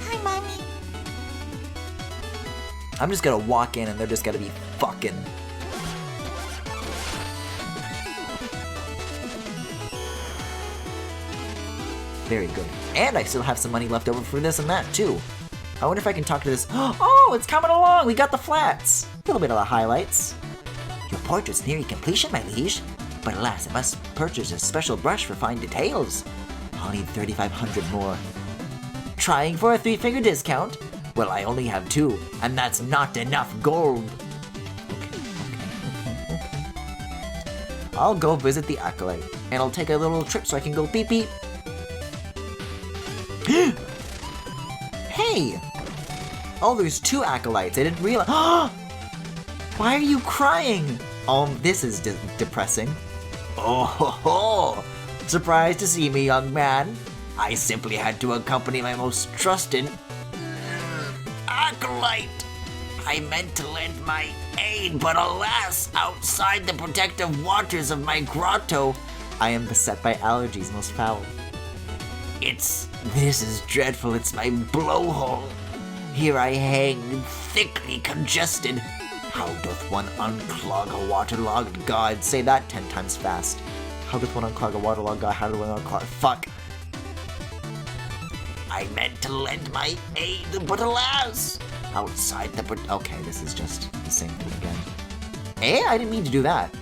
Hi, Mommy. I'm just gonna walk in and they're just gonna be fucking. Very good. And I still have some money left over for this and that, too. I wonder if I can talk to this. Oh, it's coming along! We got the flats! A little bit of the highlights. Your portrait's nearing completion, my liege. But alas, I must purchase a special brush for fine details. I'll need 3,500 more. Trying for a 3-figure discount? Well, I only have 2, and that's not enough gold. Okay. I'll go visit the Acolyte, and I'll take a little trip so I can go beep beep. Hey! Oh, there's 2 Acolytes. I didn't realize. Why are you crying? Oh, this is depressing. Oh ho ho! Surprised to see me, young man? I simply had to accompany my most trusted acolyte. I meant to lend my aid, but alas, outside the protective waters of my grotto, I am beset by allergies most foul. this is dreadful, it's my blowhole. Here I hang, thickly congested. How doth one unclog a waterlogged god? Say that 10 times fast. How doth one unclog a waterlogged god? How do one unclog? Fuck. I meant to lend my aid, but alas, Outside the okay, this is just the same thing again. Eh? I didn't mean to do that.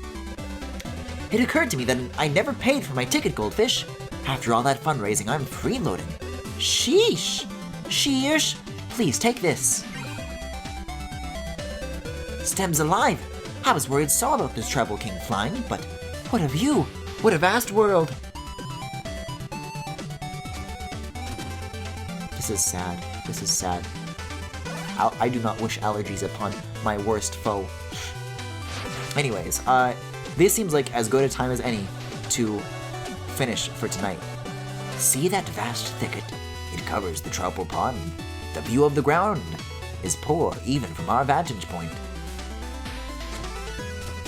It occurred to me that I never paid for my ticket, Goldfish. After all that fundraising, I'm freeloading. Sheesh. Sheesh. Please take this. Stem's alive. I was worried so about this Treble King flying, but what of you? What a vast world. This is sad. This is sad. I do not wish allergies upon my worst foe. Anyways, this seems like as good a time as any to finish for tonight. See that vast thicket? It covers the Troupple Pond. The view of the ground is poor, even from our vantage point.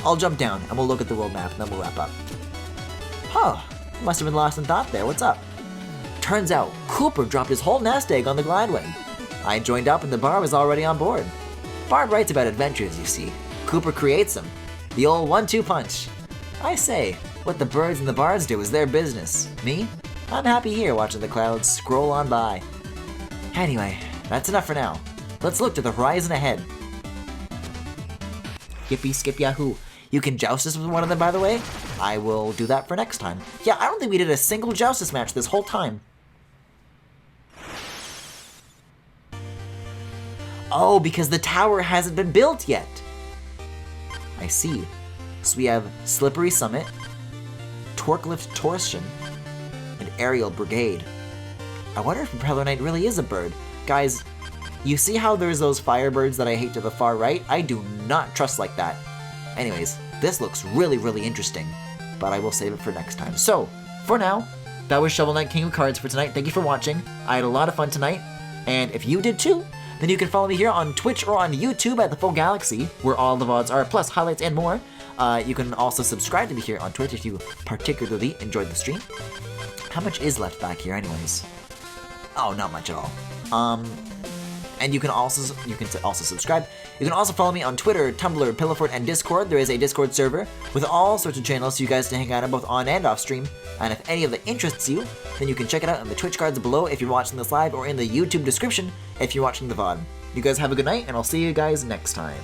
I'll jump down and we'll look at the world map and then we'll wrap up. Huh, must have been lost in thought there. What's up? Turns out, Cooper dropped his whole nest egg on the Glidewing. I joined up and the Bard was already on board. Bard writes about adventures, you see. Cooper creates them. The old 1-2 punch. I say, what the birds and the bards do is their business. Me? I'm happy here watching the clouds scroll on by. Anyway, that's enough for now. Let's look to the horizon ahead. Yippee skip yahoo. You can joust us with one of them, by the way. I will do that for next time. Yeah, I don't think we did a single joustus match this whole time. Oh, because the tower hasn't been built yet. I see. So we have Slippery Summit, Torque Lift Torsion, and Aerial Brigade. I wonder if Propeller Knight really is a bird. Guys, you see how there's those firebirds that I hate to the far right? I do not trust like that. Anyways, this looks really, really interesting, but I will save it for next time. So, for now, that was Shovel Knight King of Cards for tonight. Thank you for watching. I had a lot of fun tonight, and if you did too, then you can follow me here on Twitch or on YouTube at The Full Galaxy, where all the VODs are, plus highlights and more. You can also subscribe to me here on Twitch if you particularly enjoyed the stream. How much is left back here anyways? Oh, not much at all. And you can also subscribe. You can also follow me on Twitter, Tumblr, Pillowfort, and Discord. There is a Discord server with all sorts of channels for you guys to hang out on both on and off stream. And if any of that interests you, then you can check it out in the Twitch cards below if you're watching this live, or in the YouTube description if you're watching the VOD. You guys have a good night, and I'll see you guys next time.